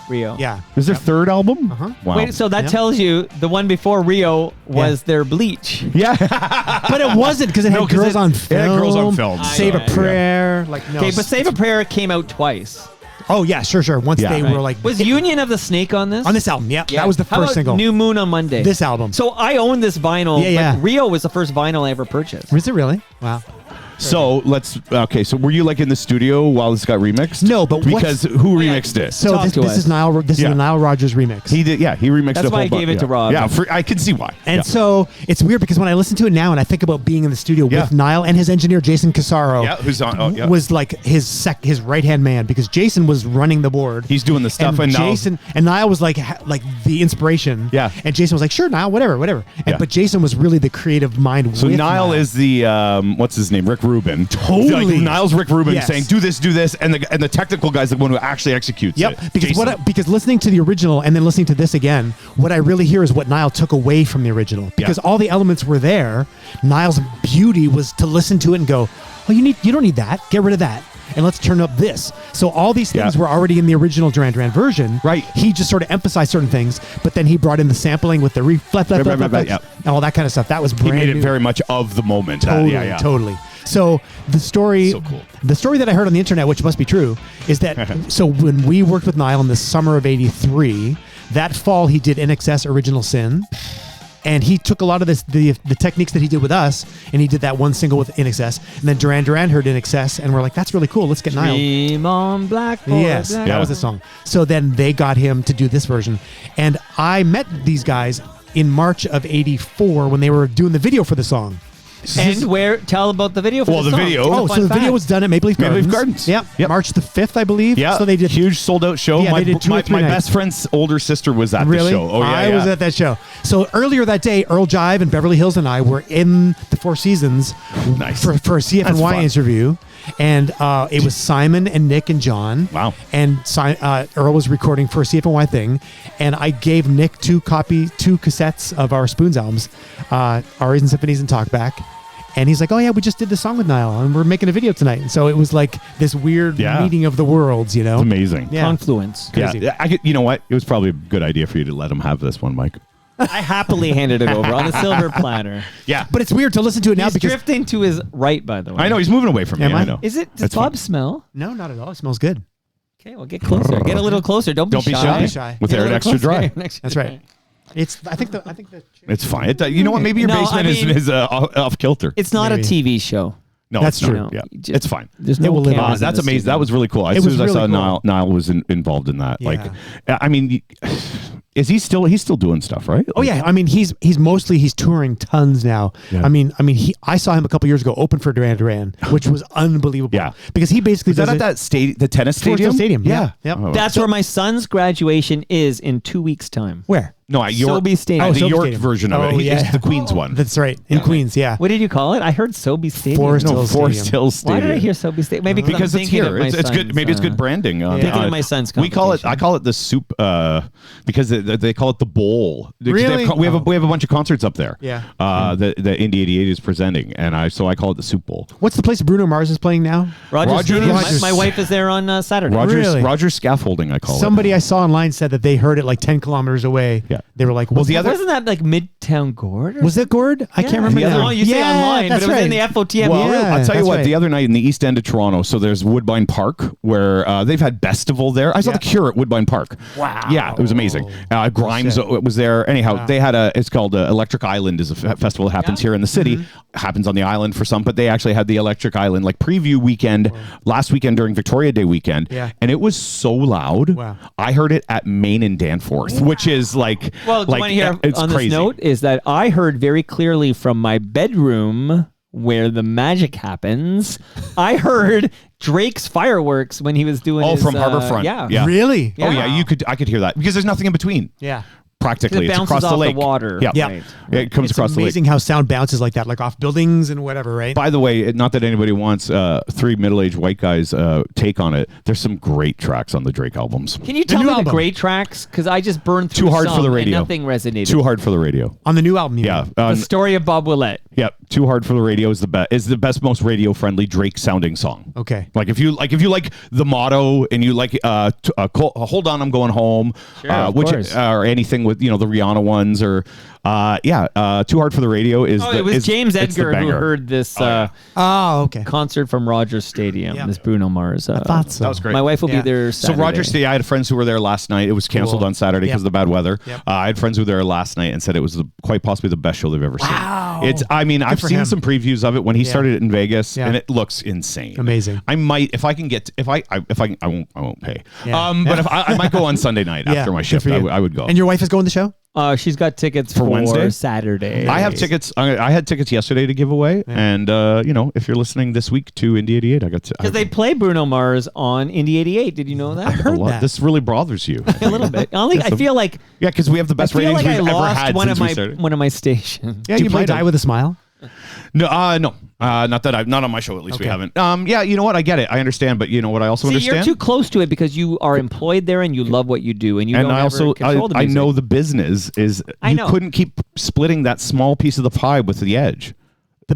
Rio. Yeah. It was their third album? Uh-huh. Wow. Wait, so that Yep. tells you the one before Rio was their Bleach. Yeah. But it wasn't because it had No, 'cause Girls it- on it Film. had Girls on Film. Save a Yeah. Prayer. Like, no. Okay, but Save a Prayer came out twice. Oh, yeah, sure. Once Yeah. they Right. were like. Was Union of the Snake on this? On this album, yeah. That was the How first about single. New Moon on Monday. This album. So I own this vinyl. Yeah, yeah. But Rio was the first vinyl I ever purchased. Was it really? Wow. So so were you like in the studio while this got remixed? No, but because who remixed it? So Talk this to us. is Nile. This Yeah. is the Nile Rodgers remix. He did, he remixed That's a why whole I gave it to Rob. Yeah, I can see why. And Yeah. so it's weird because when I listen to it now and I think about being in the studio Yeah. with Nile and his engineer Jason Casaro, who's on? Yeah. was like his right hand man because Jason was running the board. He's doing the stuff, and now Jason and Nile was like the inspiration. Yeah. and Jason was like, sure, Nile, whatever. And, Yeah. But Jason was really the creative mind. So with Nile is the what's his name? Rick Rubin. Totally. Like, Nile's Rick Rubin Yes. saying do this, and the technical guy's the one who actually executes Yep, it. because Jason. because listening to the original and then listening to this again, what I really hear is what Nile took away from the original. Because all the elements were there. Nile's beauty was to listen to it and go, "Oh, you don't need that. Get rid of that, and let's turn up this." So all these things Yeah. were already in the original Duran Duran version. Right. He just sort of emphasized certain things, but then he brought in the sampling with the flap, Yeah. and all that kind of stuff. That was He brand made it new. very much of the moment. Totally, totally. So the story, So cool. the story that I heard on the internet, which must be true, is that so when we worked with Nile in the summer of '83, that fall he did NXS Original Sin, and he took a lot of the techniques that he did with us, and he did that one single with NXS, and then Duran Duran heard NXS, and we're like, that's really cool. Let's get Nile. Dream on Blackboard. Yes, Black- that was the song. So then they got him to do this version, and I met these guys in March of '84 when they were doing the video for the song. And tell about the video for Well, the the song. video- It's a Oh, fun so the fact. video was done at Maple Leaf Gardens. Yep. March the 5th, I believe. Yeah. So they did huge sold out show. Yeah, my they did 2 or 3 my nights. best friend's older sister was at Really? the show. Oh yeah, I was at that show. So earlier that day, Earl Jive and Beverly Hills and I were in the Four Seasons Nice. for a CFNY That's fun. interview. And it was Simon and Nick and John. Wow. And Earl was recording for a CFNY thing. And I gave Nick two cassettes of our Spoons albums, Arias and Symphonies and Talkback. And he's like, oh, yeah, we just did the song with Niall, and we're making a video tonight. And so it was like this weird meeting of the worlds, you know? It's amazing. Yeah. Confluence. Crazy. Yeah. You know what? It was probably a good idea for you to let him have this one, Mike. I happily handed it over on a silver platter. Yeah. But it's weird to listen to it now He's because... drifting to his right, by the way. I know. He's moving away from me. Am I? I know. Does That's Bob fine. smell? No, not at all. It smells good. Okay, well, get closer. Get a little closer. Don't be shy. Don't be shy. With Get a Aaron little extra closer. dry. That's right. I think the It's fine. You know what? Maybe your No, basement I mean- is off kilter. It's not Maybe. a TV show. No, That's it's not. true. No, Yeah, you just- it's fine. There's It no will live cameras on. in That's the amazing. studio. That was really cool. As It soon was as I really saw cool. Niall was involved in that. Yeah. Like, I mean, he's still doing stuff, right? Oh yeah, I mean he's touring tons now. Yeah. I mean I saw him a couple years ago open for Duran Duran, which was unbelievable. Yeah. because he basically Is that does at it- the tennis Forest Hill stadium? Stadium. Yeah. Yep. Oh, That's where my son's graduation is in 2 weeks' time. Where? no, at York. Sobe Stadium. Oh, Oh, the Sobe York Stadium. version of Oh, it. yeah. It's the Queens one. That's right in Queens. Yeah, What did you call it? I heard Sobe Stadium. Forest Hill Forest Stadium. Hill Stadium. Why did I hear Sobe Stadium? Maybe Because I'm it's thinking here. of my It's good. son's, Maybe it's good branding. Thinking of my son's We call it. competition. I call it the soup because they call it the bowl. Really? We have a bunch of concerts up there. Yeah. The Indie 88 is presenting, and I call it the soup bowl. What's the place Bruno Mars is playing now? Rogers. My wife is there on Saturday. Really? Rogers scaffolding. I call it. Somebody I saw online said that they heard it like 10 kilometers away. Yeah. They were like, Well, was the other- Wasn't that like Midtown Gord? was it Gord? I can't remember The other now. one you say online, but that's it was in right. the FOTM. Well, Yeah, I'll tell you that's what. right. The other night in the East End of Toronto, so there's Woodbine Park where they've had Bestival there. I saw the Cure at Woodbine Park. Wow. Yeah, it was amazing. Grimes was there. Anyhow, they had it's called Electric Island is a festival that happens here in the city. Happens on the island for some, but they actually had the Electric Island like preview weekend last weekend during Victoria Day weekend. Yeah. And it was so loud. Wow. I heard it at Main and Danforth, which is like Well, do you want to hear it's on crazy. this note is that I heard very clearly from my bedroom where the magic happens. I heard Drake's fireworks when he was doing his, from Harborfront. Yeah. Really? Oh yeah, I could hear that because there's nothing in between. Yeah. Practically, It it's bounces across the off lake. the water. Yeah, Yeah. Right. It comes It's across the lake. amazing how sound bounces like that, like off buildings and whatever, right? By the way, not that anybody wants three middle-aged white guys take on it. There's some great tracks on the Drake albums. Can you tell new me the album. great tracks? Because I just burned through Too hard for some the and radio. nothing resonated. Too hard for the radio. On the new album, you Yeah, mean? The story of Bob Willette. yeah. Too hard for the radio is the best, most radio-friendly Drake sounding song. Okay. Like if you like the motto and you like hold on, I'm going home, Sure, of course. or anything with the Rihanna ones or too hard for the radio is. Oh, it was James it's the Edgar who banger. heard this Oh, okay. concert from Rogers Stadium. Yeah. This Bruno Mars. I thought so. That was great. My wife will Yeah. be there So Saturday. Rogers Stadium, I had friends who were there last night. It was canceled Cool. on Saturday because Yep. of the bad weather. Yep. I had friends who were there last night and said it was quite possibly the best show they've ever Wow. seen. I've for seen him. some previews of it when he Yeah. started it in Vegas, Yeah. and it looks insane. Amazing. I might if I can get if I won't pay. Yeah. But if I might go on Sunday night Yeah, after my good shift. for you. I would go. And your wife is going to the show? She's got tickets For Wednesday? Saturday. I have tickets. I had tickets yesterday to give away, and if you're listening this week to Indie 88, I got to. Because they play Bruno Mars on Indie 88. Did you know that? I heard that. This really bothers you. A little bit. I feel like Yeah, because we have the best I feel ratings like I we've ever lost had one since of we my started. one of my stations. Yeah, Do you play played Die them. with a Smile? No, not on my show. At least we Okay. haven't. Yeah, you know what? I get it. I understand, but you know what? I also See, understand. you're too close to it because you are employed there and you love what you do, and you and don't I also ever control the I music. know the business is I you know. couldn't keep splitting that small piece of the pie with the edge.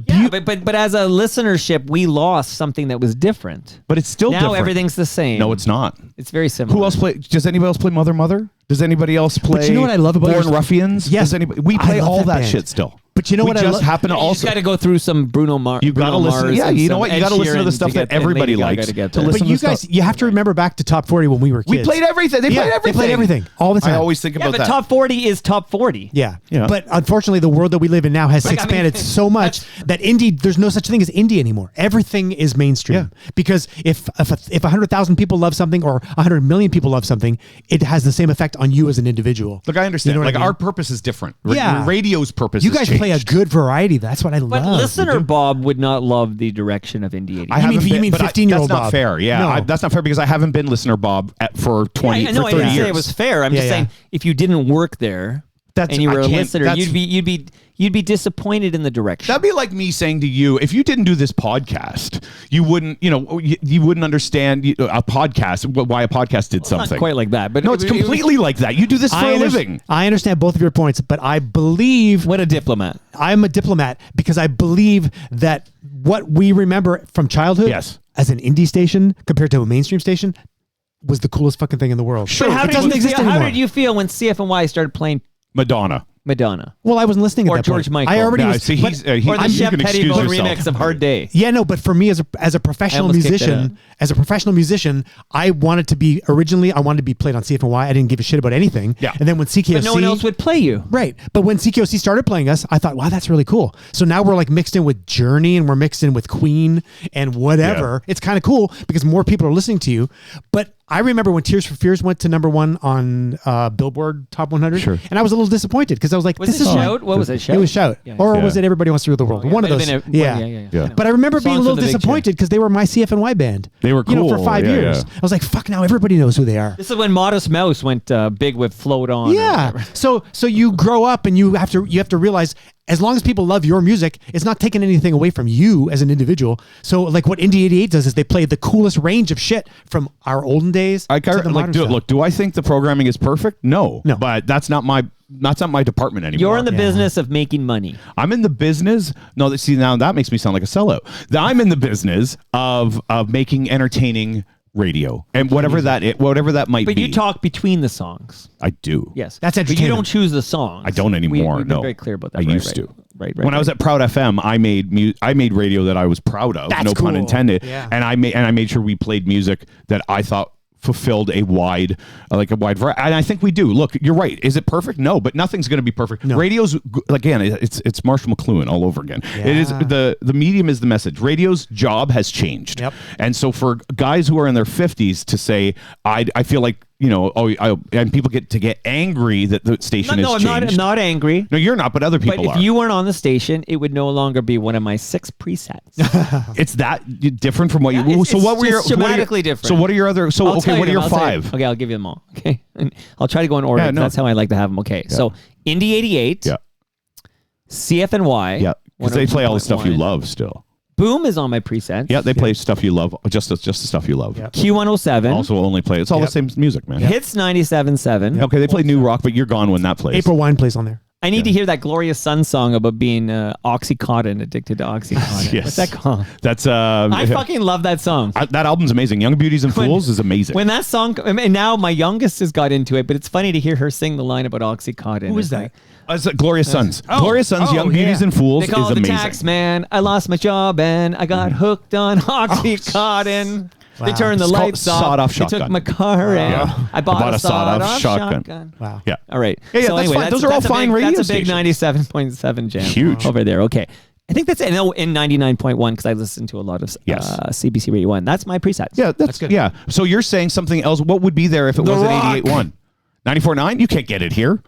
Yeah, but as a listenership, we lost something that was different. But it's still now different. everything's the same. No, it's not. It's very similar. Who else play? Does anybody else play Mother? Does anybody else play? But you know what I love about Born your- Ruffians? Yes. Does anybody? We I play love all that that band. shit still. But you know we what I just love? happen to You just also. got to go through some Bruno Mars. You got to listen. Yeah, you know what? You got to listen to the stuff that everybody likes. To But listen you to guys, stuff. you have to remember back to Top 40 when we were kids. We played everything. They played everything. They played everything all the time. I always think Yeah, about but that. top 40 is top 40. Yeah. Yeah. But unfortunately, the world that we live in now has expanded so much that indie, there's no such thing as indie anymore. Everything is mainstream. Because if 100,000 people love something or 100 million people love something, it has the same effect on you as an individual. Look, I understand. You know what Like I mean? our purpose is different. Yeah. Radio's purpose. You has guys play a changed. good variety. That's what I But love. listener Bob would not love the direction of Indie 88. I haven't you been- mean but 15-year-old That's not Bob? fair. Yeah, No. that's not fair because I haven't been listener Bob for 20 I know for I 30 didn't years. say it was fair. I'm Yeah, just yeah. saying if you didn't work there, and you were I a can't- listener, that's- you'd be disappointed in the direction. That'd be like me saying to you, if you didn't do this podcast, you wouldn't, you wouldn't understand a podcast, why a podcast did something. Not quite like that, but no, it's completely like that. You do this for a living. I understand both of your points, but I believe what a diplomat. I'm a diplomat because I believe that what we remember from childhood, yes, as an indie station compared to a mainstream station, was the coolest fucking thing in the world. Sure, how did you feel when CFNY started playing Madonna? Well, I wasn't listening at or that George point. Michael. I already Yeah, was. see, but- he's, or the you Shep can excuse Pettibone yourself. remix of Hard Day. Yeah, no, but for me as a professional almost kicked it musician, I wanted to be played on CFNY. I didn't give a shit about anything. Yeah. And then when CKOC, But no one else would play you. Right. But when CKOC started playing us, I thought, wow, that's really cool. So now we're like mixed in with Journey and we're mixed in with Queen and whatever. Yeah. It's kind of cool because more people are listening to you. But I remember when Tears for Fears went to #1 on Billboard Top 100, Sure. and I was a little disappointed because I was like, Was "This it is Shout? What was it? Shout? It was Shout, Yeah. or Yeah. was it Everybody Wants to Rule the World? yeah, One of might those. have been Yeah. Yeah. But I remember being a Songs little from the Big disappointed because they were my CFNY band. They were for cool. 5 Yeah, years. yeah. I was like, fuck, now everybody knows who they are. This is when Modest Mouse went big with Float On. or Yeah. whatever. So you grow up and you have to realize, as long as people love your music, it's not taking anything away from you as an individual. So like what Indie 88 does is they play the coolest range of shit from our olden days to the modern stuff. Do I think the programming is perfect? No. No. But that's not my department anymore. You're in the business of making money. I'm in the business. No, see, now that makes me sound like a sellout. I'm in the business of making entertaining radio and whatever that might be. But you talk between the songs. I do. Yes. That's But you entertainment. don't choose the songs. I don't anymore. We've been no. very clear about that. I Right, used right. to. Right. When I was at Proud FM, I made radio that I was proud of. That's no pun cool. intended. Yeah. And I made sure we played music that I thought fulfilled a wide variety. And I think we do. Look, you're right. Is it perfect? No, but nothing's going to be perfect. No. Radio's, again, it's Marshall McLuhan all over again. It is the medium is the message. Radio's job has changed. Yep. And so for guys who are in their 50s to say, I feel like, and people get angry that the station No, has I'm changed. not angry. No, you're not, but other people But if are. you weren't on the station, it would no longer be one of my 6 presets. It's that different from what you. It's- So what it's were your just dramatically different. So what are your other? So I'll okay, tell what are you your them. I'll say- 5? Okay, I'll give you them all. Okay, and I'll try to go in order. Yeah, no. That's how I like to have them. Okay, so Indie 88, Yeah, CFNY, yeah, because they play all the stuff you 102.1. love still. Boom is on my presets. Yeah, they play stuff you love, just the stuff you love. Q107. Also, only play. It's all the same music, man. Hits 97.7. Okay, they play new rock, but you're gone when that plays. April Wine plays on there. I need to hear that Glorious Sun song about being Oxycontin, addicted to Oxycontin. Yes. What's that called? That's I fucking love that song. that album's amazing. Young Beauties and Fools is amazing. When that song, and now my youngest has got into it, but it's funny to hear her sing the line about Oxycontin. Who is It's that? like, It's Glorious Sons. Glorious Sons, Young yeah. Beauties and Fools they call is it the amazing. tax man. I lost my job and I got hooked on Oxycontin. They turned the It's called lights off. sawed-off They took shotgun. my car and Yeah. I bought a sawed-off shotgun. Wow. Yeah. All right. Yeah, So that's anyway, fine. Those are all a fine big, radio That's a big stations. 97.7 jam. Huge. Over there. Okay. I think that's in 99.1 because I listen to a lot of CBC Radio 1. That's my presets. Yeah, that's good. Yeah. So you're saying something else. What would be there if it The wasn't Rock. 88.1? 94.9? You can't get it here.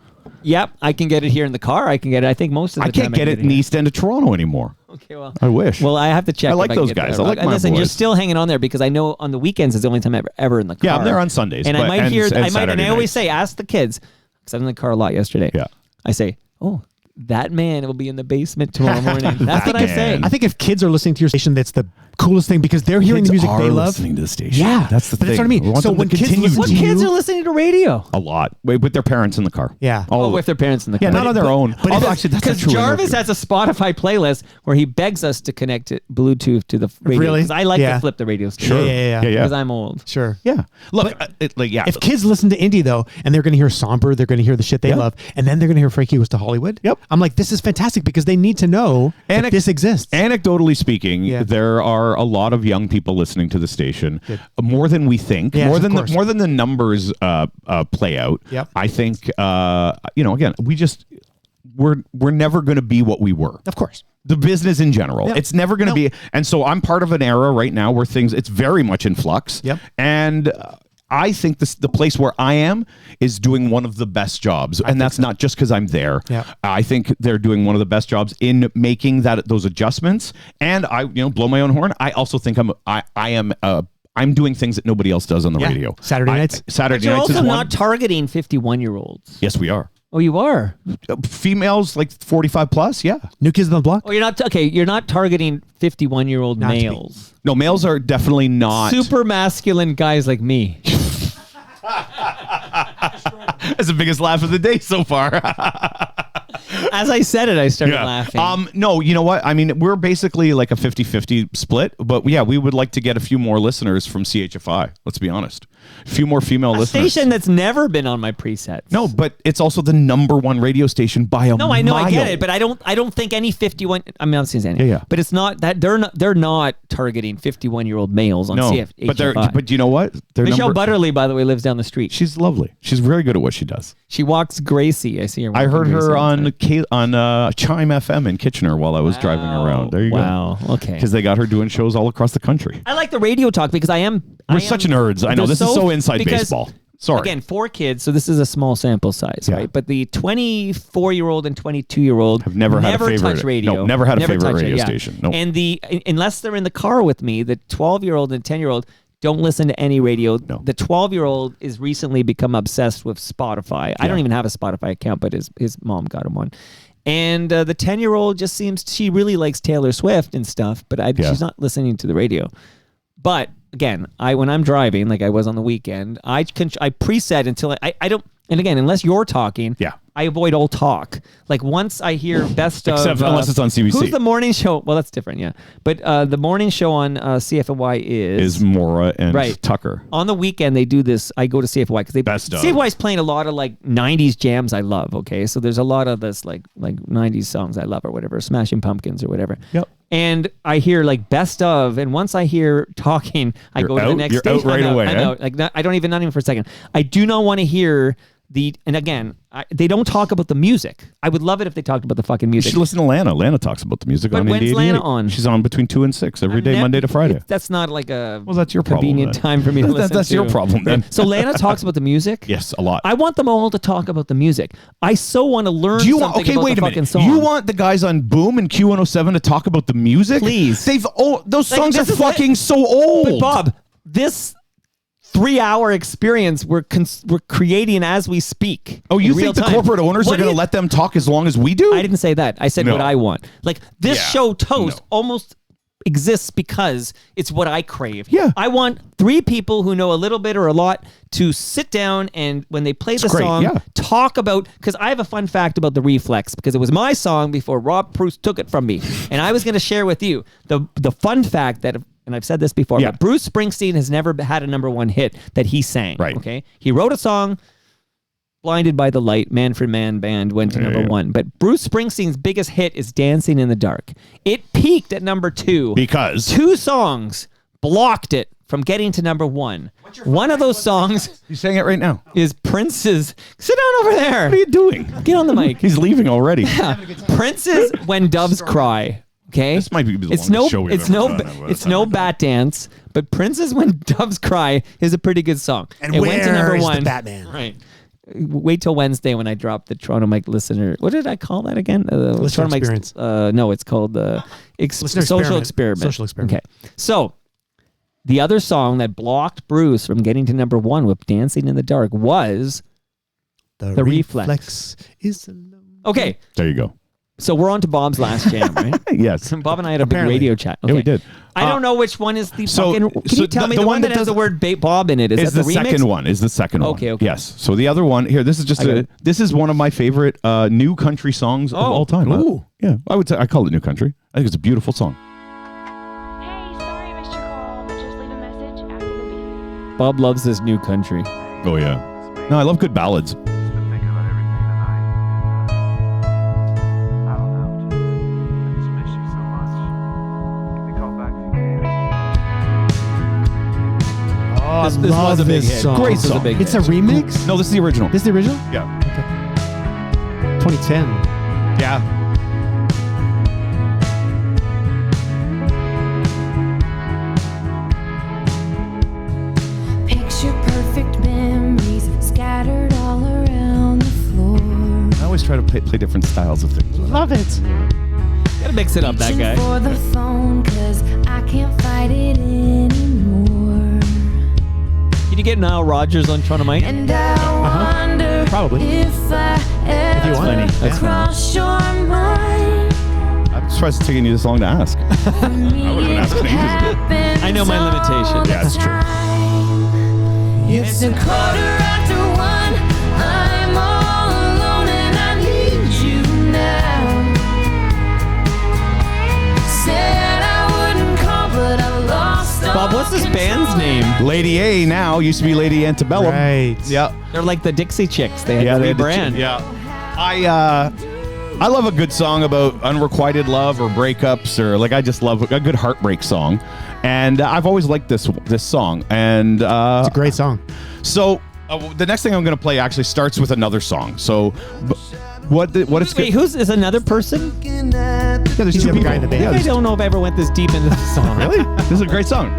Yep. I can get it here in the car. I can get it. I think most of the I time can't get it in the East End of Toronto anymore. Okay, well. I wish. Well, I have to check. I like if those can get guys. that I like rock. And my listen, you're boys. still hanging on there because I know on the weekends is the only time I'm ever in the car. Yeah, I'm there on Sundays, and I but- might and- hear. and I might, and Saturday I always nights. say, ask the kids because I'm in the car a lot yesterday. Yeah. I say, oh, that man will be in the basement tomorrow morning. That's what I say. I think if kids are listening to your station, that's the coolest thing because they're hearing the music they love. listening to the station. Yeah, that's the but thing. that's what I mean. We want So them to when kids continue listen What to kids you, are listening to radio? a lot with their parents in the car. Yeah. All Oh, of with their parents in the Yeah, car. not on their own. but Although if- actually, that's not Because true. Jarvis has a Spotify playlist where he begs us to connect it Bluetooth to the radio. Really? Because I like Yeah. to flip the radio station. Sure. Yeah. Because I'm old. Sure. Yeah. Look, yeah. If kids listen to indie though, and they're going to hear somber, they're going to hear the shit they Yeah. love, and then they're going to hear Frankie Goes to Hollywood. Yep. I'm like, this is fantastic because they need to know that this exists. Anecdotally speaking, Yeah. there are a lot of young people listening to the station, more than we think, Yes, more of than course. more than the numbers play out. Yep. I think again, we're never going to be what we were. Of course. The business in general, Yeah. it's never going to be. And so I'm part of an era right now where it's very much in flux. Yep. And I think the place where I am is doing one of the best jobs, and that's not just because I'm there. Yeah. I think they're doing one of the best jobs in making those adjustments. And I, blow my own horn. I also think I'm doing things that nobody else does on the radio. Saturday nights. Saturday You're nights also is one. not targeting 51-year-olds. Yes, we are. Oh, you are? Females like 45 plus, yeah. New Kids on the Block? Oh, you're not you're not targeting 51-year-old males. No, males are definitely not. Super masculine guys like me. That's the biggest laugh of the day so far. As I said it, I started laughing. No, you know what? I mean, we're basically like a 50-50 split, but yeah, we would like to get a few more listeners from CHFI. Let's be honest. A few more female listeners. Station that's never been on my presets. No, but it's also the #1 radio station by a mile. No, I know, I get it, but I don't think any 51. I mean, I'm saying any. Yeah. But it's not that they're not targeting 51-year-old males on CHFI. But you know what? Michelle Butterly, by the way, lives down the street. She's lovely. She's very good at what she does. She walks Gracie. I see her. I heard her on Gracie. Chime FM in Kitchener while I was driving around. There you go. Wow. Okay. Because they got her doing shows all across the country. I like the radio talk because We're such nerds. I know this is so inside baseball. Sorry. Again, 4 kids, so this is a small sample size, right? But the 24-year-old and 22-year-old have never had a favorite touch radio. No, never had a favorite radio station. No. And unless they're in the car with me, the 12-year-old and 10-year-old don't listen to any radio. No. The 12-year-old is recently become obsessed with Spotify. Yeah. I don't even have a Spotify account, but his mom got him one. And the 10-year-old just she really likes Taylor Swift and stuff, but she's not listening to the radio. But again, when I'm driving, like I was on the weekend, I preset until I don't. And again, unless you're talking, I avoid all talk. Like once I hear best of, except unless it's on CBC. Who's the morning show? Well, that's different, yeah. But the morning show on CFY is Maura and Tucker. On the weekend they do this. I go to CFY because CFY is playing a lot of like '90s jams I love. Okay, so there's a lot of this like '90s songs I love or whatever, Smashing Pumpkins or whatever. Yep. And I hear like best of, and once I hear talking, I go to the next station. Out right away. I know, like not even for a second. I do not want to hear and again, they don't talk about the music. I would love it if they talked about the fucking music. You should listen to Lana. Lana talks about the music on 88.8. When's Lana on? She's on between 2 and 6 every day, Monday to Friday. That's not like a that's your convenient time for me to listen to. That's your problem then. So Lana talks about the music? Yes, a lot. I want them all to talk about the music. I so want to learn something about the fucking song. You want the guys on Boom and Q107 to talk about the music? Please. Those songs are fucking so old. But Bob, this 3-hour experience we're creating as we speak. Oh, you think the corporate owners are going to let them talk as long as we do? I didn't say that. I said what I want. Like this show Toast almost exists because it's what I crave. Yeah. I want 3 people who know a little bit or a lot to sit down and when they play the song, talk about, because I have a fun fact about the Reflex because it was my song before Rob Preuss took it from me. And I was going to share with you the fun fact that, and I've said this before, but Bruce Springsteen has never had a #1 hit that he sang. Right. Okay. He wrote a song, Blinded by the Light, Manfred Mann Band went to #1. But Bruce Springsteen's biggest hit is Dancing in the Dark. It peaked at #2 because 2 songs blocked it from getting to #1. One of those songs, he's saying it right now, is Prince's. Sit down over there. What are you doing? Get on the mic. He's leaving already. Yeah. Prince's When Doves Cry. Okay, this might be the longest show we've ever done. It's no Bat Dance, but Prince's When Doves Cry is a pretty good song. And it went to #1. The Batman? Right. Wait till Wednesday when I drop the Toronto Mike listener. What did I call that again? Listener experience. No, it's called the social experiment. Social experiment. Okay, so the other song that blocked Bruce from getting to #1 with Dancing in the Dark was the Reflex. Okay, there you go. So we're on to Bob's last jam, right? Yes. Bob and I had a big radio chat. Okay. Yeah, we did. I don't know which one is the fucking... Can you tell me the one that has the word Bob in it? Is that the remix? Is the second one. Okay. Yes. So the other one, here, this is one of my favorite new country songs of all time. Ooh. Yeah. I call it new country. I think it's a beautiful song. Hey, sorry I missed your call, but just leave a message after the beep. Bob loves this new country. Oh, yeah. No, I love good ballads. This was a big hit. Song. Great song. It's a remix? No, this is the original. This is the original? Yeah. Okay. 2010. Yeah. Picture perfect memories scattered all around the floor. I always try to play different styles of things. Love it. Gotta mix it up, that guy. For the phone, 'cause I can't fight it anymore. Can you get Nile Rodgers on Toronto Mike? And I wonder Probably. if I ever you want. That's funny. cross your mind. I'm surprised it's taking you this long to ask. I would have been asking ages ago. I know my limitation. Yeah, it's true. It's 1:15. I'm all alone and I need you now. Said I wouldn't call, but I lost all Bob, what's this band's name? Lady A now used to be Lady Antebellum. Right. Yeah. They're like the Dixie Chicks. They had to they had to rebrand. yeah. I love a good song about unrequited love or breakups, or like I just love a good heartbreak song. And I've always liked this song. And It's a great song. So the next thing I'm going to play actually starts with another song. So what it's Wait, is another person? Yeah, there's He's two the other people. guy in the band. I don't know if I ever went this deep into the song. Really? This is a great song.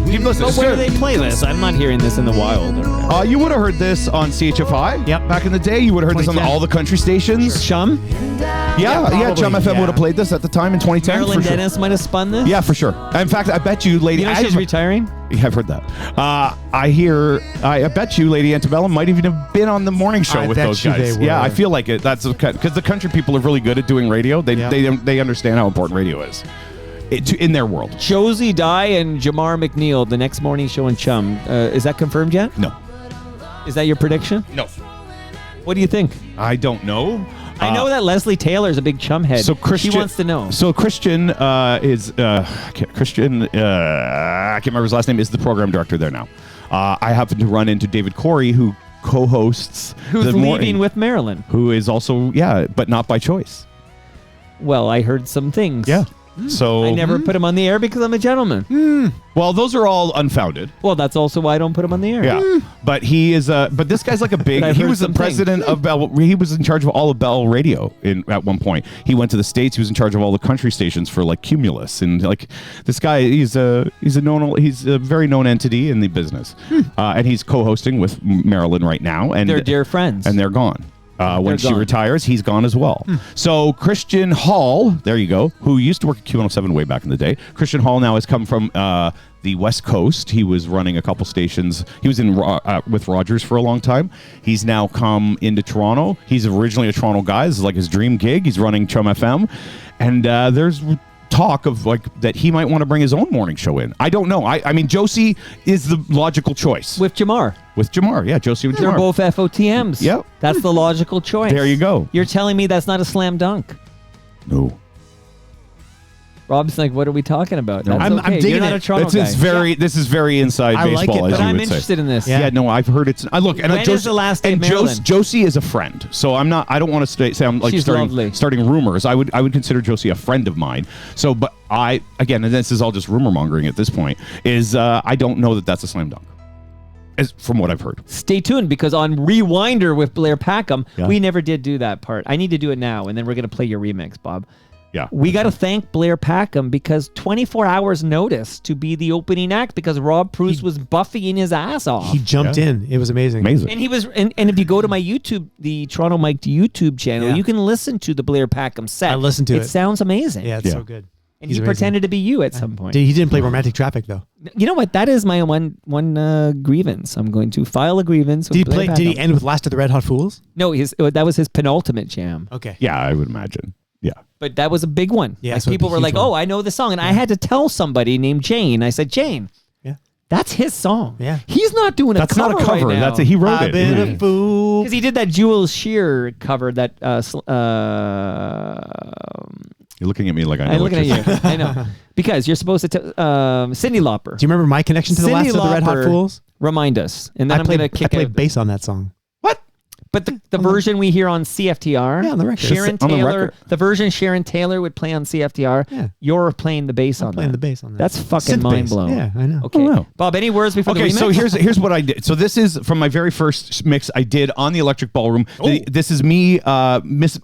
Keep listening. But It's where do good. they play this? I'm not hearing this in the wild. You would have heard this on CHFI. Yep. Back in the day, you would have heard this on 2010. all the country stations. Chum? Yeah, probably, Chum FM yeah. would have played this at the time in 2010. Marilyn for sure. Dennis might have spun this? Yeah, for sure. In fact, I bet you, Lady. You know she's retiring? Yeah, I've heard that. I bet you, Lady Antebellum might even have been on the morning show I with bet those you guys. they Yeah, were. I feel like it. That's because the country people are really good at doing radio. They understand how important radio is in their world. Josie Dye and Jamar McNeil, the next morning show in Chum. Is that confirmed yet? No. Is that your prediction? No. What do you think? I don't know. I know that Leslie Taylor's a big Chum head. So Christian, she wants to know. So Christian is Christian. I can't remember his last name. Is the program director there now? I happen to run into David Corey, who co-hosts. Who's the leaving morning, with Marilyn? Who is also but not by choice. Well, I heard some things. Yeah. So I never put him on the air because I'm a gentleman. Well, those are all unfounded. Well, that's also why I don't put him on the air. Yeah, but he is. But this guy's like a big. I've He heard was the some president of Bell. He was in charge of all of Bell Radio at one point. He went to the States. He was in charge of all the country stations for like Cumulus and like this guy. He's a very known entity in the business, and he's co-hosting with Marilyn right now. And They're dear friends. and they're gone. When she gone. retires, he's gone as well. So Christian Hall, there you go, who used to work at Q107 way back in the day. Christian Hall now has come from the West Coast. He was running a couple stations. He was in with Rogers for a long time. He's now come into Toronto. He's originally a Toronto guy. This is like his dream gig. He's running Chum FM. And there's talk of like that he might want to bring his own morning show in. I don't know. I mean, Josie is the logical choice. With Jamar. With Jamar, yeah, Josie with They're Jamar. both FOTMs. Yep. That's the logical choice. There you go. You're telling me that's not a slam dunk? No. Rob's like, what are we talking about? That's I'm okay. digging You're not it. a Toronto guy. This is very inside I like baseball, it, as but you I'm would say. interested in this. Yeah, no, I've heard it's. Look, and When is the last day and of Marilyn? Josie is a friend, so I'm not. I don't want to say I'm like She's lovely. starting rumors. I would consider Josie a friend of mine. So, but again, and this is all just rumor mongering at this point. Is I don't know that that's a slam dunk, as from what I've heard. Stay tuned because on Rewinder with Blair Packham, Yeah. we never did do that part. I need to do it now, and then we're going to play your remix, Bob. Yeah, We got to thank Blair Packham because 24 hours notice to be the opening act because Rob Preuss was buffing his ass off. He jumped in. It was amazing. amazing. And he was, and if you go to my YouTube, the Toronto Mike YouTube channel, Yeah. you can listen to the Blair Packham set. I listened to it. It sounds amazing. Yeah, it's Yeah. so good. And He's he amazing. pretended to be you at some point. He didn't play Romantic Traffic though. You know what? That is my one grievance. I'm going to file a grievance. With Did he Blair play? Did he Packham. end with Last of the Red Hot Fools? No, that was his penultimate jam. Okay. Yeah, I would imagine. Yeah. But that was a big one. Yeah, Like so people the were like, huge one. "Oh, I know the song," and I had to tell somebody named Jane. I said, "Jane, Yeah. that's his song. Yeah. He's not doing a That's cover not a cover. right now. He wrote I've it. been Yeah. a fool. Because he did that Jules Shear cover that. You're looking at me like I know. I'm what looking you're at you. I know because you're supposed to. Cyndi Lauper. Do you remember my connection to the Cyndi Last of the Red Hot Lauper, Fools? Remind us, and then I I'm going to I kick played out. bass on that song. But the version we hear on CFTR, Yeah, on the record. Sharon On the Taylor, record. the version Sharon Taylor would play on CFTR. Yeah. You're playing the bass on Playing that. the bass on that. That's fucking Synth mind bass. blowing. Yeah, I know. Okay, Oh, wow. Bob. Any words before Okay, the remix? so here's what I did. So this is from my very first mix I did on the Electric Ballroom. This is me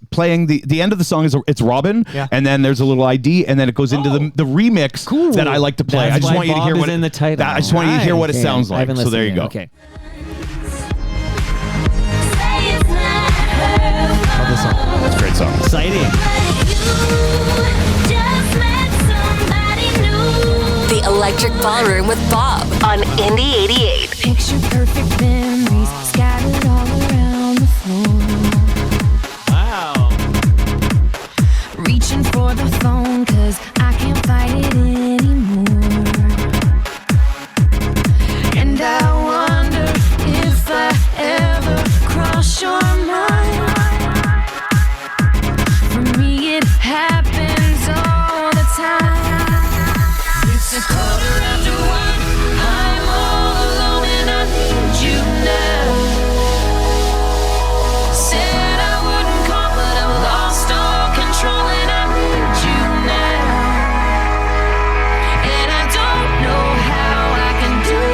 playing the end of the song is it's Robin, Yeah. and then there's a little ID, and then it goes into the remix that I like to play. That's I just why want you to Bob hear is what in the title. I just want you to hear what it Okay, sounds I like. haven't So there you listened go. yet. Okay. Love this song. It's a great song. Exciting. The Electric Ballroom with Bob on Indie 88. Picture Perfect memories scattered all around the floor. Wow. Reaching for the phone 'cause I can't fight it anymore. And I wonder if I ever cross your mind. For me it happens all the time. It's a quarter after one, I'm all alone and I need you now. Said I wouldn't call but I've lost all control and I need you now. And I don't know how I can do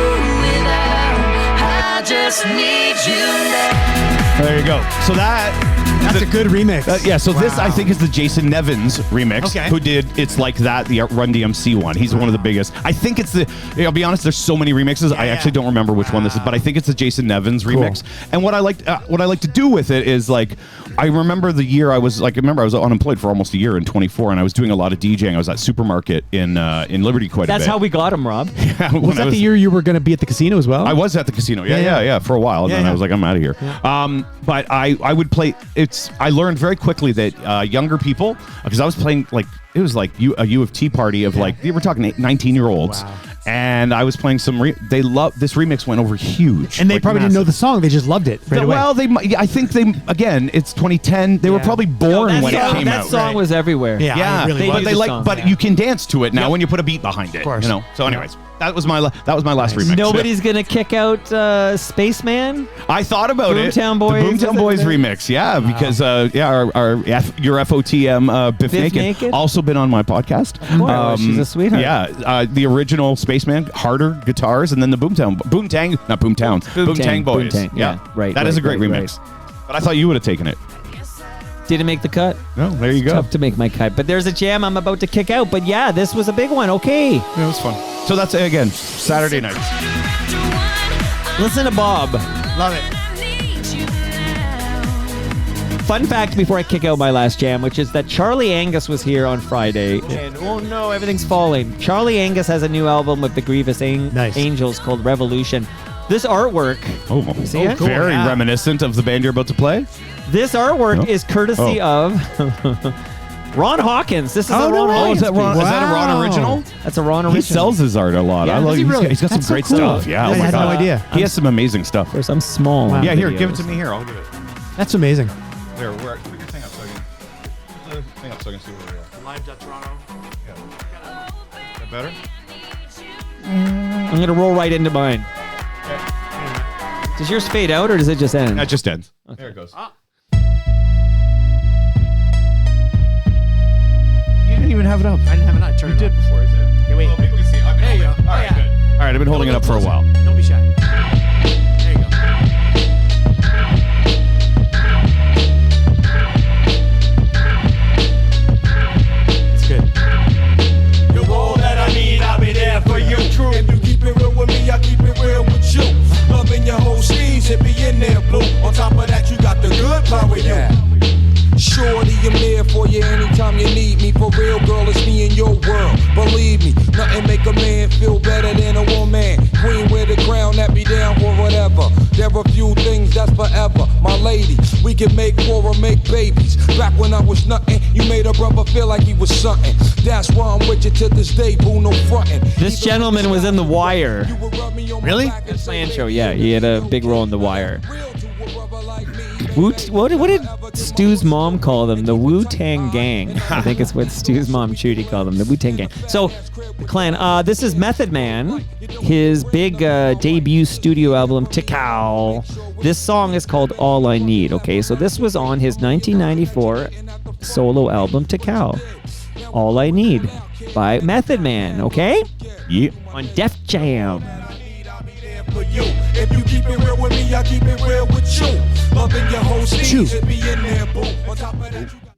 without. I just need you now. There you go. So that's a good remix. Yeah, so this I think is the Jason Nevins remix, Okay. who did It's Like That, the Run DMC one. He's one of the biggest. I think it's I'll be honest, there's so many remixes. I actually don't remember which one this is, but I think it's the Jason Nevins remix. And what I like to do with it is like, I remember the year I was unemployed for almost a year in 24, and I was doing a lot of DJing. I was at Supermarket in Liberty quite a bit. That's how we got him, Rob. Was that the year you were going to be at the casino as well? I was at the casino, yeah, for a while, and then I was like, I'm out of here. But I would play. I learned very quickly that younger people, because I was playing like it was like a U of T party of like we're talking 19-year-olds. Wow. And I was playing some. They love this remix. Went over huge, and they probably didn't know the song. They just loved it right away. Well, I think they again. It's 2010. They were probably born when it came out. That song was everywhere. Yeah, really but they like. But you can dance to it now when you put a beat behind it. Of course. You know. So, anyways, that was my last remix. Nobody's gonna kick out Spaceman. I thought about Boomtown Boys. The Boomtown Boys remix. Yeah, because your FOTM Biff Naked also been on my podcast. She's a sweetheart. Yeah, the original Spaceman, harder guitars, and then the Boomtang Boys. Boomtang. Yeah, right. That is a great remix. But I thought you would have taken it. Didn't make the cut. No, there you go. Tough to make my cut. But there's a jam I'm about to kick out. But yeah, this was a big one. Okay. Yeah, it was fun. So that's again Saturday night. Listen to Bob. Love it. Fun fact before I kick out my last jam, which is that Charlie Angus was here on Friday. And oh no, everything's falling. Charlie Angus has a new album with the Grievous Angels called Revolution. This artwork. See it? Cool. Very reminiscent of the band you're about to play. This artwork is courtesy of Ron Hawkins. This is a Ron Hawkins. Is that a Ron original? That's a Ron original. He sells his art a lot. Yeah, I love. He's got some great stuff. Yeah, I had no idea. He has some amazing stuff. There's some small. Yeah, here, videos. give it to me. Here, I'll give it. That's amazing. There, put your thing up so I can see where we are. Live.Toronto. Yeah. Is that better? I'm gonna roll right into mine. Does yours fade out or does it just end? That just ends. Okay. There it goes. You didn't even have it up. I didn't have it on. Turn it on. before. Hey, wait. Well, people can see. There you go. All right, good. All right, I've been holding it up for a while. Don't be shy. There you go. It's good. You're all that I need, I'll be there for you. True. If you keep it real with me, I keep it real with you. Loving your whole sleeves, it be in there blue. On top of that, you got the good part with you. Shorty, I'm there for you anytime you need me. For real, girl, it's me in your world. Believe me, nothing make a man feel better than a woman. Queen wear the crown, that be down for whatever. There are few things that's forever. My lady, we can make war or make babies. Back when I was nothing, you made a brother feel like he was something. That's why I'm with you to this day, boo, no frontin'. This gentleman was in The Wire. Really? His fan show, yeah. He had a big role in The Wire. What did Stu's mom call them? The Wu-Tang Gang. I think it's what Stu's mom, Judy, called them. The Wu-Tang Gang. So, the clan. This is Method Man. His big debut studio album, Tikal. This song is called All I Need, okay? So this was on his 1994 solo album, Tikal. All I Need by Method Man, okay? Yeah. On Def Jam. For you. If you keep it real with me, I keep it real with you. Loving your whole sleeves, it be in there, boo. On top of that, you got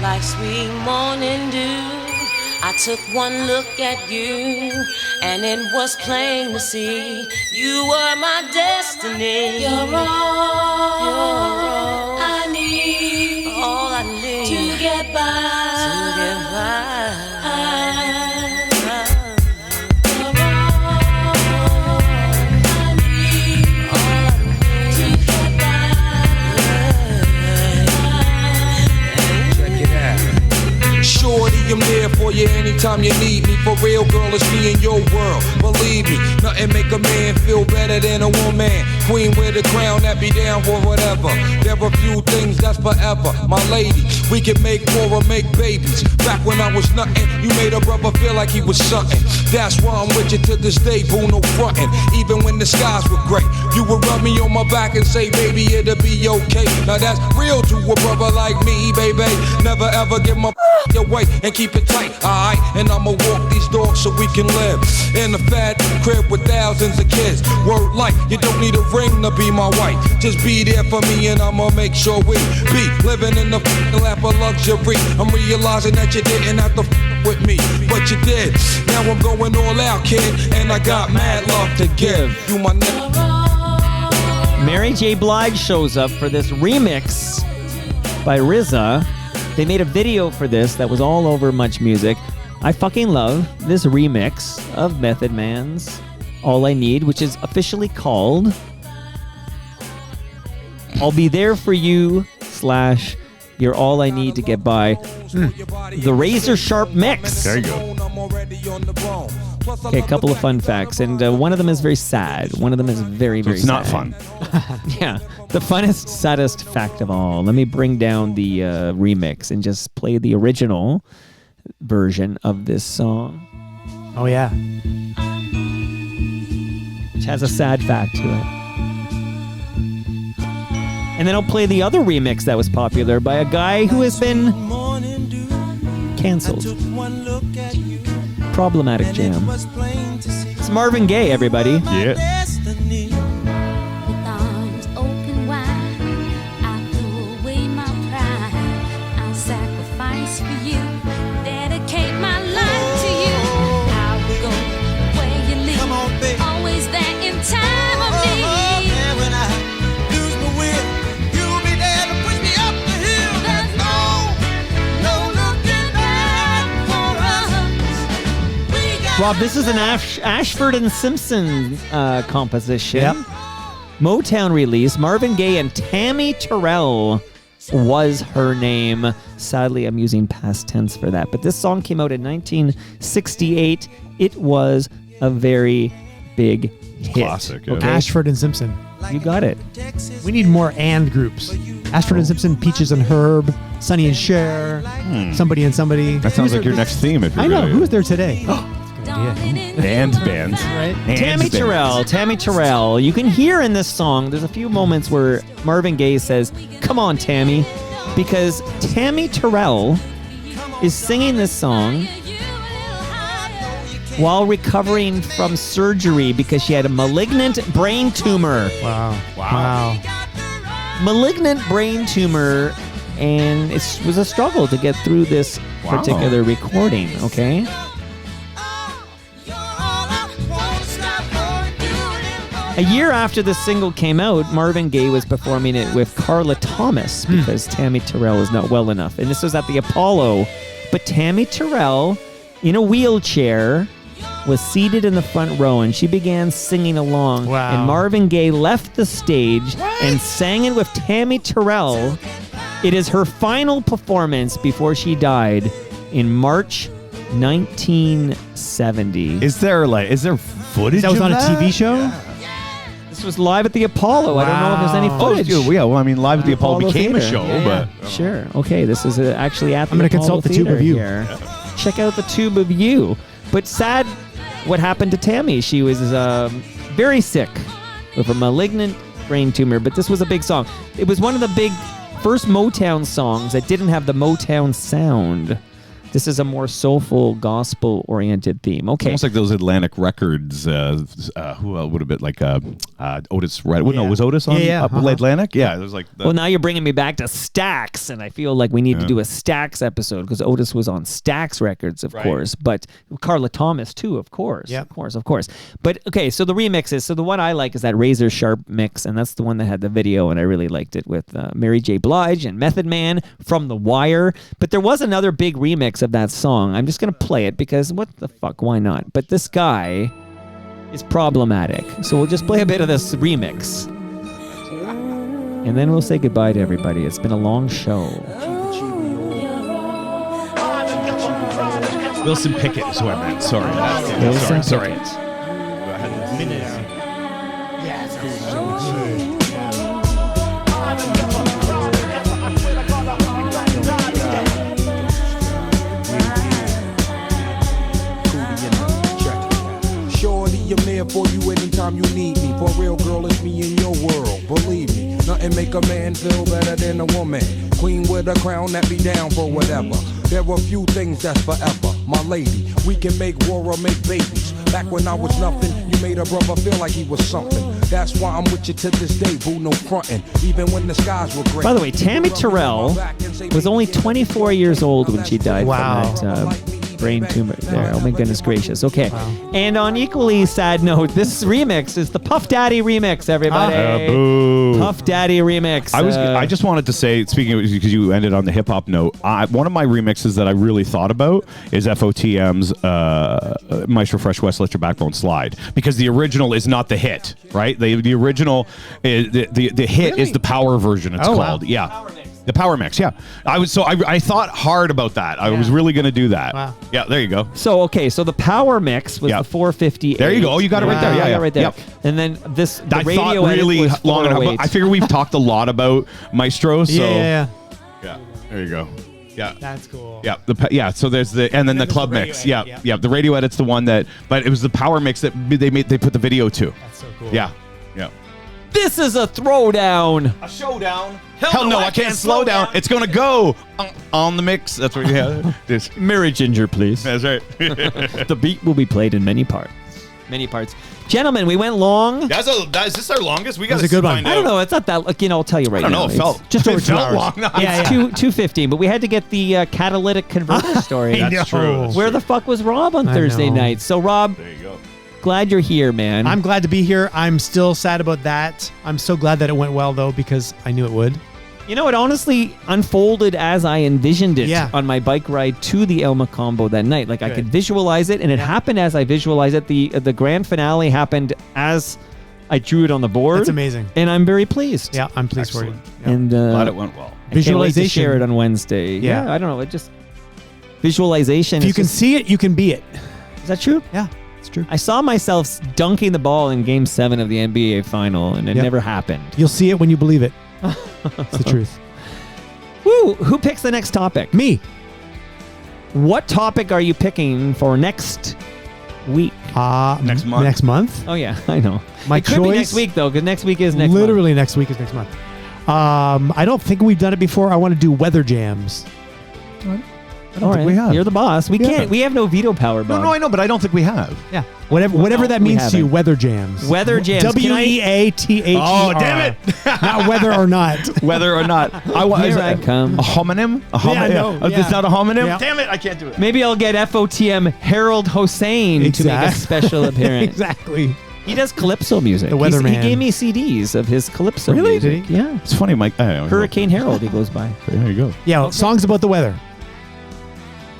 like sweet morning dew, I took one look at you, and it was plain to see you were my destiny. You're all I need, all I need to get by. To get by. Anytime you need me, for real, girl, it's me in your world. Believe me, nothing make a man feel better than a woman. Queen with a crown that be down for whatever. There are few things that's forever. My lady, we can make more or make babies. Back when I was nothing, you made a brother feel like he was something. That's why I'm with you to this day, boo, no frontin'. Even when the skies were gray, you would rub me on my back and say, baby, it'll be okay. Now that's real to a brother like me, baby. Never ever give my away and keep it tight, alright? And I'ma walk these dogs so we can live in a fat crib with thousands of kids. Word like, you don't need a ring to be my wife. Just be there for me and I'ma make sure we be living in the lap of luxury. I'm realizing that you didn't have to with me, but you did. Now I'm going all out, kid, and I got mad love to give. You my Mary J. Blige shows up for this remix by RZA. They made a video for this that was all over Much Music. I fucking love this remix of Method Man's All I Need, which is officially called I'll Be There For You / You're All I Need to Get By. The Razor Sharp Mix. There you go. Okay, a couple of fun facts, and one of them is very sad. One of them is very, very sad. It's not fun. Yeah, the funnest, saddest fact of all. Let me bring down the remix and just play the original version of this song. Oh, yeah. Which has a sad fact to it. And then I'll play the other remix that was popular by a guy who has been canceled. Problematic Jam. It's Marvin Gaye, everybody. Yeah. Rob, this is an Ashford and Simpson composition. Yep. Motown release. Marvin Gaye and Tammy Terrell was her name. Sadly, I'm using past tense for that. But this song came out in 1968. It was a very big hit. Classic. Okay? Ashford and Simpson. You got it. We need more and groups. Ashford and Simpson, Peaches and Herb, Sonny and Cher, Somebody and Somebody. That sounds like your next theme. If you're I know. really- Who's there today? And bands. Right? And Tammy bands. Terrell. You can hear in this song, there's a few moments where Marvin Gaye says, "Come on, Tammy," because Tammy Terrell is singing this song while recovering from surgery because she had a malignant brain tumor. Wow. Malignant brain tumor, and it was a struggle to get through this particular recording, okay? A year after the single came out, Marvin Gaye was performing it with Carla Thomas because Tammy Terrell is not well enough. And this was at the Apollo. But Tammy Terrell, in a wheelchair, was seated in the front row, and she began singing along. Wow. And Marvin Gaye left the stage and sang it with Tammy Terrell. It is her final performance before she died in March 1970. Is there footage? That was of on a that? TV show? This was live at the Apollo. I don't know if there's any footage. Oh, yeah. Well, I mean, Live at the Apollo became a Theater. show, Yeah, but sure. Okay, this is actually at the I'm gonna Apollo consult the Tube Theater of You. here. Check out the Tube of You. But sad, what happened to Tammy? She was very sick with a malignant brain tumor. But this was a big song. It was one of the big first Motown songs that didn't have the Motown sound. This is a more soulful, gospel-oriented theme. Okay. almost like those Atlantic Records. Who would have been like Otis? Right? No, was Otis on Atlantic? Yeah, it was like. Well, now you're bringing me back to Stax, and I feel like we need to do a Stax episode because Otis was on Stax Records, of course, but Carla Thomas too, of course. Yep. Of course. But okay, so the remixes. So the one I like is that Razor Sharp mix, and that's the one that had the video, and I really liked it with Mary J. Blige and Method Man from The Wire. But there was another big remix of that song. I'm just going to play it because what the fuck, why not? But this guy is problematic. So we'll just play a bit of this remix. And then we'll say goodbye to everybody. It's been a long show. Wilson Pickett is who I meant. Sorry. Wilson Sorry. Pickett. I had this minute. Shorty, I'm there for you anytime you need me. For real, girl, it's me in your world. Believe me, nothing make a man feel better than a woman. Queen with a crown that be down for whatever. There are few things that's forever. My lady, we can make war or make babies. Back when I was nothing, you made a brother feel like he was something. That's why I'm with you to this day, boo, no frontin'. Even when the skies were gray. By the way, Tammy Terrell was only 24 years old when she died from that brain tumor there. Oh my goodness gracious. Okay. And on equally sad note, this remix is the Puff Daddy remix, everybody. Boo. Puff Daddy remix. I just wanted to say, speaking of, because you ended on the hip hop note, one of my remixes that I really thought about is FOTM's Maestro Fresh West Let Your Backbone Slide, because the original is not the hit, right? The original, the hit is the power version. It's called, wow. yeah. The power mix, yeah. I thought hard about that. I was really going to do that. Wow. Yeah, there you go. So the power mix was the 458. There you go. You got it right there. Yeah, right there. Yep. And then the I radio thought really edit was long enough. 408. I figure we've talked a lot about Maestro, so Yeah. there you go. Yeah, That's cool. Yeah, so there's the and then the club mix. Edit, Yeah. The radio edit's the one that, but it was the power mix that they put the video to. That's so cool. Yeah. This is a throwdown. A showdown. Hell no, I can't slow down. It's gonna go on the mix. That's what you have. Just Mary Ginger, please. That's right. The beat will be played in many parts. Gentlemen, we went long. Is this our longest? We got a good one. I don't know. It's not that. I'll tell you right now. I don't know. It felt just over 2 felt hours. long. No, It's 2:15, but we had to get the catalytic converter story. That's true. Where the fuck was Rob on Thursday know. night? So Rob, There you go. glad you're here, man. I'm glad to be here. I'm still sad about that. I'm so glad that it went well, though, because I knew it would. You know, it honestly unfolded as I envisioned it Yeah. on my bike ride to the El Macombo that night. Like I could visualize it, and it happened as I visualized it. The grand finale happened as I drew it on the board. That's amazing. And I'm very pleased. Yeah, I'm pleased for you. Yeah. And Glad it went well. I can't wait to Visualization. share it on Wednesday. Yeah. I don't know. It just visualization. If you is can just- see it, you can be it. Is that true? Yeah, it's true. I saw myself dunking the ball in Game 7 of the NBA Final, and it never happened. You'll see it when you believe it. It's the truth. Woo! Who picks the next topic? Me. What topic are you picking for next week? Next month. Next month? Oh yeah, I know. My it could be choice- next week though, because next week is next month. Literally next week is next month. I don't think we've done it before. I want to do weather jams. I don't think we have. You're the boss. We can't. We have no veto power, Bob. No, I know, but I don't think we have. Yeah. Whatever that we means to you, haven't. weather jams. Weather jams. WEATHER. Oh, damn it. Not whether or not. Whether or not. Here I come. A homonym? Yeah, no, It's yeah. not a homonym? Yeah. Damn it, I can't do it. Maybe I'll get FOTM Harold Hossein to make a special appearance. Exactly. He does calypso music. The weatherman. He gave me CDs of his calypso Really? music. Did he? Yeah. It's funny, Mike. Hurricane Harold, he goes by. There you go. Yeah, songs about the weather.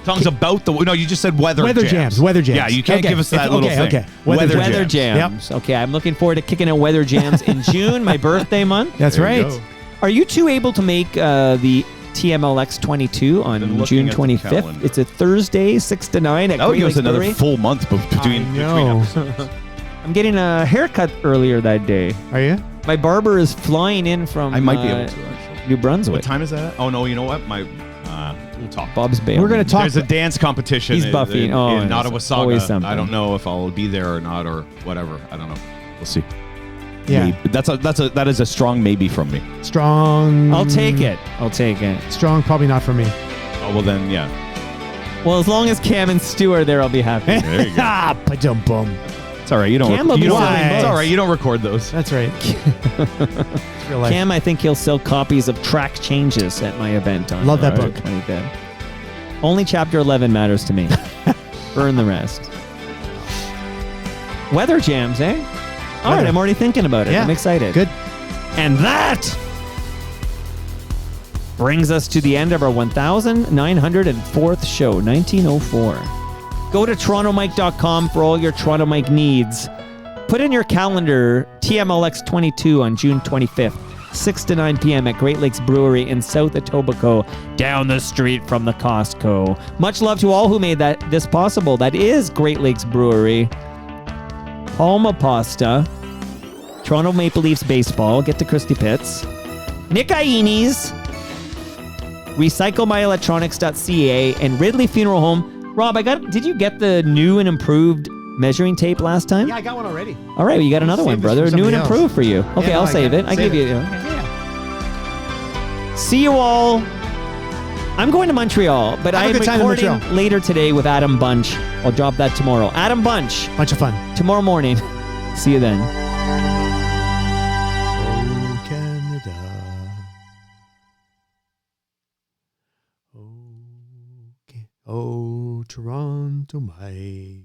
Songs about the... No, you just said weather jams. Weather jams. Yeah, you can't Okay. give us that Okay, little thing. okay. Weather jams. Okay, I'm looking forward to kicking out weather jams in June, my birthday month. That's There you right. go. Are you two able to make the TMLX 22 Been on looking June at the 25th? calendar. It's a Thursday, 6 to 9 at That would Great give us Lakes another Brewery. full month between episodes. I'm getting a haircut earlier that day. Are you? My barber is flying in from I might be able to, actually. New Brunswick. What time is that? Oh, no, you know what? We'll talk. Bob's Bail. We're going to talk. There's a dance competition He's buffing. Oh, in it's Nottawasaga. always something. I don't know if I'll be there or not or whatever. I don't know. We'll see. Yeah. Maybe. That is a strong maybe from me. Strong. I'll take it. Strong, probably not for me. Oh, well then, yeah. Well, as long as Cam and Stu are there, I'll be happy. There you go. Ah, ba-dum-bum. It's all right. You don't. Cam will be selling It's books. all right. You don't record those. That's right. It's real life. Cam, I think he'll sell copies of Track Changes at my event on Love that book. 25th. Only chapter 11 matters to me. Burn the rest. Weather jams, eh? All right, Weather. I'm already thinking about it. Yeah. I'm excited. Good. And that brings us to the end of our 1904th show, 1904. Go to torontomike.com for all your Toronto Mike needs. Put in your calendar TMLX 22 on June 25th. 6 to 9 p.m. at Great Lakes Brewery in South Etobicoke, down the street from the Costco. Much love to all who made this possible. That is Great Lakes Brewery. Palma Pasta, Toronto Maple Leafs Baseball, get to Christy Pitts, Nick Ianni's, RecycleMyElectronics.ca, and Ridley Funeral Home. Rob, did you get the new and improved measuring tape last time? Yeah, I got one already. All right, well, you got another one, brother. New and improved for you. Okay, Yeah, I'll save it. I give you. See you all. I'm going to Montreal, but I'm recording later today with Adam Bunch. I'll drop that tomorrow. Adam Bunch. Bunch of fun. Tomorrow morning. See you then. Oh, Canada. Oh, Toronto, my